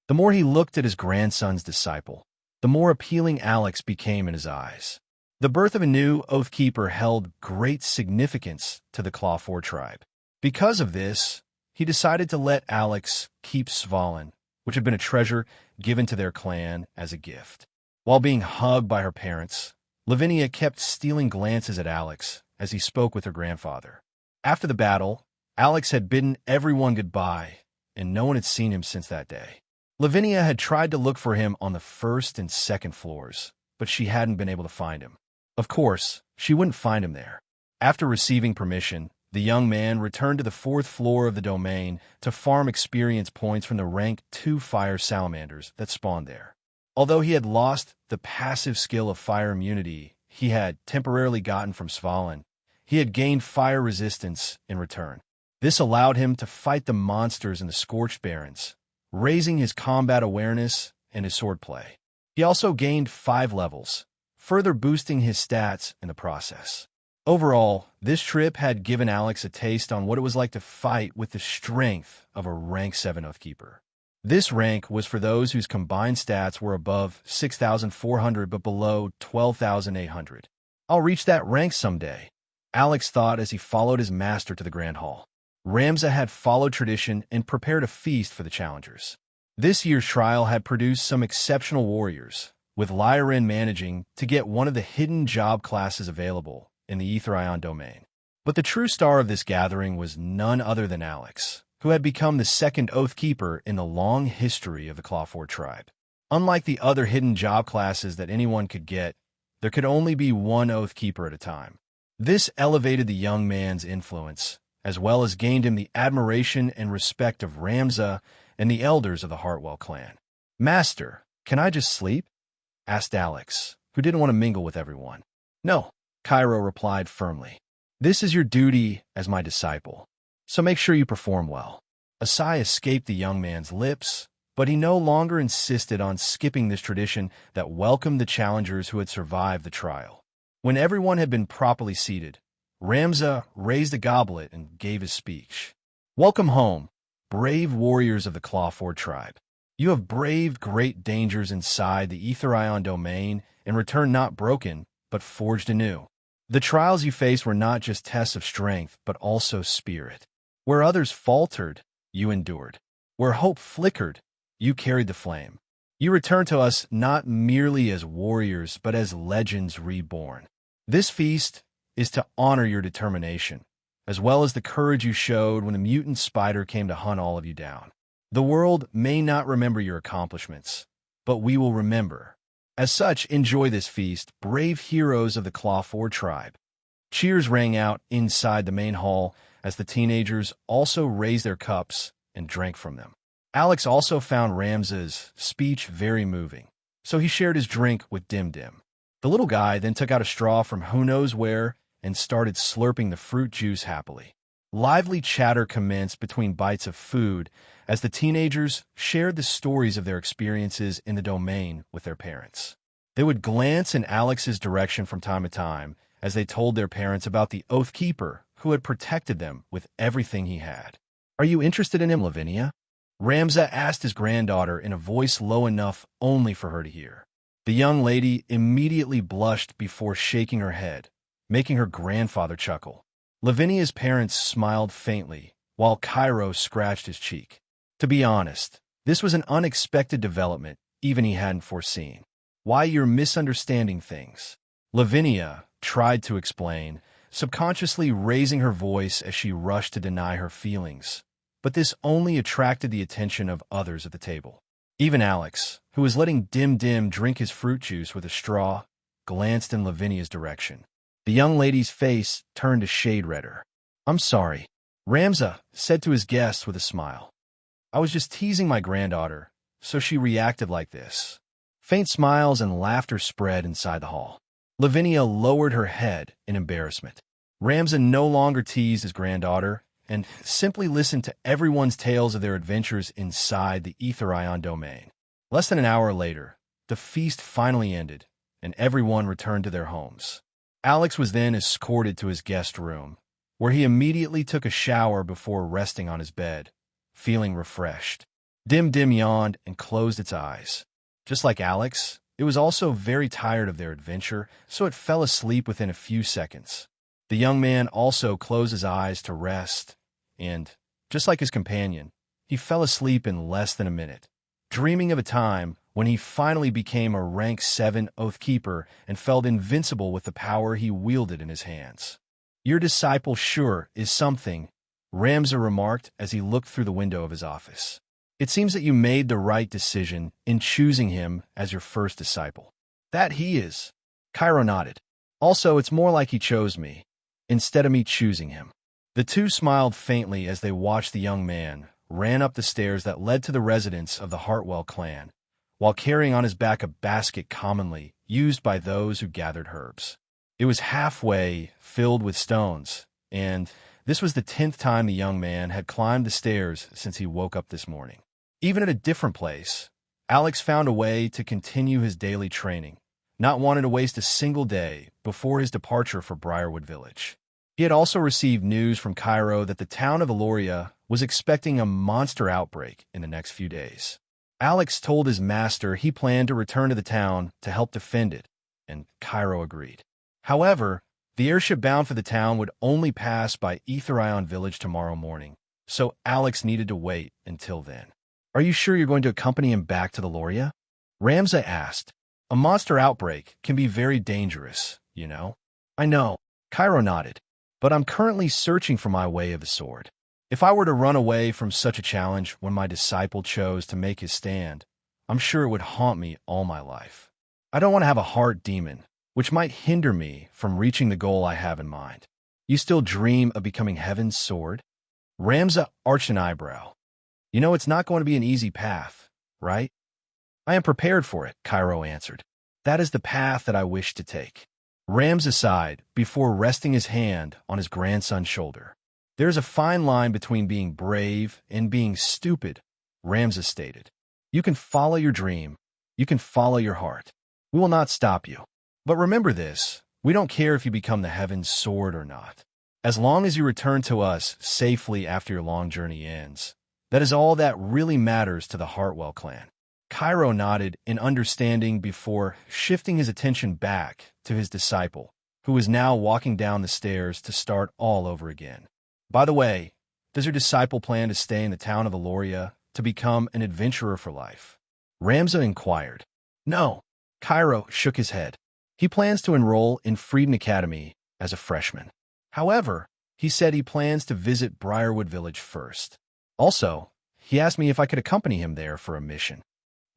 The more he looked at his grandson's disciple, the more appealing Alex became in his eyes. The birth of a new Oath Keeper held great significance to the Claw 4 tribe. Because of this, he decided to let Alex keep Svalin, which had been a treasure given to their clan as a gift. While being hugged by her parents, Lavinia kept stealing glances at Alex as he spoke with her grandfather. After the battle, Alex had bidden everyone goodbye, and no one had seen him since that day. Lavinia had tried to look for him on the first and second floors, but she hadn't been able to find him. Of course, she wouldn't find him there. After receiving permission, the young man returned to the fourth floor of the domain to farm experience points from the rank 2 fire salamanders that spawned there. Although he had lost the passive skill of fire immunity he had temporarily gotten from Svalin, he had gained fire resistance in return. This allowed him to fight the monsters in the Scorched Barrens, raising his combat awareness and his swordplay. He also gained 5 levels, further boosting his stats in the process. Overall, this trip had given Alex a taste on what it was like to fight with the strength of a rank 7 Oathkeeper. This rank was for those whose combined stats were above 6,400 but below 12,800. "I'll reach that rank someday," Alex thought as he followed his master to the Grand Hall. Ramza had followed tradition and prepared a feast for the challengers. This year's trial had produced some exceptional warriors, with Lyran managing to get one of the hidden job classes available in the Aetherion domain. But the true star of this gathering was none other than Alex, who had become the second Oath Keeper in the long history of the Claw 4 tribe. Unlike the other hidden job classes that anyone could get, there could only be one Oath Keeper at a time. This elevated the young man's influence, as well as gained him the admiration and respect of Ramza and the elders of the Hartwell clan. "Master, can I just sleep?" asked Alex, who didn't want to mingle with everyone. "No," Cairo replied firmly. "This is your duty as my disciple, so make sure you perform well." A sigh escaped the young man's lips, but he no longer insisted on skipping this tradition that welcomed the challengers who had survived the trial. When everyone had been properly seated, Ramza raised a goblet and gave his speech. "Welcome home, brave warriors of the Claw 4 tribe. You have braved great dangers inside the Aetherion domain and returned not broken, but forged anew. The trials you faced were not just tests of strength, but also spirit. Where others faltered, you endured. Where hope flickered, you carried the flame. You returned to us not merely as warriors, but as legends reborn. This feast is to honor your determination, as well as the courage you showed when the mutant spider came to hunt all of you down. The world may not remember your accomplishments, but we will remember. As such, enjoy this feast, brave heroes of the Claw 4 tribe." Cheers rang out inside the main hall as the teenagers also raised their cups and drank from them. Alex also found Ramza's speech very moving, so he shared his drink with Dim Dim. The little guy then took out a straw from who knows where and started slurping the fruit juice happily. Lively chatter commenced between bites of food as the teenagers shared the stories of their experiences in the domain with their parents. They would glance in Alex's direction from time to time as they told their parents about the Oath Keeper who had protected them with everything he had. "Are you interested in him, Lavinia?" Ramza asked his granddaughter in a voice low enough only for her to hear. The young lady immediately blushed before shaking her head, making her grandfather chuckle. Lavinia's parents smiled faintly, while Cairo scratched his cheek. To be honest, this was an unexpected development even he hadn't foreseen. "Why, you're misunderstanding things," Lavinia tried to explain, subconsciously raising her voice as she rushed to deny her feelings. But this only attracted the attention of others at the table. Even Alex, who was letting Dim Dim drink his fruit juice with a straw, glanced in Lavinia's direction. The young lady's face turned a shade redder. "I'm sorry," Ramza said to his guests with a smile. I was just teasing my granddaughter, so she reacted like this. Faint smiles and laughter spread inside the hall. Lavinia lowered her head in embarrassment. Ramza no longer teased his granddaughter and simply listened to everyone's tales of their adventures inside the Ether Ion domain. Less than an hour later, the feast finally ended, and everyone returned to their homes. Alex was then escorted to his guest room, where he immediately took a shower before resting on his bed, feeling refreshed. Dim yawned and closed its eyes. Just like Alex, it was also very tired of their adventure, so it fell asleep within a few seconds. The young man also closed his eyes to rest, and, just like his companion, he fell asleep in less than a minute, dreaming of a time when he finally became a rank 7 Oathkeeper and felt invincible with the power he wielded in his hands. "Your disciple sure is something," Ramza remarked as he looked through the window of his office. "It seems that you made the right decision in choosing him as your first disciple." "That he is," Cairo nodded. "Also, it's more like he chose me, instead of me choosing him." The two smiled faintly as they watched the young man ran up the stairs that led to the residence of the Hartwell clan, while carrying on his back a basket commonly used by those who gathered herbs. It was halfway filled with stones, and this was the 10th time the young man had climbed the stairs since he woke up this morning. Even at a different place, Alex found a way to continue his daily training, not wanting to waste a single day before his departure for Briarwood Village. He had also received news from Cairo that the town of Eloria was expecting a monster outbreak in the next few days. Alex told his master he planned to return to the town to help defend it, and Cairo agreed. However, the airship bound for the town would only pass by Ether Ion Village tomorrow morning, so Alex needed to wait until then. "Are you sure you're going to accompany him back to the Loria?" Ramza asked. "A monster outbreak can be very dangerous, you know." "I know," Cairo nodded, "but I'm currently searching for my way of the sword. If I were to run away from such a challenge when my disciple chose to make his stand, I'm sure it would haunt me all my life. I don't want to have a heart demon, which might hinder me from reaching the goal I have in mind." "You still dream of becoming Heaven's sword?" Ramza arched an eyebrow. "You know it's not going to be an easy path, right?" "I am prepared for it," Cairo answered. "That is the path that I wish to take." Ramza sighed before resting his hand on his grandson's shoulder. "There is a fine line between being brave and being stupid," Ramza stated. "You can follow your dream. You can follow your heart. We will not stop you. But remember this, we don't care if you become the Heaven's sword or not. As long as you return to us safely after your long journey ends, that is all that really matters to the Hartwell clan." Cairo nodded in understanding before shifting his attention back to his disciple, who was now walking down the stairs to start all over again. "By the way, does your disciple plan to stay in the town of Eloria to become an adventurer for life?" Ramza inquired. "No," Cairo shook his head. "He plans to enroll in Freedom Academy as a freshman. However, he said he plans to visit Briarwood Village first. Also, he asked me if I could accompany him there for a mission."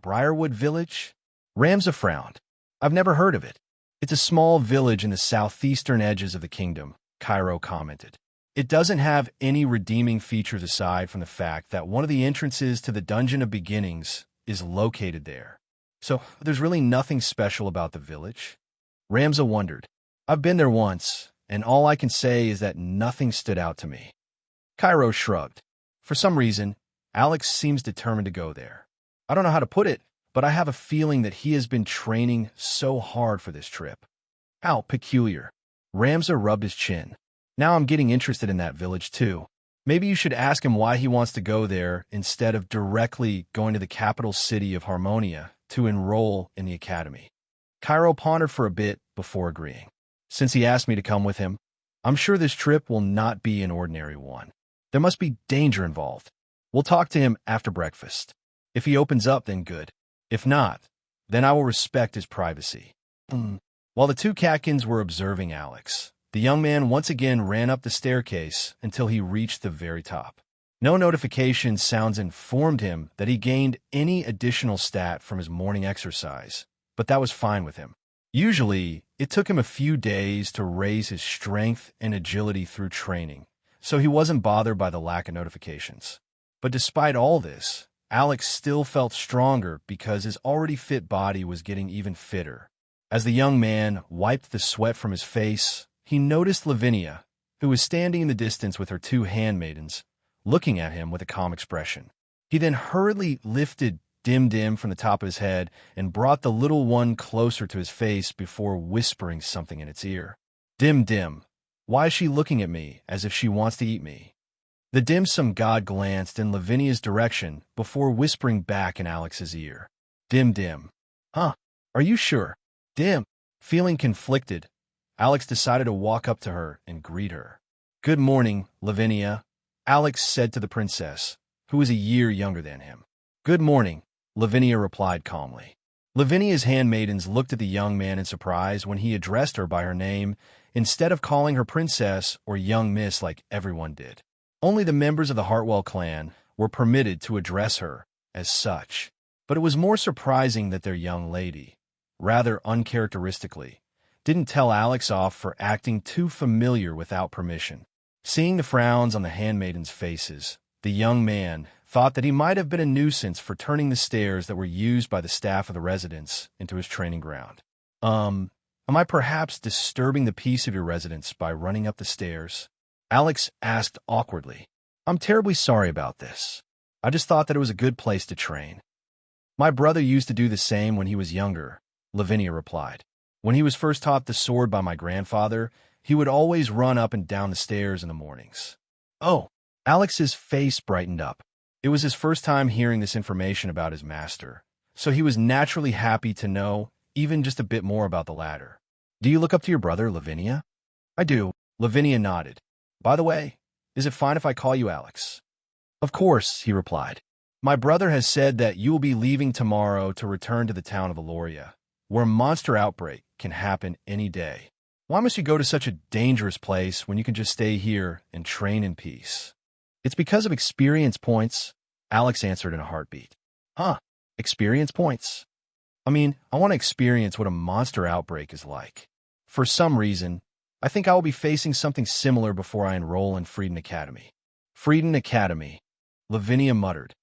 "Briarwood Village?" Ramza frowned. "I've never heard of it." "It's a small village in the southeastern edges of the kingdom," Cairo commented. "It doesn't have any redeeming features aside from the fact that one of the entrances to the Dungeon of Beginnings is located there. So there's really nothing special about the village." Ramza wondered. "I've been there once, and all I can say is that nothing stood out to me." Cairo shrugged. For some reason, Alex seems determined to go there. "I don't know how to put it, but I have a feeling that he has been training so hard for this trip." "How peculiar." Ramza rubbed his chin. "Now I'm getting interested in that village too. Maybe you should ask him why he wants to go there instead of directly going to the capital city of Harmonia to enroll in the academy." Cairo pondered for a bit before agreeing. "Since he asked me to come with him, I'm sure this trip will not be an ordinary one. There must be danger involved. We'll talk to him after breakfast. If he opens up, then good. If not, then I will respect his privacy." While the two Catkins were observing Alex, the young man once again ran up the staircase until he reached the very top. No notification sounds informed him that he gained any additional stat from his morning exercise, but that was fine with him. Usually, it took him a few days to raise his strength and agility through training, so he wasn't bothered by the lack of notifications. But despite all this, Alex still felt stronger because his already fit body was getting even fitter. As the young man wiped the sweat from his face, he noticed Lavinia, who was standing in the distance with her two handmaidens, looking at him with a calm expression. He then hurriedly lifted Dim from the top of his head and brought the little one closer to his face before whispering something in its ear. Dim, why is she looking at me as if she wants to eat me? The dim-sum god glanced in Lavinia's direction before whispering back in Alex's ear. Dim. Huh? Are you sure? Dim. Feeling conflicted, Alex decided to walk up to her and greet her. Good morning, Lavinia, Alex said to the princess, who was a year younger than him. Good morning, Lavinia replied calmly. Lavinia's handmaidens looked at the young man in surprise when he addressed her by her name instead of calling her princess or young miss like everyone did. Only the members of the Hartwell clan were permitted to address her as such. But it was more surprising that their young lady, rather uncharacteristically, didn't tell Alex off for acting too familiar without permission. Seeing the frowns on the handmaidens' faces, the young man thought that he might have been a nuisance for turning the stairs that were used by the staff of the residence into his training ground. Am I perhaps disturbing the peace of your residence by running up the stairs? Alex asked awkwardly. I'm terribly sorry about this. I just thought that it was a good place to train. My brother used to do the same when he was younger, Lavinia replied. When he was first taught the sword by my grandfather, he would always run up and down the stairs in the mornings. Oh, Alex's face brightened up. It was his first time hearing this information about his master, so he was naturally happy to know even just a bit more about the latter. Do you look up to your brother, Lavinia? I do, Lavinia nodded. By the way, is it fine if I call you Alex? Of course, he replied. My brother has said that you will be leaving tomorrow to return to the town of Aloria, where a monster outbreak can happen any day. Why must you go to such a dangerous place when you can just stay here and train in peace? It's because of experience points, Alex answered in a heartbeat. Huh, experience points? I mean, I want to experience what a monster outbreak is like. For some reason, I think I will be facing something similar before I enroll in Freedom Academy. Freedom Academy, Lavinia muttered.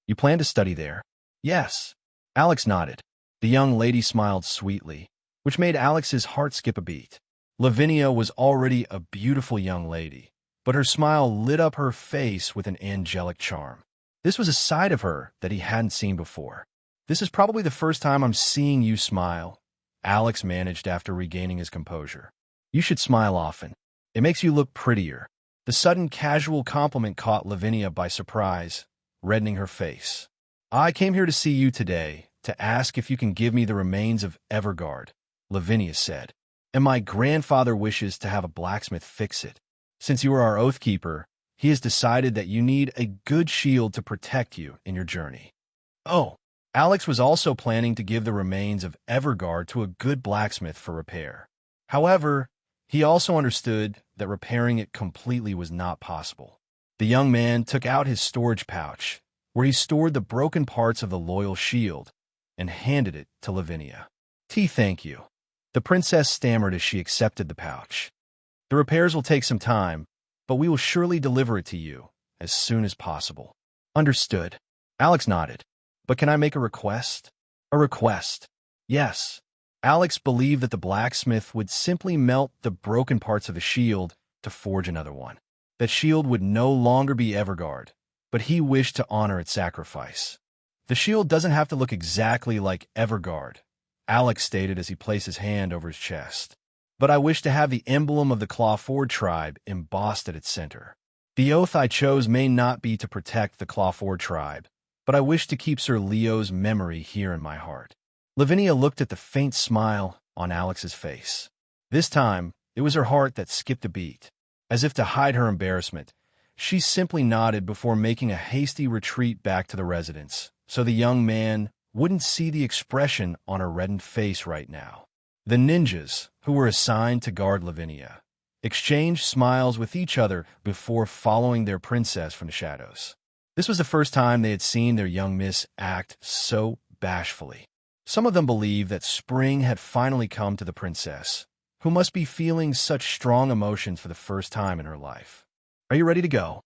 You plan to study there? Yes. Alex nodded. The young lady smiled sweetly, which made Alex's heart skip a beat. Lavinia was already a beautiful young lady, but her smile lit up her face with an angelic charm. This was a side of her that he hadn't seen before. This is probably the first time I'm seeing you smile, Alex managed after regaining his composure. You should smile often. It makes you look prettier. The sudden casual compliment caught Lavinia by surprise, reddening her face. I came here to see you today to ask if you can give me the remains of Everguard, Lavinia said. And my grandfather wishes to have a blacksmith fix it. Since you are our oath keeper, he has decided that you need a good shield to protect you in your journey. Oh, Alex was also planning to give the remains of Everguard to a good blacksmith for repair. However, he also understood that repairing it completely was not possible. The young man took out his storage pouch, where he stored the broken parts of the loyal shield, and handed it to Lavinia. Thank you. The princess stammered as she accepted the pouch. The repairs will take some time, but we will surely deliver it to you as soon as possible. Understood. Alex nodded. But can I make a request? A request? Yes. Alex believed that the blacksmith would simply melt the broken parts of the shield to forge another one. That shield would no longer be Everguard, but he wished to honor its sacrifice. The shield doesn't have to look exactly like Everguard, Alex stated as he placed his hand over his chest. But I wish to have the emblem of the Clawford tribe embossed at its center. The oath I chose may not be to protect the Clawford tribe, but I wish to keep Sir Leo's memory here in my heart. Lavinia looked at the faint smile on Alex's face. This time, it was her heart that skipped a beat. As if to hide her embarrassment, she simply nodded before making a hasty retreat back to the residence, so the young man wouldn't see the expression on her reddened face right now. The ninjas, who were assigned to guard Lavinia, exchanged smiles with each other before following their princess from the shadows. This was the first time they had seen their young miss act so bashfully. Some of them believed that spring had finally come to the princess, who must be feeling such strong emotions for the first time in her life. Are you ready to go?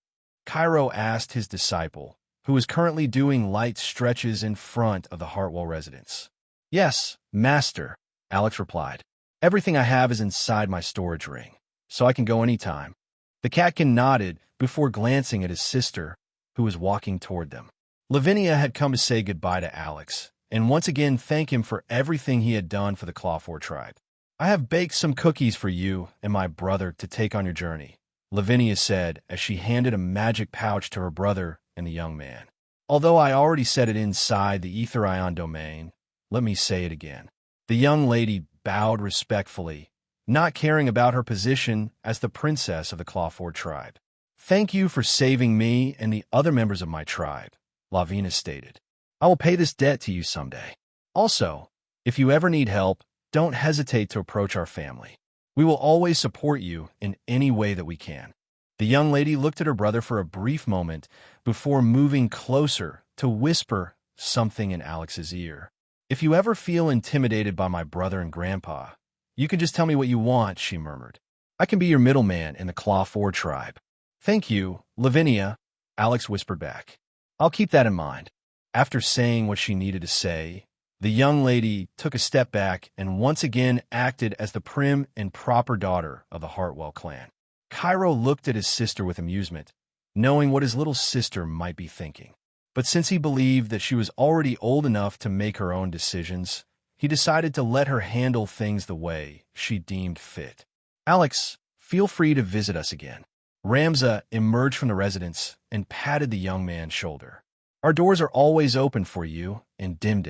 Cairo asked his disciple, who was currently doing light stretches in front of the Hartwell residence. "Yes, master," Alex replied. "Everything I have is inside my storage ring, so I can go anytime." The catkin nodded before glancing at his sister, who was walking toward them. Lavinia had come to say goodbye to Alex, and once again thank him for everything he had done for the Clawford tribe. "I have baked some cookies for you and my brother to take on your journey," Lavinia said as she handed a magic pouch to her brother and the young man. "Although I already set it inside the ether ion domain, let me say it again." The young lady bowed respectfully, not caring about her position as the princess of the Clawford tribe. "Thank you for saving me and the other members of my tribe," Lavina stated. "I will pay this debt to you someday. Also, if you ever need help, don't hesitate to approach our family. We will always support you in any way that we can." The young lady looked at her brother for a brief moment before moving closer to whisper something in Alex's ear. "If you ever feel intimidated by my brother and grandpa, you can just tell me what you want," she murmured. "I can be your middleman in the Clawford tribe." "Thank you, Lavinia," Alex whispered back. "I'll keep that in mind." After saying what she needed to say, the young lady took a step back and once again acted as the prim and proper daughter of the Hartwell clan. Cairo looked at his sister with amusement, knowing what his little sister might be thinking. But since he believed that she was already old enough to make her own decisions, he decided to let her handle things the way she deemed fit. "Alex, feel free to visit us again." Ramza emerged from the residence and patted the young man's shoulder. "Our doors are always open for you," and Dim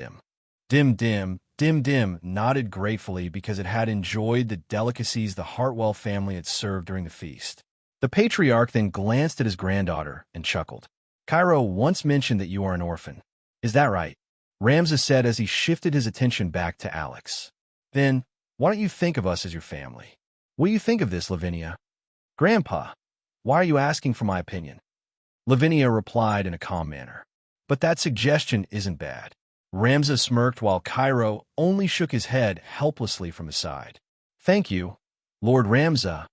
Dim nodded gratefully because it had enjoyed the delicacies the Hartwell family had served during the feast. The patriarch then glanced at his granddaughter and chuckled. "Cairo once mentioned that you are an orphan. Is that right?" Ramza said as he shifted his attention back to Alex. "Then, why don't you think of us as your family? What do you think of this, Lavinia?" "Grandpa, why are you asking for my opinion?" Lavinia replied in a calm manner. "But that suggestion isn't bad." Ramza smirked while Cairo only shook his head helplessly from his side. "Thank you, Lord Ramza,"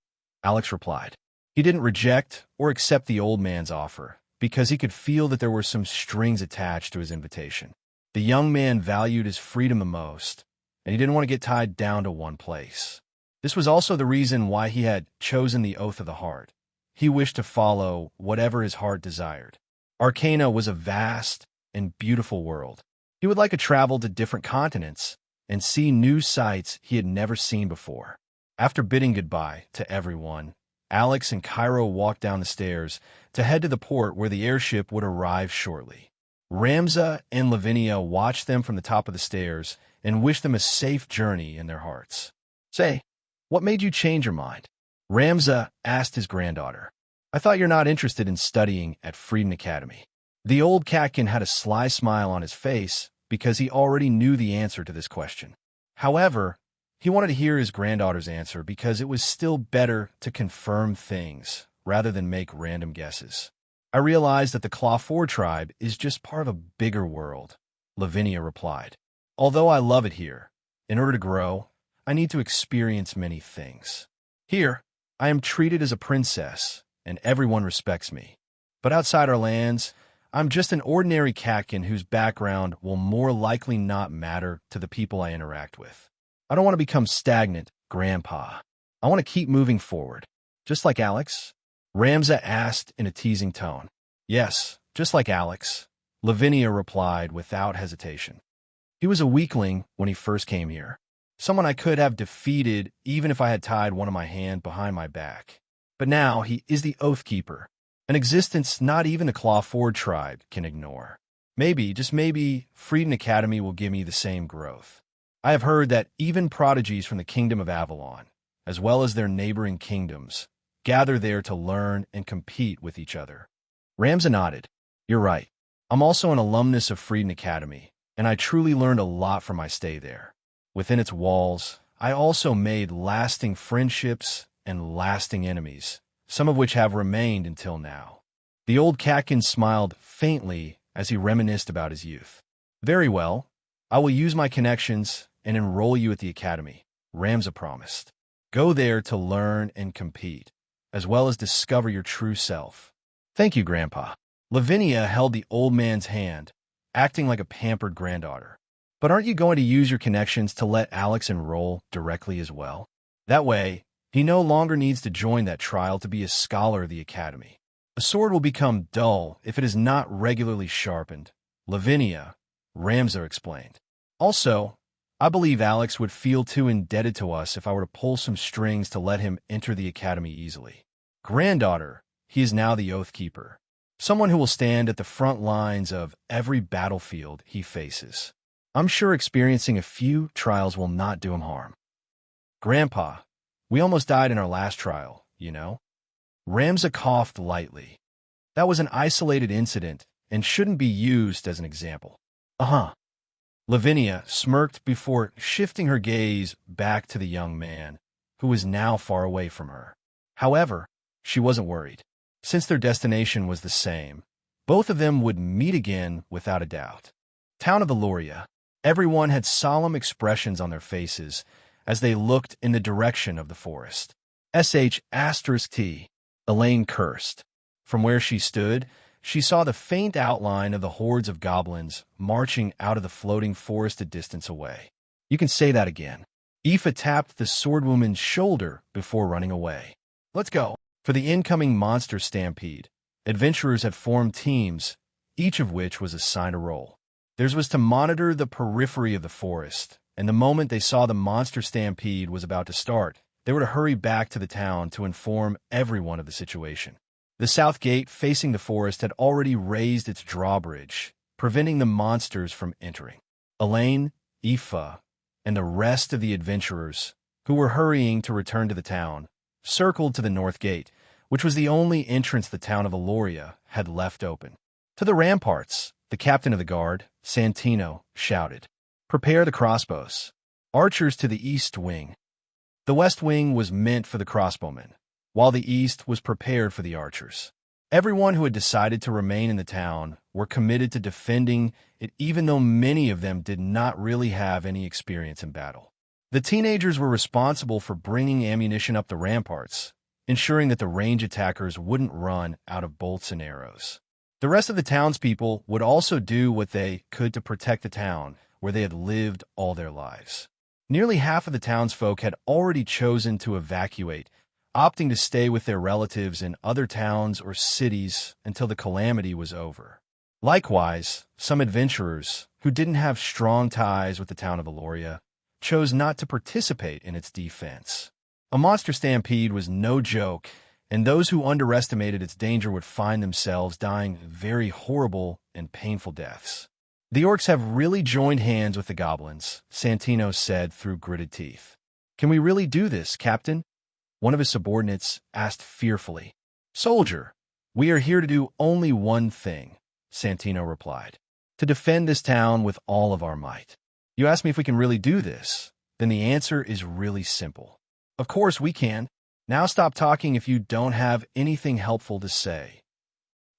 Alex replied. He didn't reject or accept the old man's offer because he could feel that there were some strings attached to his invitation. The young man valued his freedom the most, and he didn't want to get tied down to one place. This was also the reason why he had chosen the Oath of the Heart. He wished to follow whatever his heart desired. Arcana was a vast and beautiful world. He would like to travel to different continents and see new sights he had never seen before. After bidding goodbye to everyone, Alex and Cairo walked down the stairs to head to the port where the airship would arrive shortly. Ramza and Lavinia watched them from the top of the stairs and wished them a safe journey in their hearts. "Say, what made you change your mind?" Ramza asked his granddaughter. "I thought you're not interested in studying at Freedom Academy." The old catkin had a sly smile on his face because he already knew the answer to this question. However, he wanted to hear his granddaughter's answer because it was still better to confirm things rather than make random guesses. "I realized that the Clawford tribe is just part of a bigger world," Lavinia replied. "Although I love it here, in order to grow, I need to experience many things. Here, I am treated as a princess, and everyone respects me. But outside our lands, I'm just an ordinary catkin whose background will more likely not matter to the people I interact with. I don't want to become stagnant, Grandpa. I want to keep moving forward." "Just like Alex?" Ramza asked in a teasing tone. "Yes, just like Alex," Lavinia replied without hesitation. "He was a weakling when he first came here. Someone I could have defeated even if I had tied one of my hands behind my back. But now he is the Oathkeeper, an existence not even the Clawford tribe can ignore. Maybe, just maybe, Freedom Academy will give me the same growth. I have heard that even prodigies from the Kingdom of Avalon, as well as their neighboring kingdoms, gather there to learn and compete with each other." Ramza nodded. "You're right. I'm also an alumnus of Freedom Academy, and I truly learned a lot from my stay there. Within its walls, I also made lasting friendships and lasting enemies, some of which have remained until now." The old catkin smiled faintly as he reminisced about his youth. "Very well. I will use my connections and enroll you at the academy," Ramza promised. "Go there to learn and compete, as well as discover your true self." "Thank you, Grandpa." Lavinia held the old man's hand, acting like a pampered granddaughter. But aren't you going to use your connections to let Alex enroll directly as well? That way, he no longer needs to join that trial to be a scholar of the academy. A sword will become dull if it is not regularly sharpened, Lavinia, Ramza explained. Also, I believe Alex would feel too indebted to us if I were to pull some strings to let him enter the academy easily. Granddaughter, he is now the Oath Keeper, someone who will stand at the front lines of every battlefield he faces. I'm sure experiencing a few trials will not do him harm. Grandpa, we almost died in our last trial, you know? Ramza coughed lightly. That was an isolated incident and shouldn't be used as an example. Uh-huh. Lavinia smirked before shifting her gaze back to the young man, who was now far away from her. However, she wasn't worried. Since their destination was the same, both of them would meet again without a doubt. Town of Aloria. Everyone had solemn expressions on their faces as they looked in the direction of the forest. *T. Elaine cursed. From where she stood, she saw the faint outline of the hordes of goblins marching out of the floating forest a distance away. You can say that again. Aoife tapped the swordwoman's shoulder before running away. Let's go. For the incoming monster stampede, adventurers had formed teams, each of which was assigned a role. Theirs was to monitor the periphery of the forest, and the moment they saw the monster stampede was about to start, they were to hurry back to the town to inform everyone of the situation. The south gate facing the forest had already raised its drawbridge, preventing the monsters from entering. Elaine, Aoife, and the rest of the adventurers, who were hurrying to return to the town, circled to the north gate, which was the only entrance the town of Aloria had left open. To the ramparts, the captain of the guard, Santino, shouted, "Prepare the crossbows. Archers to the east wing." The west wing was meant for the crossbowmen, while the east was prepared for the archers. Everyone who had decided to remain in the town were committed to defending it, even though many of them did not really have any experience in battle. The teenagers were responsible for bringing ammunition up the ramparts, ensuring that the range attackers wouldn't run out of bolts and arrows. The rest of the townspeople would also do what they could to protect the town, where they had lived all their lives. Nearly half of the townsfolk had already chosen to evacuate, opting to stay with their relatives in other towns or cities until the calamity was over. Likewise, some adventurers, who didn't have strong ties with the town of Aloria, chose not to participate in its defense. A monster stampede was no joke, and those who underestimated its danger would find themselves dying very horrible and painful deaths. The orcs have really joined hands with the goblins, Santino said through gritted teeth. Can we really do this, Captain? One of his subordinates asked fearfully. Soldier, we are here to do only one thing, Santino replied. To defend this town with all of our might. You ask me if we can really do this, then the answer is really simple. Of course we can. Now stop talking if you don't have anything helpful to say.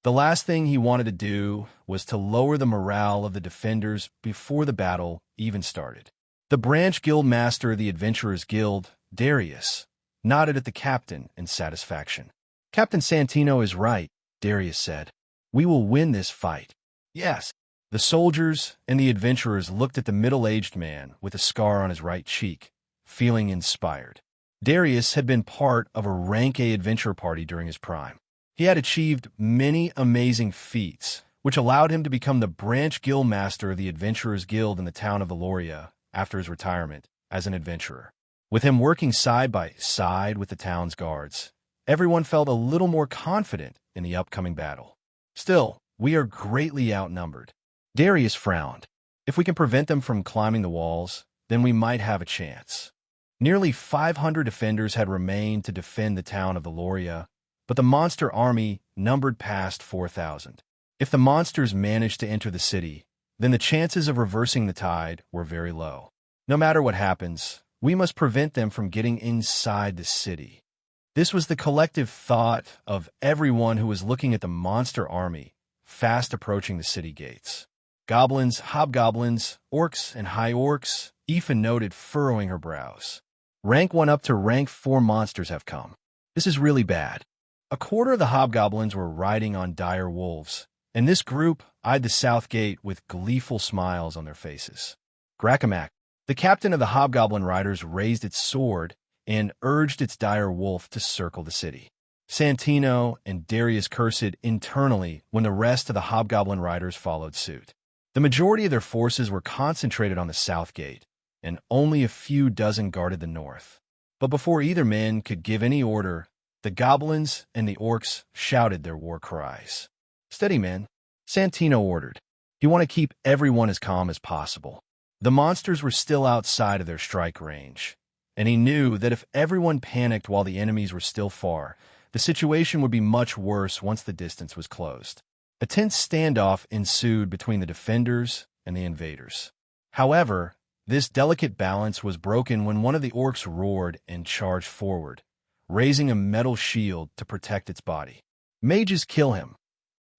The last thing he wanted to do was to lower the morale of the defenders before the battle even started. The branch guild master of the Adventurers Guild, Darius, nodded at the captain in satisfaction. Captain Santino is right, Darius said. We will win this fight. Yes. The soldiers and the adventurers looked at the middle-aged man with a scar on his right cheek, feeling inspired. Darius had been part of a rank A adventure party during his prime. He had achieved many amazing feats, which allowed him to become the branch guild master of the Adventurers Guild in the town of Aloria after his retirement as an adventurer. With him working side by side with the town's guards, everyone felt a little more confident in the upcoming battle. Still, we are greatly outnumbered. Darius frowned. If we can prevent them from climbing the walls, then we might have a chance. Nearly 500 defenders had remained to defend the town of Aloria, but the monster army numbered past 4,000. If the monsters managed to enter the city, then the chances of reversing the tide were very low. No matter what happens, we must prevent them from getting inside the city. This was the collective thought of everyone who was looking at the monster army fast approaching the city gates. Goblins, hobgoblins, orcs, and high orcs, Aoife noted, furrowing her brows. Rank 1 up to rank 4 monsters have come. This is really bad. A quarter of the hobgoblins were riding on dire wolves, and this group eyed the south gate with gleeful smiles on their faces. Gracamac, the captain of the Hobgoblin Riders, raised its sword and urged its dire wolf to circle the city. Santino and Darius cursed internally when the rest of the Hobgoblin Riders followed suit. The majority of their forces were concentrated on the south gate, and only a few dozen guarded the north. But before either man could give any order, the goblins and the orcs shouted their war cries. "Steady, men," Santino ordered. "You want to keep everyone as calm as possible." The monsters were still outside of their strike range, and he knew that if everyone panicked while the enemies were still far, the situation would be much worse once the distance was closed. A tense standoff ensued between the defenders and the invaders. However, this delicate balance was broken when one of the orcs roared and charged forward, raising a metal shield to protect its body. "Mages, kill him,"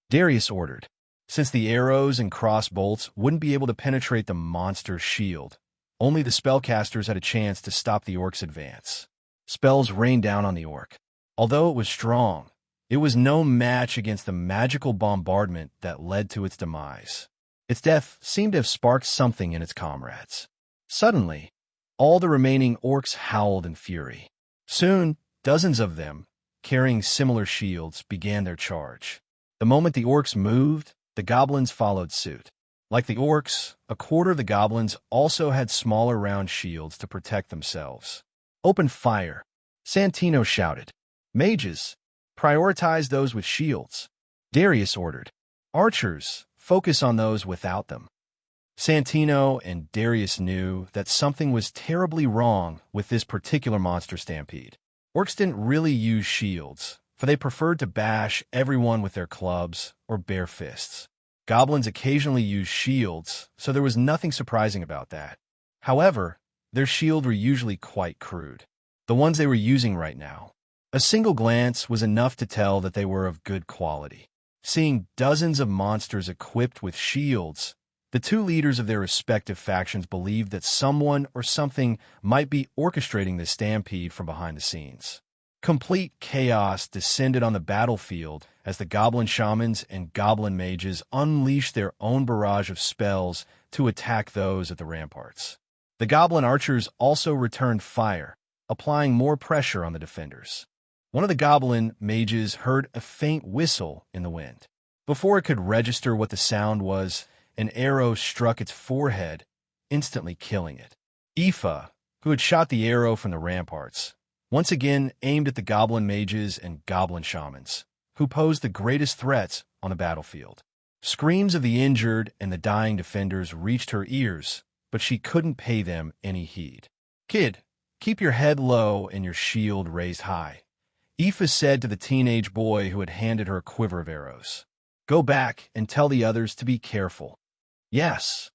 Darius ordered. Since the arrows and crossbolts wouldn't be able to penetrate the monster's shield, only the spellcasters had a chance to stop the orc's advance. Spells rained down on the orc. Although it was strong, it was no match against the magical bombardment that led to its demise. Its death seemed to have sparked something in its comrades. Suddenly, all the remaining orcs howled in fury. Soon, dozens of them, carrying similar shields, began their charge. The moment the orcs moved, the goblins followed suit. Like the orcs, a quarter of the goblins also had smaller round shields to protect themselves. "Open fire," Santino shouted. "Mages, prioritize those with shields," Darius ordered. "Archers, focus on those without them." Santino and Darius knew that something was terribly wrong with this particular monster stampede. Orcs didn't really use shields, for they preferred to bash everyone with their clubs or bare fists. Goblins occasionally used shields, so there was nothing surprising about that. However, their shields were usually quite crude. The ones they were using right now, a single glance was enough to tell that they were of good quality. Seeing dozens of monsters equipped with shields, the two leaders of their respective factions believed that someone or something might be orchestrating this stampede from behind the scenes. Complete chaos descended on the battlefield as the goblin shamans and goblin mages unleashed their own barrage of spells to attack those at the ramparts. The goblin archers also returned fire, applying more pressure on the defenders. One of the goblin mages heard a faint whistle in the wind. Before it could register what the sound was, an arrow struck its forehead, instantly killing it. Aoife, who had shot the arrow from the ramparts, once again aimed at the goblin mages and goblin shamans, who posed the greatest threats on the battlefield. Screams of the injured and the dying defenders reached her ears, but she couldn't pay them any heed. "Kid, keep your head low and your shield raised high," Aoife said to the teenage boy who had handed her a quiver of arrows. "Go back and tell the others to be careful." "Yes,"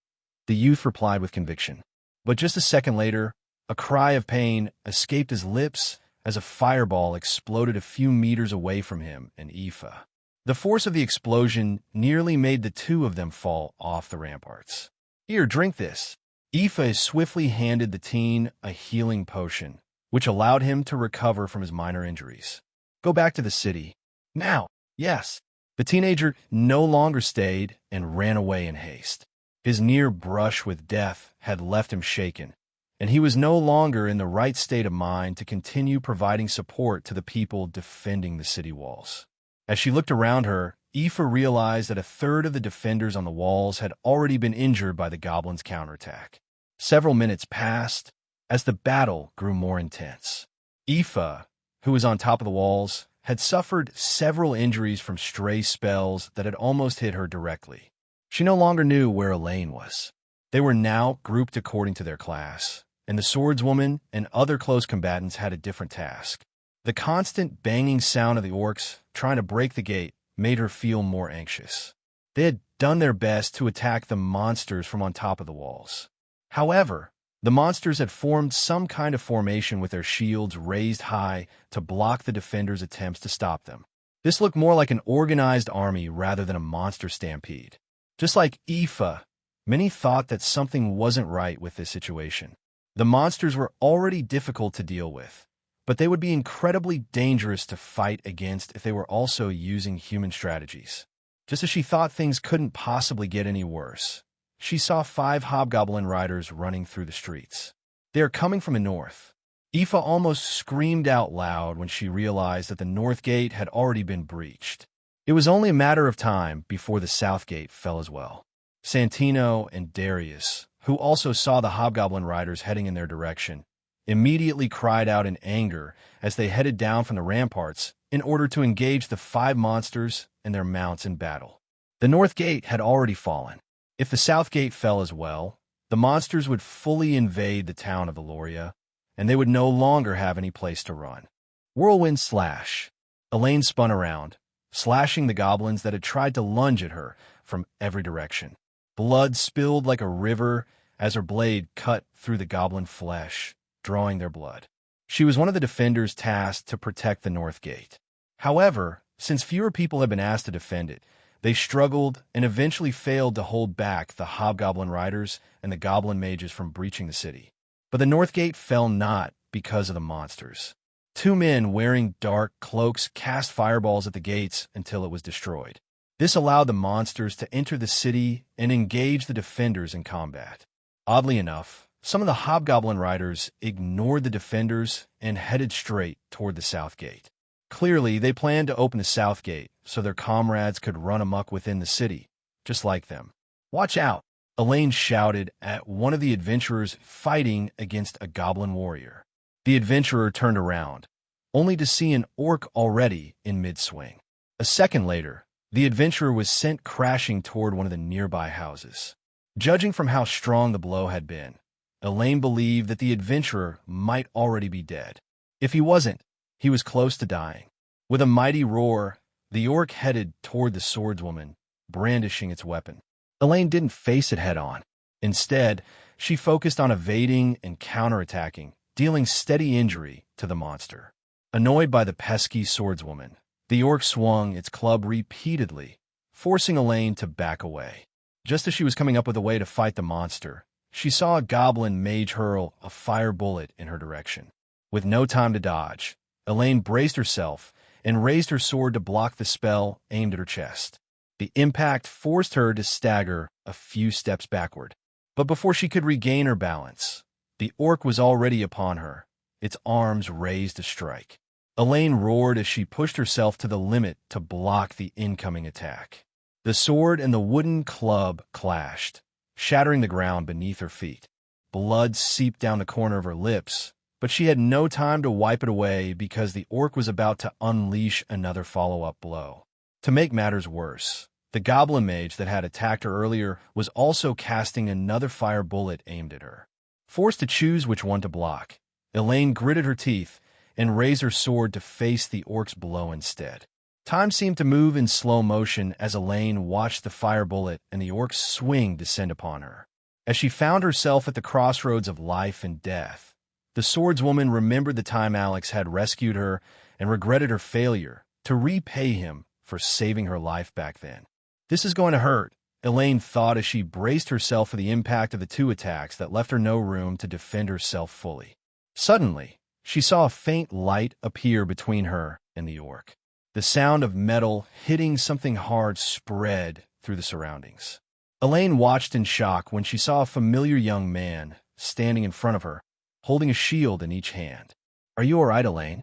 the youth replied with conviction. But just a second later, a cry of pain escaped his lips as a fireball exploded a few meters away from him and Aoife. The force of the explosion nearly made the two of them fall off the ramparts. "Here, drink this." Aoife swiftly handed the teen a healing potion, which allowed him to recover from his minor injuries. "Go back to the city. Now." "Yes." The teenager no longer stayed and ran away in haste. His near brush with death had left him shaken, and he was no longer in the right state of mind to continue providing support to the people defending the city walls. As she looked around her, Aoife realized that a third of the defenders on the walls had already been injured by the goblins' counterattack. Several minutes passed as the battle grew more intense. Aoife, who was on top of the walls, had suffered several injuries from stray spells that had almost hit her directly. She no longer knew where Elaine was. They were now grouped according to their class, and the swordswoman and other close combatants had a different task. The constant banging sound of the orcs trying to break the gate made her feel more anxious. They had done their best to attack the monsters from on top of the walls. However, the monsters had formed some kind of formation with their shields raised high to block the defenders' attempts to stop them. This looked more like an organized army rather than a monster stampede. Just like Aoife, many thought that something wasn't right with this situation. The monsters were already difficult to deal with, but they would be incredibly dangerous to fight against if they were also using human strategies. Just as she thought things couldn't possibly get any worse, she saw 5 hobgoblin riders running through the streets. They are coming from the north. Aoife almost screamed out loud when she realized that the north gate had already been breached. It was only a matter of time before the south gate fell as well. Santino and Darius, who also saw the hobgoblin riders heading in their direction, immediately cried out in anger as they headed down from the ramparts in order to engage the 5 monsters and their mounts in battle. The north gate had already fallen. If the south gate fell as well, the monsters would fully invade the town of Eloria, and they would no longer have any place to run. Whirlwind slash. Elaine spun around, slashing the goblins that had tried to lunge at her from every direction. Blood spilled like a river as her blade cut through the goblin flesh, drawing their blood. She was one of the defenders tasked to protect the north gate. However, since fewer people had been asked to defend it, they struggled and eventually failed to hold back the hobgoblin riders and the goblin mages from breaching the city. But the north gate fell not because of the monsters. 2 men wearing dark cloaks cast fireballs at the gates until it was destroyed. This allowed the monsters to enter the city and engage the defenders in combat. Oddly enough, some of the hobgoblin riders ignored the defenders and headed straight toward the south gate. Clearly, they planned to open the south gate so their comrades could run amok within the city, just like them. "Watch out!" Elaine shouted at one of the adventurers fighting against a goblin warrior. The adventurer turned around, only to see an orc already in mid-swing. A second later, the adventurer was sent crashing toward one of the nearby houses. Judging from how strong the blow had been, Elaine believed that the adventurer might already be dead. If he wasn't, he was close to dying. With a mighty roar, the orc headed toward the swordswoman, brandishing its weapon. Elaine didn't face it head-on. Instead, she focused on evading and counterattacking, dealing steady injury to the monster. Annoyed by the pesky swordswoman, the orc swung its club repeatedly, forcing Elaine to back away. Just as she was coming up with a way to fight the monster, she saw a goblin mage hurl a fire bullet in her direction. With no time to dodge, Elaine braced herself and raised her sword to block the spell aimed at her chest. The impact forced her to stagger a few steps backward. But before she could regain her balance, the orc was already upon her, its arms raised to strike. Elaine roared as she pushed herself to the limit to block the incoming attack. The sword and the wooden club clashed, shattering the ground beneath her feet. Blood seeped down the corner of her lips, but she had no time to wipe it away because the orc was about to unleash another follow-up blow. To make matters worse, the goblin mage that had attacked her earlier was also casting another fire bullet aimed at her. Forced to choose which one to block, Elaine gritted her teeth and raised her sword to face the orc's blow instead. Time seemed to move in slow motion as Elaine watched the fire bullet and the orc's swing descend upon her. As she found herself at the crossroads of life and death, the swordswoman remembered the time Alex had rescued her and regretted her failure to repay him for saving her life back then. This is going to hurt, Elaine thought as she braced herself for the impact of the 2 attacks that left her no room to defend herself fully. Suddenly, she saw a faint light appear between her and the orc. The sound of metal hitting something hard spread through the surroundings. Elaine watched in shock when she saw a familiar young man standing in front of her, holding a shield in each hand. "Are you all right, Elaine?"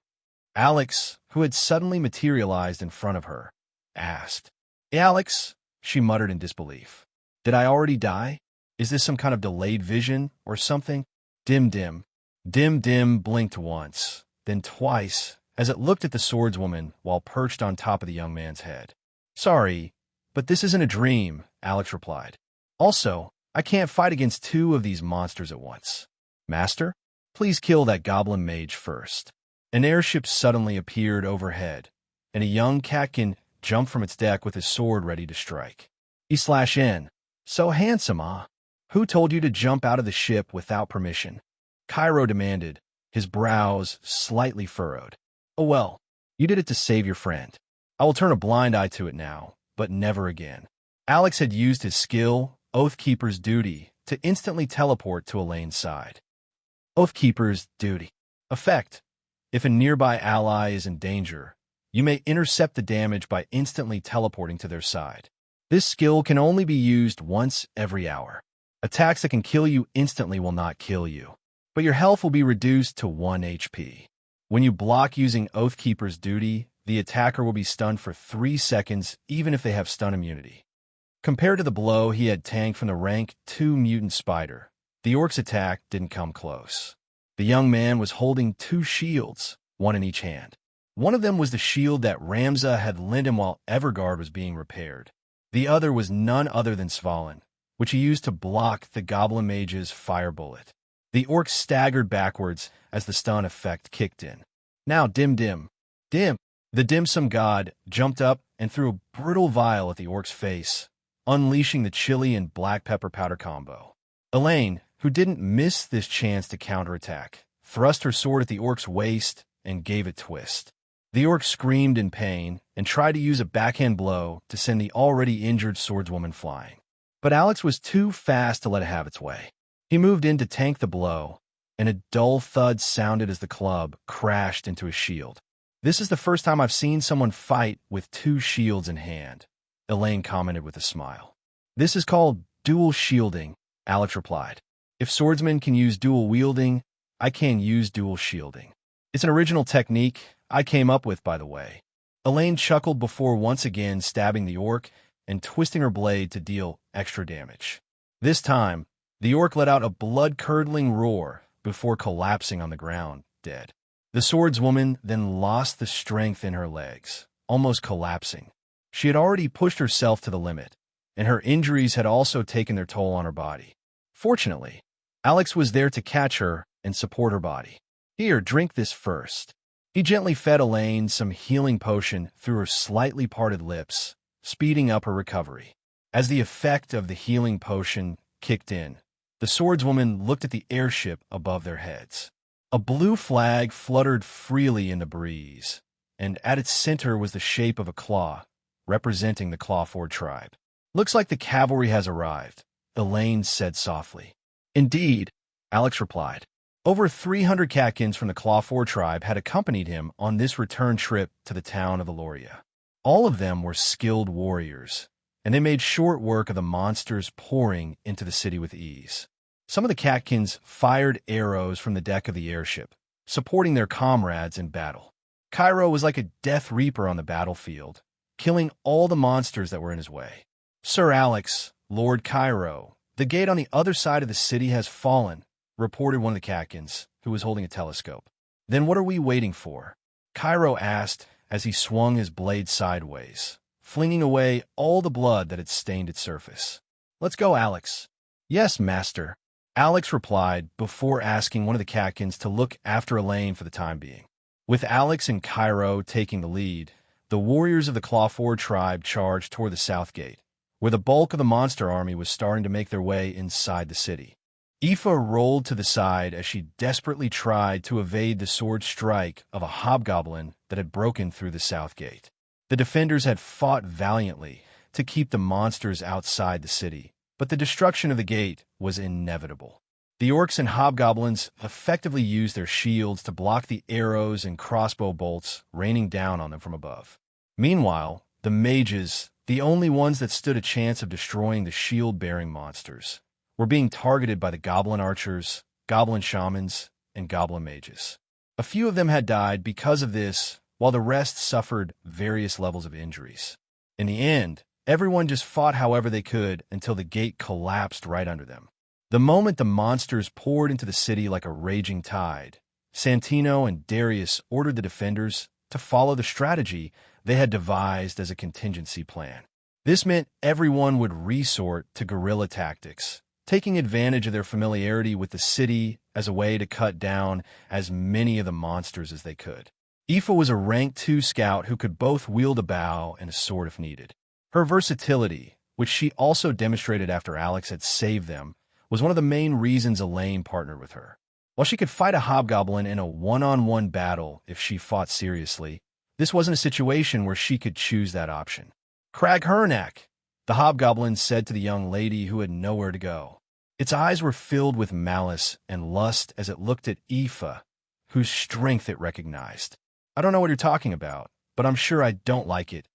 Alex, who had suddenly materialized in front of her, asked. "Alex," she muttered in disbelief. "Did I already die? Is this some kind of delayed vision or something?" Dim blinked once, then twice, as it looked at the swordswoman while perched on top of the young man's head. "Sorry, but this isn't a dream," Alex replied. "Also, I can't fight against 2 of these monsters at once. Master, please kill that goblin mage first." An airship suddenly appeared overhead, and a young catkin jumped from its deck with his sword ready to strike. E/N. "So handsome, ah? Who told you to jump out of the ship without permission?" Cairo demanded, his brows slightly furrowed. "Oh well, you did it to save your friend. I will turn a blind eye to it now, but never again." Alex had used his skill, Oathkeeper's Duty, to instantly teleport to Elaine's side. Oathkeeper's Duty. Effect: if a nearby ally is in danger, you may intercept the damage by instantly teleporting to their side. This skill can only be used once every hour. Attacks that can kill you instantly will not kill you, but your health will be reduced to 1 HP. When you block using Oathkeeper's duty, the attacker will be stunned for 3 seconds even if they have stun immunity. Compared to the blow he had tanked from the rank 2 mutant spider, the orc's attack didn't come close. The young man was holding 2 shields, one in each hand. One of them was the shield that Ramza had lent him while Everguard was being repaired. The other was none other than Svalin, which he used to block the goblin mage's fire bullet. The orc staggered backwards as the stun effect kicked in. Now dim. The dim sum god jumped up and threw a brittle vial at the orc's face, unleashing the chili and black pepper powder combo. Elaine, who didn't miss this chance to counterattack, thrust her sword at the orc's waist and gave a twist. The orc screamed in pain and tried to use a backhand blow to send the already injured swordswoman flying. But Alex was too fast to let it have its way. He moved in to tank the blow, and a dull thud sounded as the club crashed into his shield. This is the first time I've seen someone fight with 2 shields in hand, Elaine commented with a smile. This is called dual shielding, Alex replied. If swordsmen can use dual wielding, I can use dual shielding. It's an original technique I came up with, by the way. Elaine chuckled before once again stabbing the orc and twisting her blade to deal extra damage. This time, the orc let out a blood-curdling roar before collapsing on the ground, dead. The swordswoman then lost the strength in her legs, almost collapsing. She had already pushed herself to the limit, and her injuries had also taken their toll on her body. Fortunately, Alex was there to catch her and support her body. Here, drink this first. He gently fed Elaine some healing potion through her slightly parted lips, speeding up her recovery. As the effect of the healing potion kicked in, the swordswoman looked at the airship above their heads. A blue flag fluttered freely in the breeze, and at its center was the shape of a claw, representing the Clawford tribe. Looks like the cavalry has arrived, Elaine said softly. Indeed, Alex replied. Over 300 Catkins from the Clawford tribe had accompanied him on this return trip to the town of Eloria. All of them were skilled warriors, and they made short work of the monsters pouring into the city with ease. Some of the Catkins fired arrows from the deck of the airship, supporting their comrades in battle. Cairo was like a death reaper on the battlefield, killing all the monsters that were in his way. Sir Alex, Lord Cairo, the gate on the other side of the city has fallen, reported one of the Catkins, who was holding a telescope. Then what are we waiting for? Cairo asked as he swung his blade sideways, flinging away all the blood that had stained its surface. Let's go, Alex. Yes, master, Alex replied before asking one of the Catkins to look after Elaine for the time being. With Alex and Cairo taking the lead, the warriors of the Clawford tribe charged toward the south gate, where the bulk of the monster army was starting to make their way inside the city. Aoife rolled to the side as she desperately tried to evade the sword strike of a hobgoblin that had broken through the south gate. The defenders had fought valiantly to keep the monsters outside the city, but the destruction of the gate was inevitable. The orcs and hobgoblins effectively used their shields to block the arrows and crossbow bolts raining down on them from above. Meanwhile, the mages, the only ones that stood a chance of destroying the shield-bearing monsters, were being targeted by the goblin archers, goblin shamans, and goblin mages. A few of them had died because of this, while the rest suffered various levels of injuries. In the end, everyone just fought however they could until the gate collapsed right under them. The moment the monsters poured into the city like a raging tide, Santino and Darius ordered the defenders to follow the strategy they had devised as a contingency plan. This meant everyone would resort to guerrilla tactics, taking advantage of their familiarity with the city as a way to cut down as many of the monsters as they could. Aoife was a rank 2 scout who could both wield a bow and a sword if needed. Her versatility, which she also demonstrated after Alex had saved them, was one of the main reasons Elaine partnered with her. While she could fight a hobgoblin in a one-on-one battle if she fought seriously, this wasn't a situation where she could choose that option. Crag Hernak, the hobgoblin said to the young lady who had nowhere to go. Its eyes were filled with malice and lust as it looked at Aoife, whose strength it recognized. I don't know what you're talking about, but I'm sure I don't like it.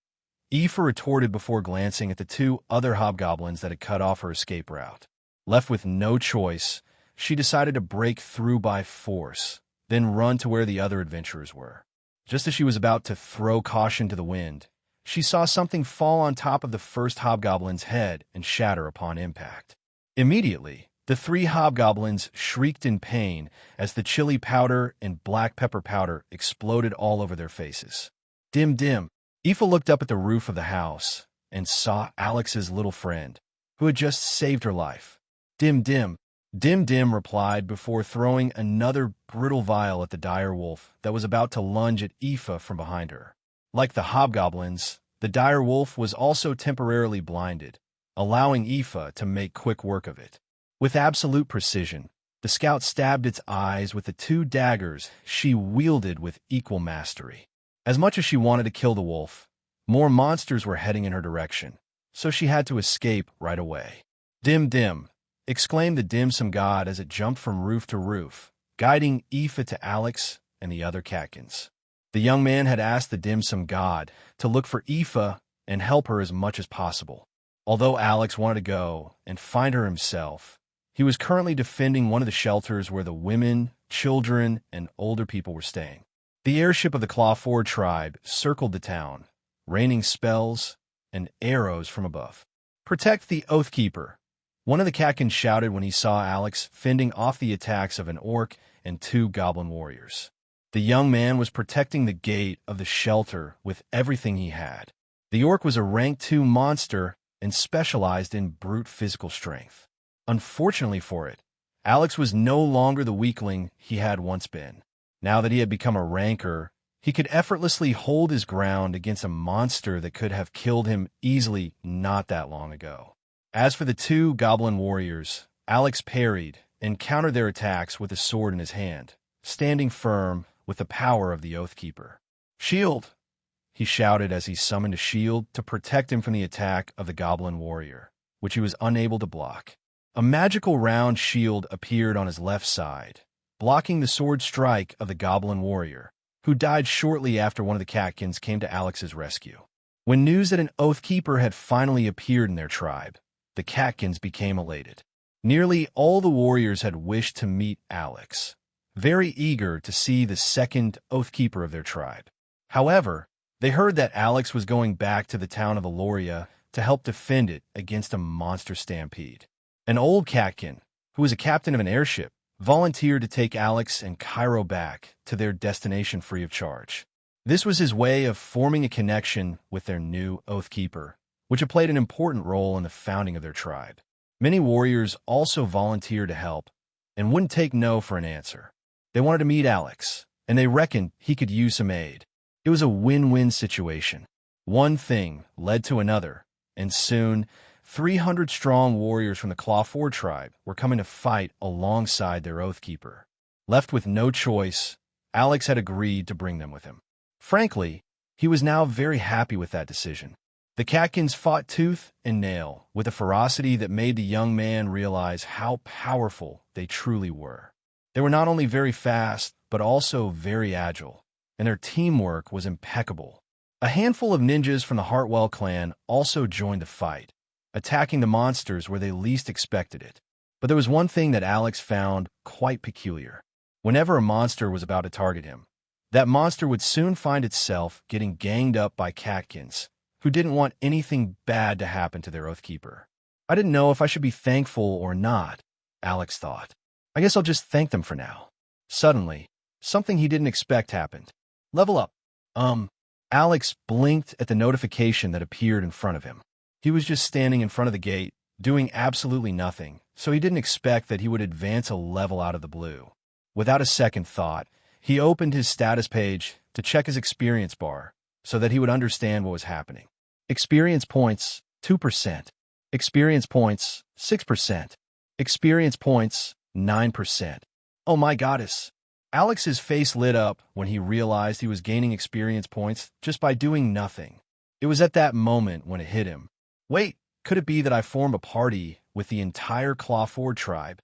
Aoife retorted before glancing at the two other hobgoblins that had cut off her escape route. Left with no choice, she decided to break through by force, then run to where the other adventurers were. Just as she was about to throw caution to the wind, she saw something fall on top of the first hobgoblin's head and shatter upon impact. Immediately, the three hobgoblins shrieked in pain as the chili powder and black pepper powder exploded all over their faces. Dim dim. Aoife looked up at the roof of the house and saw Alex's little friend, who had just saved her life. Dim dim. Dim dim replied before throwing another brittle vial at the dire wolf that was about to lunge at Aoife from behind her. Like the hobgoblins, the dire wolf was also temporarily blinded, allowing Aoife to make quick work of it. With absolute precision, the scout stabbed its eyes with the two daggers she wielded with equal mastery. As much as she wanted to kill the wolf, more monsters were heading in her direction, so she had to escape right away. Dim dim, exclaimed the dim sum god as it jumped from roof to roof, guiding Aoife to Alex and the other catkins. The young man had asked the dim sum god to look for Aoife and help her as much as possible. Although Alex wanted to go and find her himself, he was currently defending one of the shelters where the women, children, and older people were staying. The airship of the Claw-4 tribe circled the town, raining spells and arrows from above. "Protect the Oathkeeper," one of the catkins shouted when he saw Alex fending off the attacks of an orc and two goblin warriors. The young man was protecting the gate of the shelter with everything he had. The orc was a rank 2 monster and specialized in brute physical strength. Unfortunately for it, Alex was no longer the weakling he had once been. Now that he had become a ranker, he could effortlessly hold his ground against a monster that could have killed him easily not that long ago. As for the two goblin warriors, Alex parried and countered their attacks with a sword in his hand, standing firm with the power of the Oathkeeper. "Shield!" he shouted as he summoned a shield to protect him from the attack of the goblin warrior, which he was unable to block. A magical round shield appeared on his left side, blocking the sword strike of the goblin warrior, who died shortly after one of the catkins came to Alex's rescue. When news that an Oathkeeper had finally appeared in their tribe, the catkins became elated. Nearly all the warriors had wished to meet Alex, very eager to see the second Oathkeeper of their tribe. However, they heard that Alex was going back to the town of Aloria to help defend it against a monster stampede. An old catkin, who was a captain of an airship, volunteered to take Alex and Cairo back to their destination free of charge. This was his way of forming a connection with their new Oathkeeper, which had played an important role in the founding of their tribe. Many warriors also volunteered to help and wouldn't take no for an answer. They wanted to meet Alex, and they reckoned he could use some aid. It was a win-win situation. One thing led to another, and soon 300-strong warriors from the Claw-4 tribe were coming to fight alongside their Oathkeeper. Left with no choice, Alex had agreed to bring them with him. Frankly, he was now very happy with that decision. The catkins fought tooth and nail with a ferocity that made the young man realize how powerful they truly were. They were not only very fast, but also very agile, and their teamwork was impeccable. A handful of ninjas from the Hartwell clan also joined the fight, attacking the monsters where they least expected it. But there was one thing that Alex found quite peculiar. Whenever a monster was about to target him, that monster would soon find itself getting ganged up by catkins, who didn't want anything bad to happen to their Oathkeeper. I didn't know if I should be thankful or not, Alex thought. I guess I'll just thank them for now. Suddenly, something he didn't expect happened. Level up. Alex blinked at the notification that appeared in front of him. He was just standing in front of the gate, doing absolutely nothing, so he didn't expect that he would advance a level out of the blue. Without a second thought, he opened his status page to check his experience bar so that he would understand what was happening. Experience points, 2%. Experience points, 6%. Experience points, 9%. Oh my goddess. Alex's face lit up when he realized he was gaining experience points just by doing nothing. It was at that moment when it hit him. Wait, could it be that I formed a party with the entire Claw-4 tribe?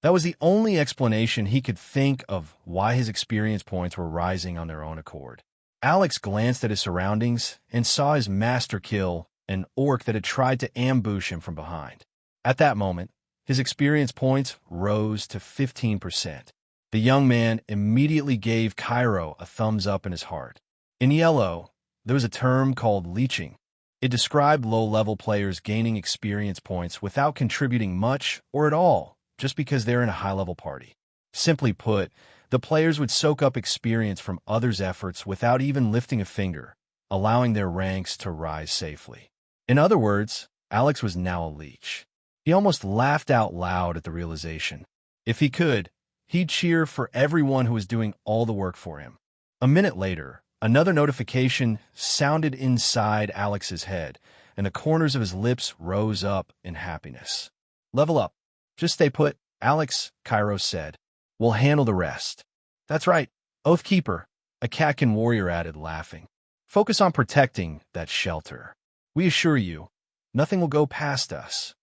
That was the only explanation he could think of why his experience points were rising on their own accord. Alex glanced at his surroundings and saw his master kill an orc that had tried to ambush him from behind. At that moment, his experience points rose to 15%. The young man immediately gave Cairo a thumbs up in his heart. In yellow, there was a term called leeching. It described low-level players gaining experience points without contributing much or at all, just because they're in a high-level party. Simply put, the players would soak up experience from others' efforts without even lifting a finger, allowing their ranks to rise safely. In other words, Alex was now a leech. He almost laughed out loud at the realization. If he could, he'd cheer for everyone who was doing all the work for him. A minute later, another notification sounded inside Alex's head, and the corners of his lips rose up in happiness. Level up. Just stay put, Alex, Cairo said. We'll handle the rest. That's right, Oathkeeper, a Katkin warrior added, laughing. Focus on protecting that shelter. We assure you, nothing will go past us.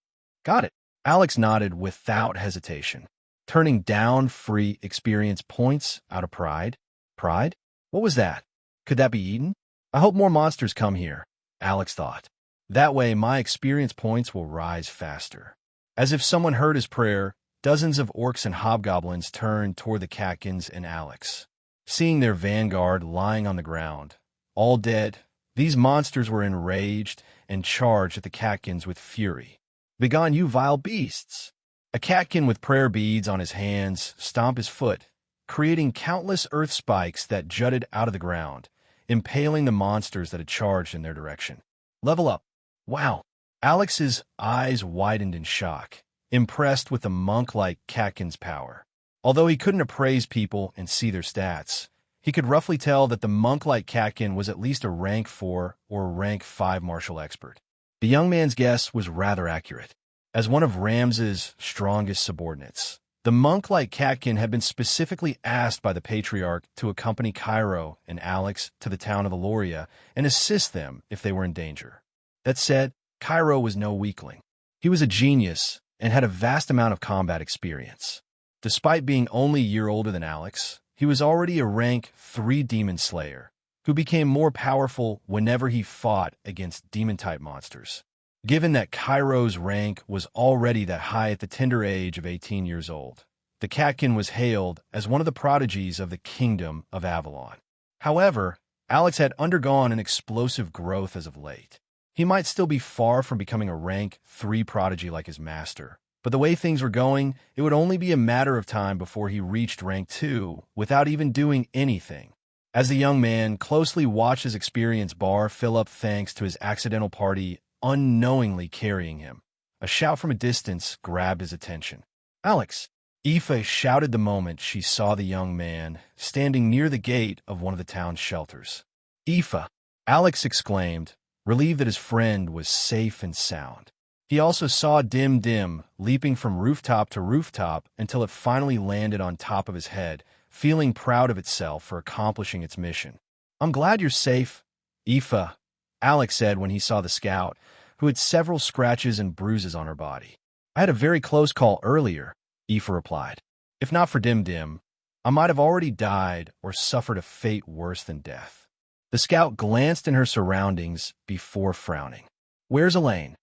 Got it. Alex nodded without hesitation, turning down free experience points out of pride. Pride? What was that? Could that be eaten? I hope more monsters come here, Alex thought. That way my experience points will rise faster. As if someone heard his prayer, dozens of orcs and hobgoblins turned toward the Katkins and Alex. Seeing their vanguard lying on the ground, all dead, these monsters were enraged and charged at the Katkins with fury. Begone, you vile beasts! A Katkin with prayer beads on his hands stomped his foot, creating countless earth spikes that jutted out of the ground, impaling the monsters that had charged in their direction. Level up. Wow. Alex's eyes widened in shock, impressed with the monk-like Katkin's power. Although he couldn't appraise people and see their stats, he could roughly tell that the monk-like Katkin was at least a rank 4 or rank 5 martial expert. The young man's guess was rather accurate. As one of Rams's strongest subordinates, the monk-like Katkin had been specifically asked by the Patriarch to accompany Cairo and Alex to the town of Aloria and assist them if they were in danger. That said, Cairo was no weakling. He was a genius and had a vast amount of combat experience. Despite being only a year older than Alex, he was already a rank 3 demon slayer, who became more powerful whenever he fought against demon-type monsters. Given that Cairo's rank was already that high at the tender age of 18 years old, the Katkin was hailed as one of the prodigies of the Kingdom of Avalon. However, Alex had undergone an explosive growth as of late. He might still be far from becoming a rank 3 prodigy like his master, but the way things were going, it would only be a matter of time before he reached rank 2 without even doing anything. As the young man closely watched his experience bar fill up thanks to his accidental party unknowingly carrying him, a shout from a distance grabbed his attention. Alex! Aoife shouted the moment she saw the young man standing near the gate of one of the town's shelters. Aoife! Alex exclaimed, relieved that his friend was safe and sound. He also saw Dim Dim leaping from rooftop to rooftop until it finally landed on top of his head, feeling proud of itself for accomplishing its mission. I'm glad you're safe, Aoife, Alex said when he saw the scout, who had several scratches and bruises on her body. I had a very close call earlier, Aoife replied. If not for Dim Dim, I might have already died or suffered a fate worse than death. The scout glanced in her surroundings before frowning. Where's Elaine?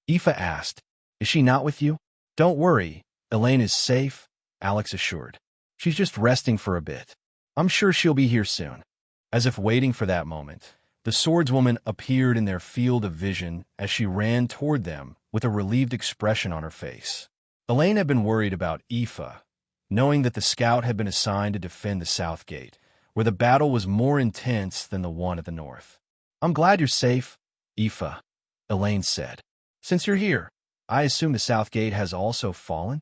Aoife asked. Is she not with you? Don't worry, Elaine is safe, Alex assured. She's just resting for a bit. I'm sure she'll be here soon. As if waiting for that moment, the swordswoman appeared in their field of vision as she ran toward them with a relieved expression on her face. Elaine had been worried about Aoife, knowing that the scout had been assigned to defend the south gate, where the battle was more intense than the one at the north. I'm glad you're safe, Aoife, Elaine said. Since you're here, I assume the south gate has also fallen?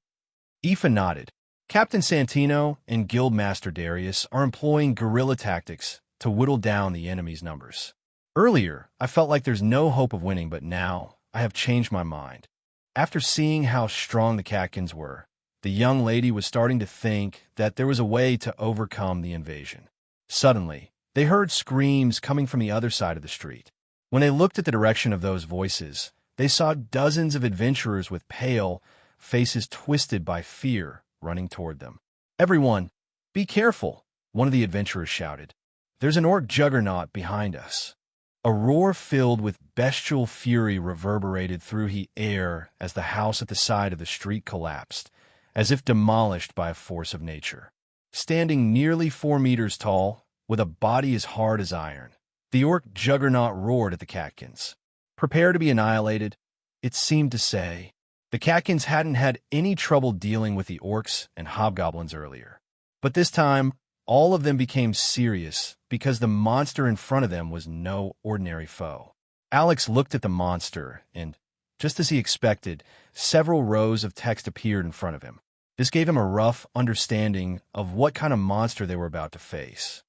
Aoife nodded. Captain Santino and Guildmaster Darius are employing guerrilla tactics to whittle down the enemy's numbers. Earlier, I felt like there's no hope of winning, but now I have changed my mind. After seeing how strong the Katkins were, the young lady was starting to think that there was a way to overcome the invasion. Suddenly, they heard screams coming from the other side of the street. When they looked at the direction of those voices, they saw dozens of adventurers with pale faces twisted by fear running toward them. Everyone, be careful, one of the adventurers shouted. there's an orc juggernaut behind us. A roar filled with bestial fury reverberated through the air as the house at the side of the street collapsed, as if demolished by a force of nature. Standing nearly 4 meters tall, with a body as hard as iron, the orc juggernaut roared at the Catkins. Prepare to be annihilated, it seemed to say. The Catkins hadn't had any trouble dealing with the orcs and hobgoblins earlier. But this time, all of them became serious because the monster in front of them was no ordinary foe. Alex looked at the monster, and, just as he expected, several rows of text appeared in front of him. This gave him a rough understanding of what kind of monster they were about to face.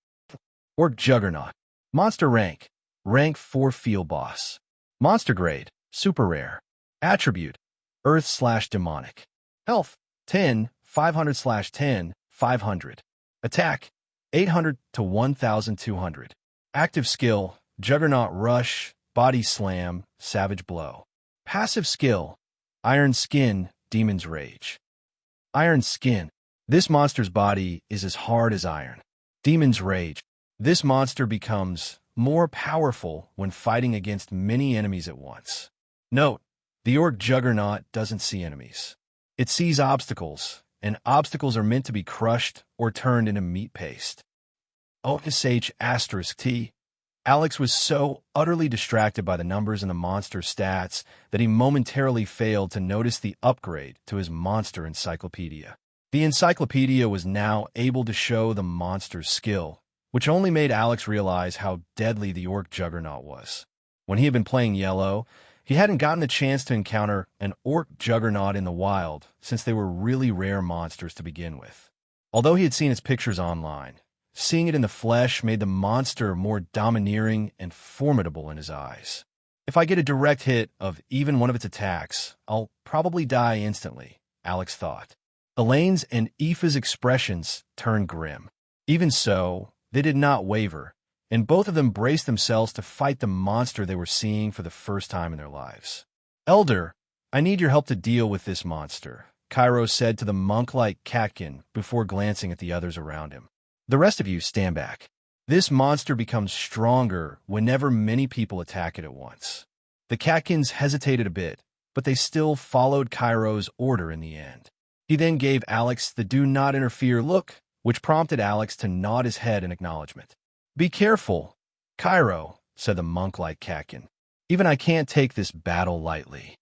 Orc Juggernaut. Monster rank. Rank 4 Field Boss. Monster grade. Super rare. Attribute. Earth/demonic. Health. 10, 500/10, 500. Attack. 800 to 1,200. Active skill. Juggernaut Rush, Body Slam, Savage Blow. Passive skill. Iron Skin, Demon's Rage. Iron Skin. This monster's body is as hard as iron. Demon's Rage. This monster becomes more powerful when fighting against many enemies at once. Note, the Orc Juggernaut doesn't see enemies. It sees obstacles, and obstacles are meant to be crushed or turned into meat paste. OSH*T. Alex was so utterly distracted by the numbers and the monster's stats that he momentarily failed to notice the upgrade to his monster encyclopedia. The encyclopedia was now able to show the monster's skill, which only made Alex realize how deadly the Orc Juggernaut was. When he had been playing Yellow, he hadn't gotten the chance to encounter an Orc Juggernaut in the wild since they were really rare monsters to begin with. Although he had seen its pictures online, seeing it in the flesh made the monster more domineering and formidable in his eyes. If I get a direct hit of even one of its attacks, I'll probably die instantly, Alex thought. Elaine's and Aoife's expressions turned grim. Even so, they did not waver, and both of them braced themselves to fight the monster they were seeing for the first time in their lives. Elder, I need your help to deal with this monster, Cairo said to the monk-like Catkin before glancing at the others around him. The rest of you stand back. This monster becomes stronger whenever many people attack it at once. The Catkins hesitated a bit, but they still followed Cairo's order in the end. He then gave Alex the do not interfere look, which prompted Alex to nod his head in acknowledgement. Be careful, Cairo, said the monk-like Catkin. Even I can't take this battle lightly.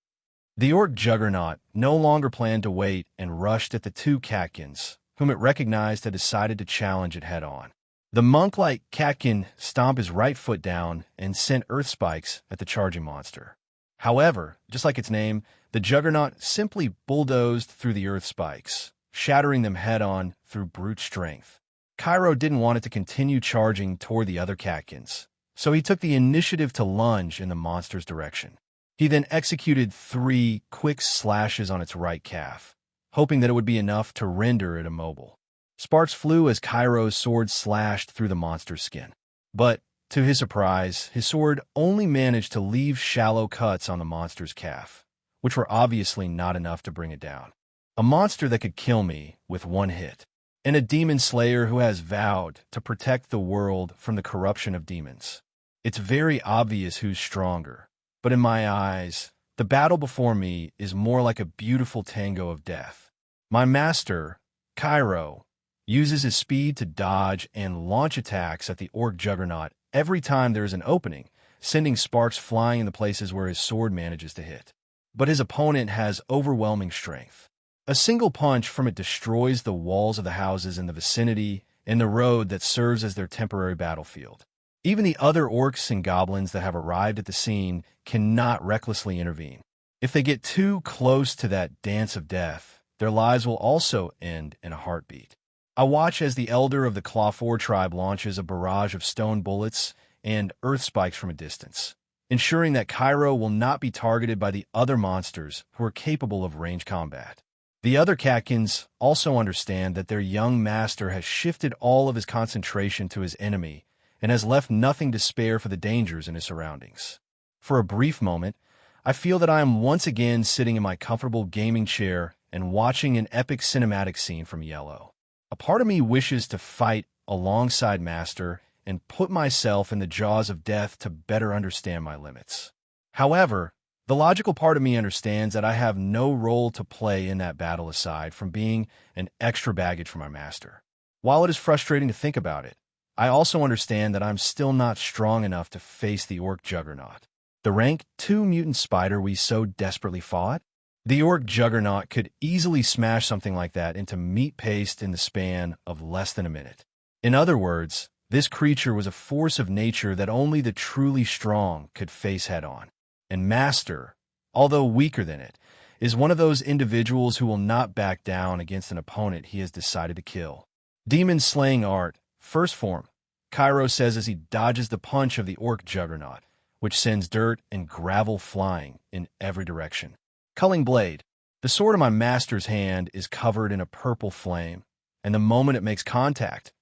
The Orc Juggernaut no longer planned to wait and rushed at the two Catkins, whom it recognized had decided to challenge it head-on. The monk-like Catkin stomped his right foot down and sent earth spikes at the charging monster. However, just like its name, the Juggernaut simply bulldozed through the earth spikes, shattering them head-on through brute strength. Cairo didn't want it to continue charging toward the other Catkins, so he took the initiative to lunge in the monster's direction. He then executed 3 quick slashes on its right calf, hoping that it would be enough to render it immobile. Sparks flew as Cairo's sword slashed through the monster's skin. But, to his surprise, his sword only managed to leave shallow cuts on the monster's calf, which were obviously not enough to bring it down. A monster that could kill me with one hit, and a demon slayer who has vowed to protect the world from the corruption of demons. It's very obvious who's stronger, but in my eyes, the battle before me is more like a beautiful tango of death. My master, Cairo, uses his speed to dodge and launch attacks at the Orc Juggernaut every time there is an opening, sending sparks flying in the places where his sword manages to hit. But his opponent has overwhelming strength. A single punch from it destroys the walls of the houses in the vicinity and the road that serves as their temporary battlefield. Even the other orcs and goblins that have arrived at the scene cannot recklessly intervene. If they get too close to that dance of death, their lives will also end in a heartbeat. I watch as the elder of the Clawfour tribe launches a barrage of stone bullets and earth spikes from a distance, ensuring that Cairo will not be targeted by the other monsters who are capable of range combat. The other Catkins also understand that their young master has shifted all of his concentration to his enemy and has left nothing to spare for the dangers in his surroundings. For a brief moment, I feel that I am once again sitting in my comfortable gaming chair and watching an epic cinematic scene from Yellow. A part of me wishes to fight alongside Master and put myself in the jaws of death to better understand my limits. However, the logical part of me understands that I have no role to play in that battle aside from being an extra baggage for my master. While it is frustrating to think about it, I also understand that I'm still not strong enough to face the orc juggernaut, the rank 2 mutant spider we so desperately fought. The orc juggernaut could easily smash something like that into meat paste in the span of less than a minute. In other words, this creature was a force of nature that only the truly strong could face head-on. And Master, although weaker than it, is one of those individuals who will not back down against an opponent he has decided to kill. Demon Slaying Art, First Form, Cairo says as he dodges the punch of the orc juggernaut, which sends dirt and gravel flying in every direction. Culling Blade, the sword in my master's hand is covered in a purple flame, and the moment it makes contact,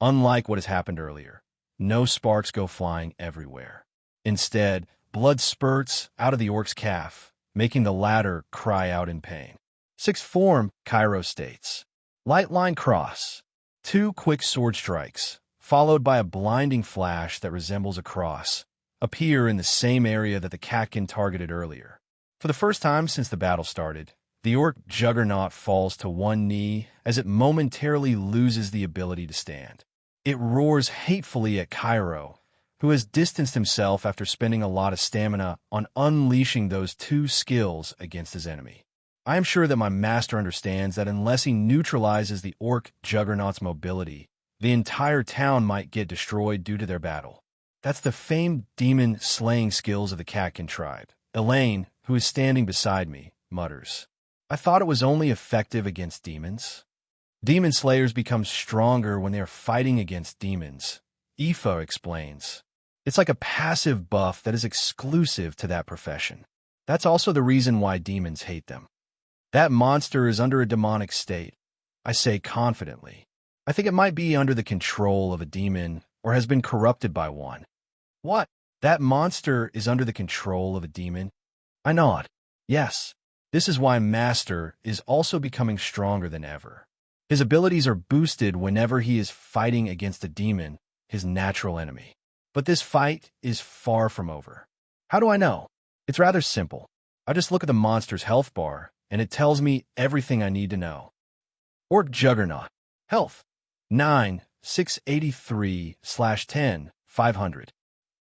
unlike what has happened earlier, no sparks go flying everywhere. Instead, blood spurts out of the orc's calf, making the latter cry out in pain. Sixth Form, Cairo states, Light Line Cross, 2 quick sword strikes, followed by a blinding flash that resembles a cross, appear in the same area that the catkin targeted earlier. For the first time since the battle started, the orc juggernaut falls to one knee as it momentarily loses the ability to stand. It roars hatefully at Cairo, who has distanced himself after spending a lot of stamina on unleashing those 2 skills against his enemy. I am sure that my master understands that unless he neutralizes the orc juggernaut's mobility, the entire town might get destroyed due to their battle. That's the famed demon slaying skills of the Catkin tribe. Elaine, who is standing beside me, mutters, I thought it was only effective against demons. Demon slayers become stronger when they are fighting against demons. Aoife explains. It's like a passive buff that is exclusive to that profession. That's also the reason why demons hate them. That monster is under a demonic state, I say confidently. I think it might be under the control of a demon or has been corrupted by one. What? That monster is under the control of a demon? I nod. Yes. This is why Master is also becoming stronger than ever. His abilities are boosted whenever he is fighting against a demon, his natural enemy. But this fight is far from over. How do I know? It's rather simple. I just look at the monster's health bar, and it tells me everything I need to know. Orc Juggernaut. Health. 9, 683/10, 500.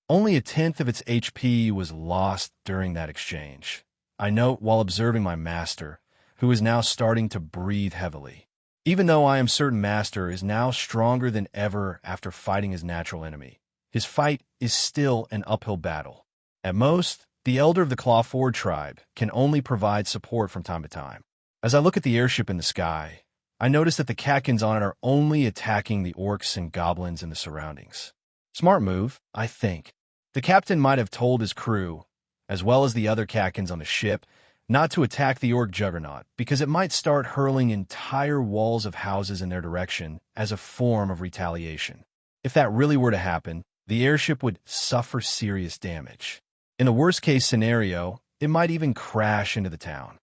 Only a tenth of its HP was lost during that exchange. I note while observing my master, who is now starting to breathe heavily. Even though I am certain Master is now stronger than ever after fighting his natural enemy, his fight is still an uphill battle. At most, the elder of the Clawford tribe can only provide support from time to time. As I look at the airship in the sky, I notice that the Catkins on it are only attacking the orcs and goblins in the surroundings. Smart move, I think. The captain might have told his crew, as well as the other Catkins on the ship, not to attack the orc juggernaut because it might start hurling entire walls of houses in their direction as a form of retaliation. If that really were to happen, the airship would suffer serious damage. In the worst-case scenario, it might even crash into the town.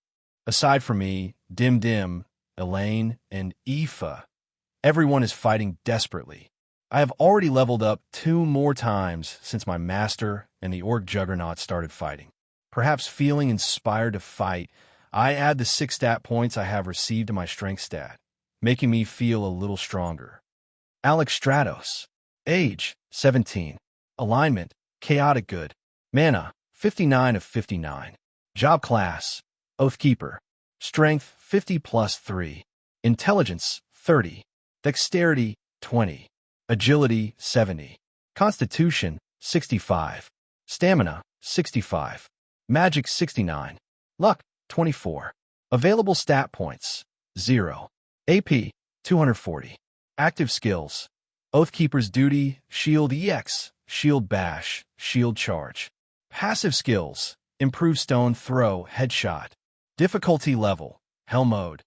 Aside from me, Dim, Elaine, and Aoife, everyone is fighting desperately. I have already leveled up 2 more times since my master and the orc juggernaut started fighting. Perhaps feeling inspired to fight, I add the 6 stat points I have received to my strength stat, making me feel a little stronger. Alex Stratos. Age, 17. Alignment, chaotic good. Mana, 59 of 59. Job class, Oathkeeper. Strength, 50 plus 3. Intelligence, 30. Dexterity, 20. Agility, 70. Constitution, 65. Stamina, 65. Magic, 69. Luck, 24. Available stat points, 0. AP, 240. Active skills. Oathkeeper's Duty, Shield EX, Shield Bash, Shield Charge. Passive skills. Improve Stone Throw, Headshot. Difficulty level, Hell Mode.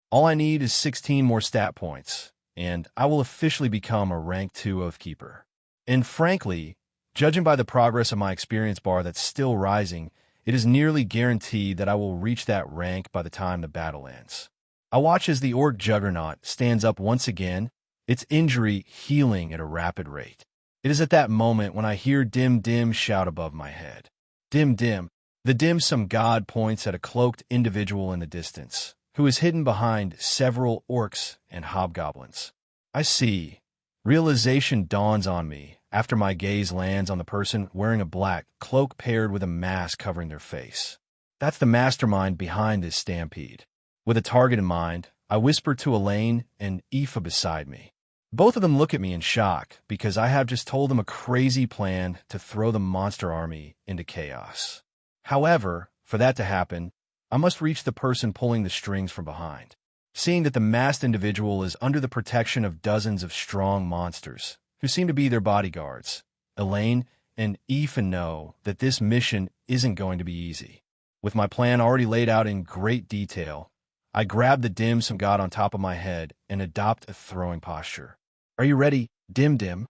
All I need is 16 more stat points, and I will officially become a rank 2 Oathkeeper. And frankly, judging by the progress of my experience bar that's still rising, it is nearly guaranteed that I will reach that rank by the time the battle ends. I watch as the orc juggernaut stands up once again, its injury healing at a rapid rate. It is at that moment when I hear Dim Dim shout above my head. Dim Dim. The dim-sum god points at a cloaked individual in the distance, who is hidden behind several orcs and hobgoblins. I see. Realization dawns on me after my gaze lands on the person wearing a black cloak paired with a mask covering their face. That's the mastermind behind this stampede. With a target in mind, I whisper to Elaine and Aoife beside me. Both of them look at me in shock because I have just told them a crazy plan to throw the monster army into chaos. However, for that to happen, I must reach the person pulling the strings from behind. Seeing that the masked individual is under the protection of dozens of strong monsters, who seem to be their bodyguards, Elaine and Aoife know that this mission isn't going to be easy. With my plan already laid out in great detail, I grab the dim-sum god on top of my head and adopt a throwing posture. Are you ready, Dim Dim?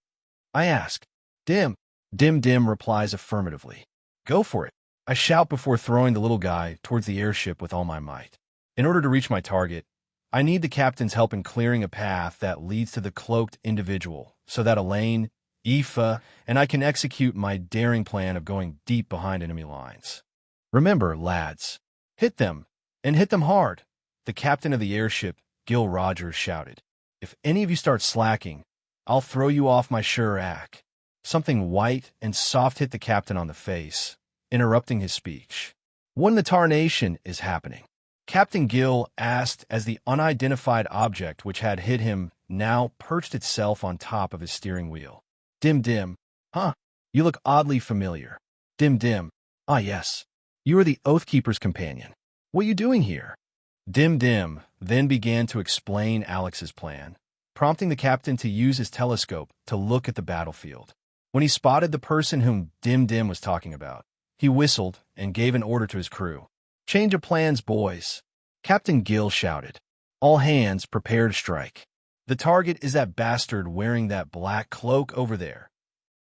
I ask. Dim. Dim Dim replies affirmatively. Go for it. I shout before throwing the little guy towards the airship with all my might. In order to reach my target, I need the captain's help in clearing a path that leads to the cloaked individual so that Elaine, Aoife, and I can execute my daring plan of going deep behind enemy lines. Remember, lads, hit them, and hit them hard, the captain of the airship, Gil Rogers, shouted. If any of you start slacking, I'll throw you off my sure rack. Something white and soft hit the captain on the face, interrupting his speech. What in the tarnation is happening? Captain Gill asked as the unidentified object which had hit him now perched itself on top of his steering wheel. Dim Dim. Huh? You look oddly familiar. Dim Dim. Ah, yes. You are the Oathkeeper's companion. What are you doing here? Dim Dim then began to explain Alex's plan, prompting the captain to use his telescope to look at the battlefield. When he spotted the person whom Dim Dim was talking about, he whistled and gave an order to his crew. Change of plans, boys. Captain Gill shouted. All hands prepare to strike. The target is that bastard wearing that black cloak over there.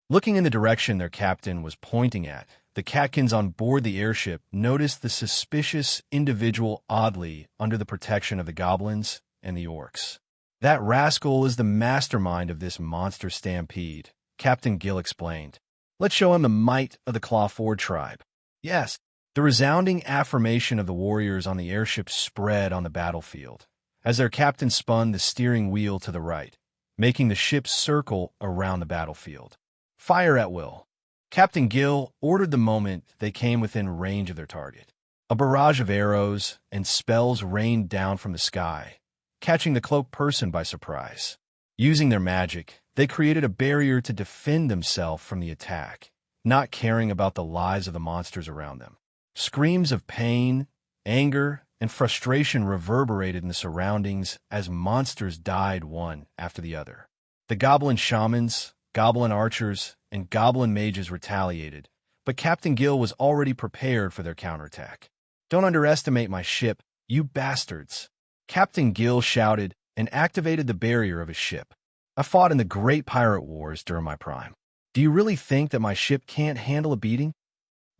Looking in the direction their captain was pointing at, the Catkins on board the airship noticed the suspicious individual oddly under the protection of the goblins and the orcs. That rascal is the mastermind of this monster stampede, Captain Gill explained. Let's show him the might of the Clawford tribe. Yes, the resounding affirmation of the warriors on the airship spread on the battlefield, as their captain spun the steering wheel to the right, making the ship circle around the battlefield. Fire at will. Captain Gill ordered the moment they came within range of their target. A barrage of arrows and spells rained down from the sky, catching the cloaked person by surprise. Using their magic, they created a barrier to defend themselves from the attack, not caring about the lives of the monsters around them. Screams of pain, anger, and frustration reverberated in the surroundings as monsters died one after the other. The goblin shamans, goblin archers, and goblin mages retaliated, but Captain Gill was already prepared for their counterattack. Don't underestimate my ship, you bastards! Captain Gill shouted and activated the barrier of his ship. I fought in the Great Pirate Wars during my prime. Do you really think that my ship can't handle a beating?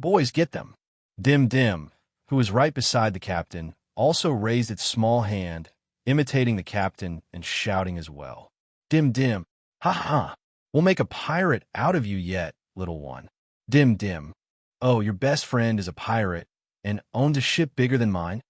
Boys, get them! Dim Dim, who was right beside the captain, also raised its small hand, imitating the captain and shouting as well. Dim Dim, ha ha! We'll make a pirate out of you yet, little one. Dim Dim. Oh, your best friend is a pirate and owns a ship bigger than mine?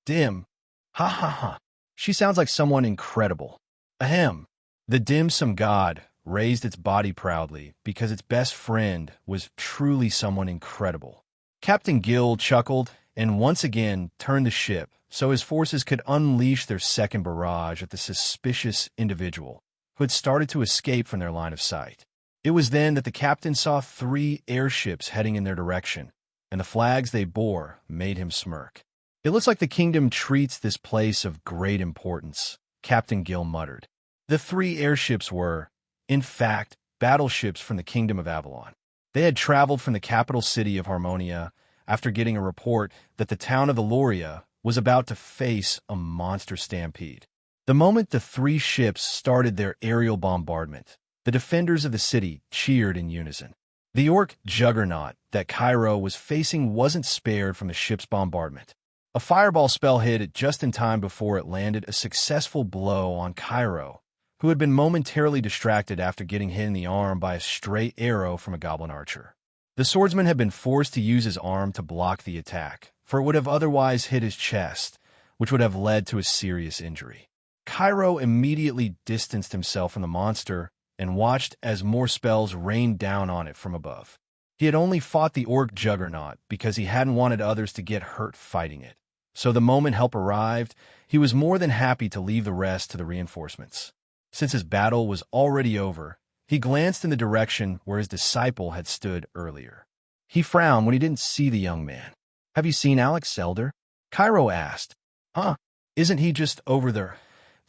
Dim. Ha ha ha. She sounds like someone incredible. Ahem. The dim-sum god raised its body proudly because its best friend was truly someone incredible. Captain Gill chuckled and once again turned the ship so his forces could unleash their second barrage at the suspicious individual who had started to escape from their line of sight. It was then that the captain saw 3 airships heading in their direction, and the flags they bore made him smirk. It looks like the kingdom treats this place of great importance, Captain Gill muttered. The 3 airships were, in fact, battleships from the Kingdom of Avalon. They had traveled from the capital city of Harmonia after getting a report that the town of Eloria was about to face a monster stampede. The moment the 3 ships started their aerial bombardment, the defenders of the city cheered in unison. The orc juggernaut that Cairo was facing wasn't spared from the ship's bombardment. A fireball spell hit it just in time before it landed a successful blow on Cairo, who who had been momentarily distracted after getting hit in the arm by a stray arrow from a goblin archer. The swordsman had been forced to use his arm to block the attack, for it would have otherwise hit his chest, which would have led to a serious injury. Cairo immediately distanced himself from the monster and watched as more spells rained down on it from above. He had only fought the orc juggernaut because he hadn't wanted others to get hurt fighting it. So the moment help arrived, he was more than happy to leave the rest to the reinforcements. Since his battle was already over, he glanced in the direction where his disciple had stood earlier. He frowned when he didn't see the young man. "Have you seen Alex Elder?" Cairo asked. "Huh? Isn't he just over there?"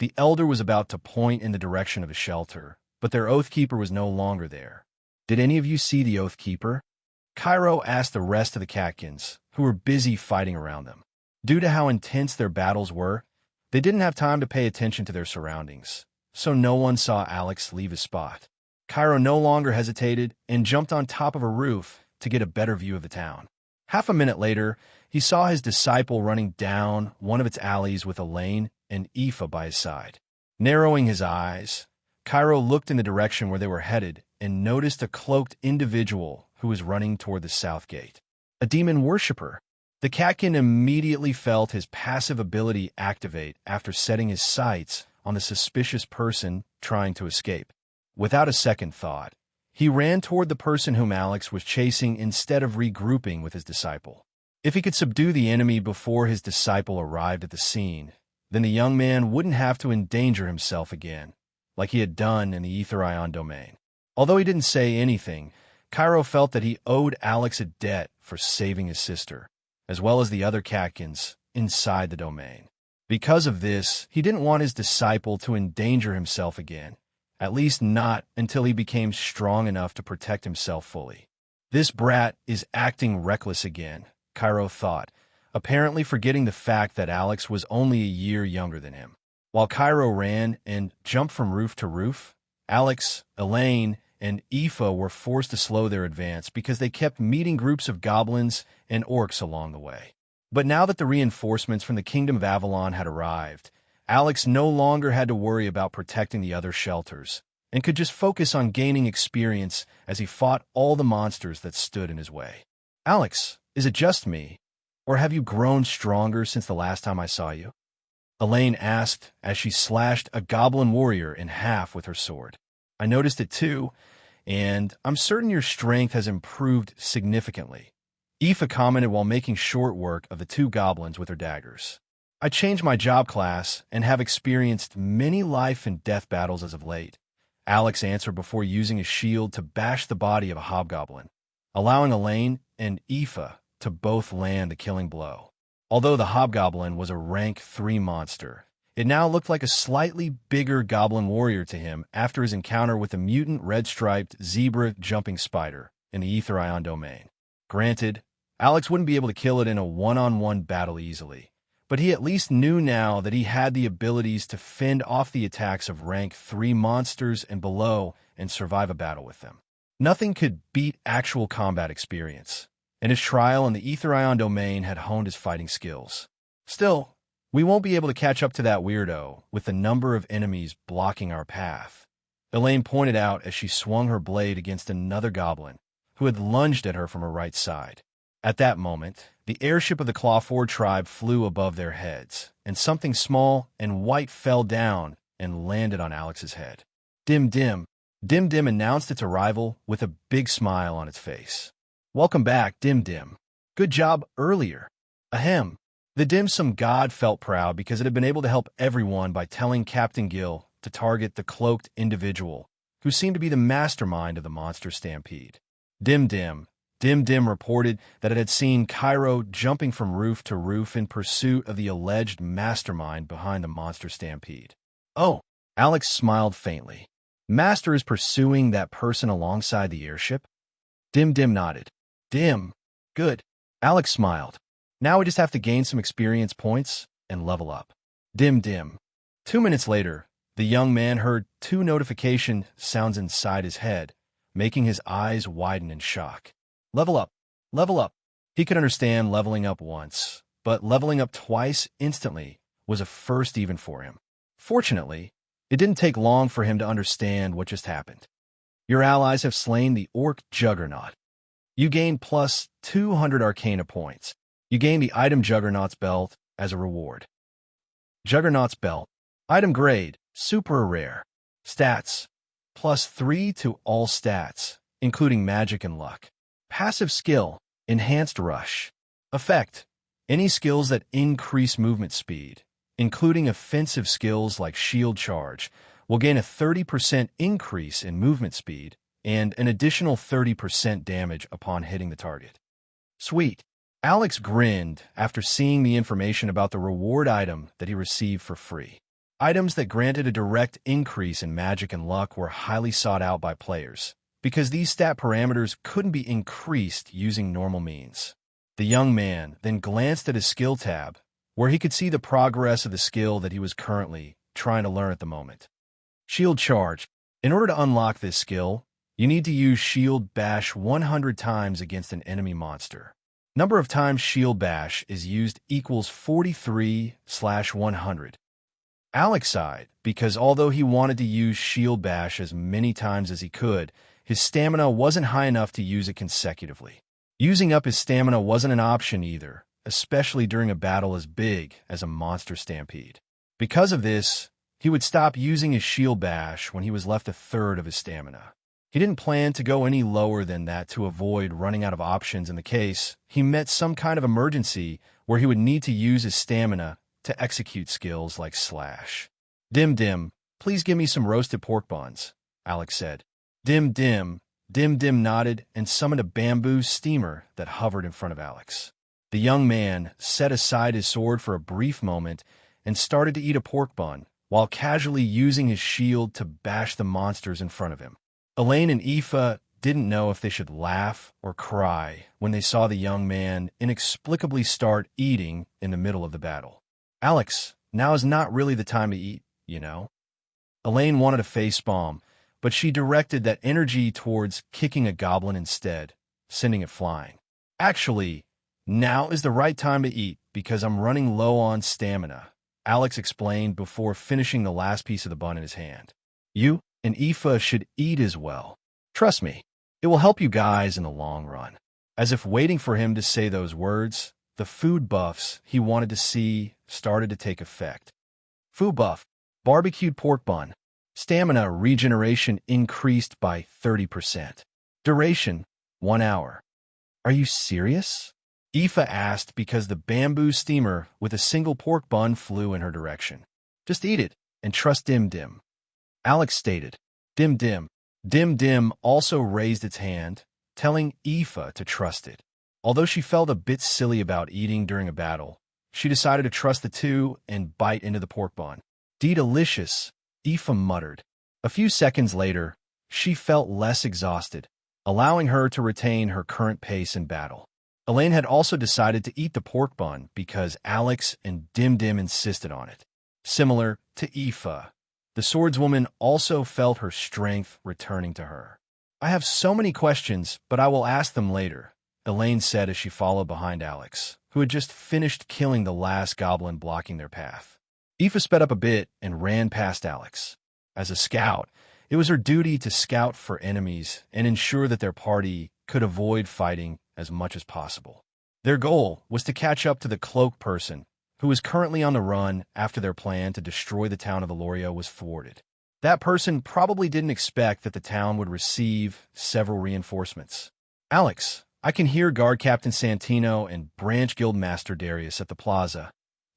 The elder was about to point in the direction of a shelter, but their Oathkeeper was no longer there. "Did any of you see the Oathkeeper?" Cairo asked the rest of the Catkins, who were busy fighting around them. Due to how intense their battles were, they didn't have time to pay attention to their surroundings, so no one saw Alex leave his spot. Cairo no longer hesitated and jumped on top of a roof to get a better view of the town. Half a minute later, he saw his disciple running down one of its alleys with Elaine and Aoife by his side. Narrowing his eyes, Cairo looked in the direction where they were headed and noticed a cloaked individual who was running toward the south gate. A demon worshipper. The Catkin immediately felt his passive ability activate after setting his sights on the suspicious person trying to escape. Without a second thought, he ran toward the person whom Alex was chasing instead of regrouping with his disciple. If he could subdue the enemy before his disciple arrived at the scene, then the young man wouldn't have to endanger himself again, like he had done in the Aetherion domain. Although he didn't say anything, Cairo felt that he owed Alex a debt for saving his sister, as well as the other Catkins inside the domain. Because of this, he didn't want his disciple to endanger himself again, at least not until he became strong enough to protect himself fully. This brat is acting reckless again, Cairo thought, apparently forgetting the fact that Alex was only a year younger than him. While Cairo ran and jumped from roof to roof, Alex, Elaine, and Aoife were forced to slow their advance because they kept meeting groups of goblins and orcs along the way. But now that the reinforcements from the Kingdom of Avalon had arrived, Alex no longer had to worry about protecting the other shelters and could just focus on gaining experience as he fought all the monsters that stood in his way. "Alex, is it just me, or have you grown stronger since the last time I saw you?" Elaine asked as she slashed a goblin warrior in half with her sword. "I noticed it too, and I'm certain your strength has improved significantly," Aoife commented while making short work of the two goblins with her daggers. "I changed my job class and have experienced many life and death battles as of late," Alex answered before using his shield to bash the body of a hobgoblin, allowing Elaine and Aoife to both land the killing blow. Although the hobgoblin was a rank 3 monster, it now looked like a slightly bigger goblin warrior to him after his encounter with the mutant red-striped zebra jumping spider in the Aetherion domain. Granted, Alex wouldn't be able to kill it in a one-on-one battle easily, but he at least knew now that he had the abilities to fend off the attacks of rank 3 monsters and below and survive a battle with them. Nothing could beat actual combat experience, and his trial in the Aetherion domain had honed his fighting skills. Still, we won't be able to catch up to that weirdo with the number of enemies blocking our path, Elaine pointed out as she swung her blade against another goblin who had lunged at her from her right side. At that moment, the airship of the Clawford tribe flew above their heads, and something small and white fell down and landed on Alex's head. Dim Dim. Dim Dim announced its arrival with a big smile on its face. "Welcome back, Dim Dim. Good job earlier." Ahem. The Dim Sum god felt proud because it had been able to help everyone by telling Captain Gill to target the cloaked individual who seemed to be the mastermind of the monster stampede. Dim Dim reported that it had seen Cairo jumping from roof to roof in pursuit of the alleged mastermind behind the monster stampede. "Oh," Alex smiled faintly. "Master is pursuing that person alongside the airship?" Dim Dim nodded. "Dim. Good." Alex smiled. "Now we just have to gain some experience points and level up." Dim Dim. 2 minutes later, the young man heard 2 notification sounds inside his head, making his eyes widen in shock. Level up. Level up. He could understand leveling up once, but leveling up twice instantly was a first even for him. Fortunately, It didn't take long for him to understand what just happened. Your allies have slain the orc juggernaut. You gain plus 200 Arcana points. You gain the item Juggernaut's Belt as a reward. Juggernaut's Belt. Item grade, super rare. Stats, plus 3 to all stats, including magic and luck. Passive skill, enhanced rush. Effect, any skills that increase movement speed, including offensive skills like shield charge, will gain a 30% increase in movement speed and an additional 30% damage upon hitting the target. Sweet. Alex grinned after seeing the information about the reward item that he received for free. Items that granted a direct increase in magic and luck were highly sought out by players, because these stat parameters couldn't be increased using normal means. The young man then glanced at his skill tab, where he could see the progress of the skill that he was currently trying to learn at the moment. Shield Charge. In order to unlock this skill, you need to use Shield Bash 100 times against an enemy monster. Number of times Shield Bash is used equals 43/100. Alex sighed, because although he wanted to use Shield Bash as many times as he could, his stamina wasn't high enough to use it consecutively. Using up his stamina wasn't an option either, especially during a battle as big as a monster stampede. Because of this, he would stop using his Shield Bash when he was left a third of his stamina. He didn't plan to go any lower than that to avoid running out of options in the case he met some kind of emergency where he would need to use his stamina to execute skills like Slash. Dim, please give me some roasted pork buns, Alex said. Dim nodded and summoned a bamboo steamer that hovered in front of Alex. The young man set aside his sword for a brief moment and started to eat a pork bun while casually using his shield to bash the monsters in front of him. Elaine and Aoife didn't know if they should laugh or cry when they saw the young man inexplicably start eating in the middle of the battle. Alex, now is not really the time to eat, you know? Elaine wanted a facepalm, but she directed that energy towards kicking a goblin instead, sending it flying. Actually, now is the right time to eat because I'm running low on stamina, Alex explained before finishing the last piece of the bun in his hand. You and Aoife should eat as well. Trust me, it will help you guys in the long run. As if waiting for him to say those words, the food buffs he wanted to see started to take effect. Food buff, barbecued pork bun. Stamina regeneration increased by 30%. Duration, 1 hour. Are you serious? Aoife asked because the bamboo steamer with a single pork bun flew in her direction. Just eat it and trust Dim. Alex stated. Dim also raised its hand, telling Aoife to trust it. Although she felt a bit silly about eating during a battle, she decided to trust the two and bite into the pork bun. Delicious, Aoife muttered. A few seconds later, she felt less exhausted, allowing her to retain her current pace in battle. Elaine had also decided to eat the pork bun because Alex and Dim insisted on it. Similar to Aoife, the swordswoman also felt her strength returning to her. I have so many questions, but I will ask them later, Elaine said as she followed behind Alex, who had just finished killing the last goblin blocking their path. Aoife sped up a bit and ran past Alex. As a scout, it was her duty to scout for enemies and ensure that their party could avoid fighting as much as possible. Their goal was to catch up to the cloak person, who was currently on the run after their plan to destroy the town of Aloria was thwarted. That person probably didn't expect that the town would receive several reinforcements. Alex, I can hear Guard Captain Santino and Branch Guild Master Darius at the plaza,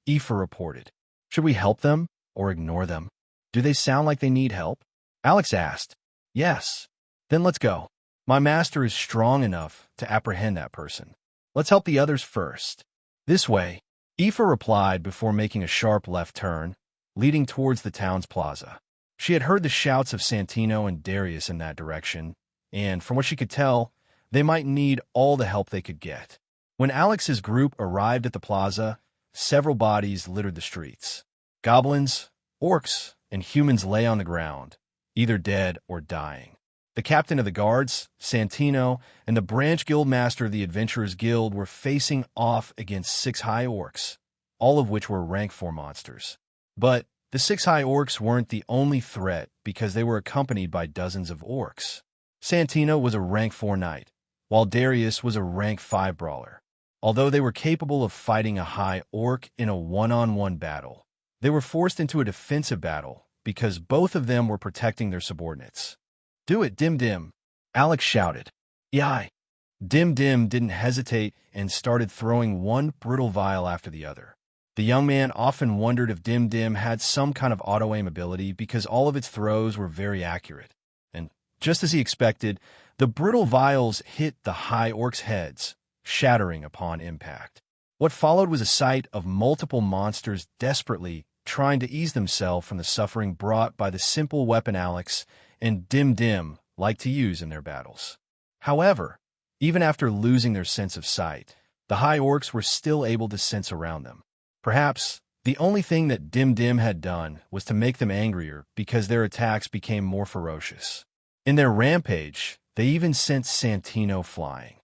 Aoife reported. Should we help them or ignore them? Do they sound like they need help? Alex asked. Yes. Then let's go. My master is strong enough to apprehend that person. Let's help the others first. This way, Aoife replied before making a sharp left turn, leading towards the town's plaza. She had heard the shouts of Santino and Darius in that direction, and from what she could tell, they might need all the help they could get. When Alex's group arrived at the plaza, several bodies littered the streets. Goblins, orcs, and humans lay on the ground, either dead or dying. The captain of the guards, Santino, and the branch guild master of the Adventurers Guild were facing off against 6 high orcs, all of which were rank 4 monsters. But The 6 high orcs weren't the only threat because they were accompanied by dozens of orcs. Santino was a rank 4 knight, while Darius was a rank 5 brawler. Although they were capable of fighting a high orc in a one-on-one battle, they were forced into a defensive battle because both of them were protecting their subordinates. "Do it, Dim Dim!" Alex shouted. "Yai!" Dim Dim didn't hesitate and started throwing one brittle vial after the other. The young man often wondered if Dim Dim had some kind of auto-aim ability because all of its throws were very accurate. And just as he expected, the brittle vials hit the high orcs' heads, shattering upon impact. What followed was a sight of multiple monsters desperately trying to ease themselves from the suffering brought by the simple weapon Alex and Dim Dim liked to use in their battles. However, even after losing their sense of sight, the high orcs were still able to sense around them. Perhaps the only thing that Dim Dim had done was to make them angrier because their attacks became more ferocious. In their rampage, they even sent Santino flying.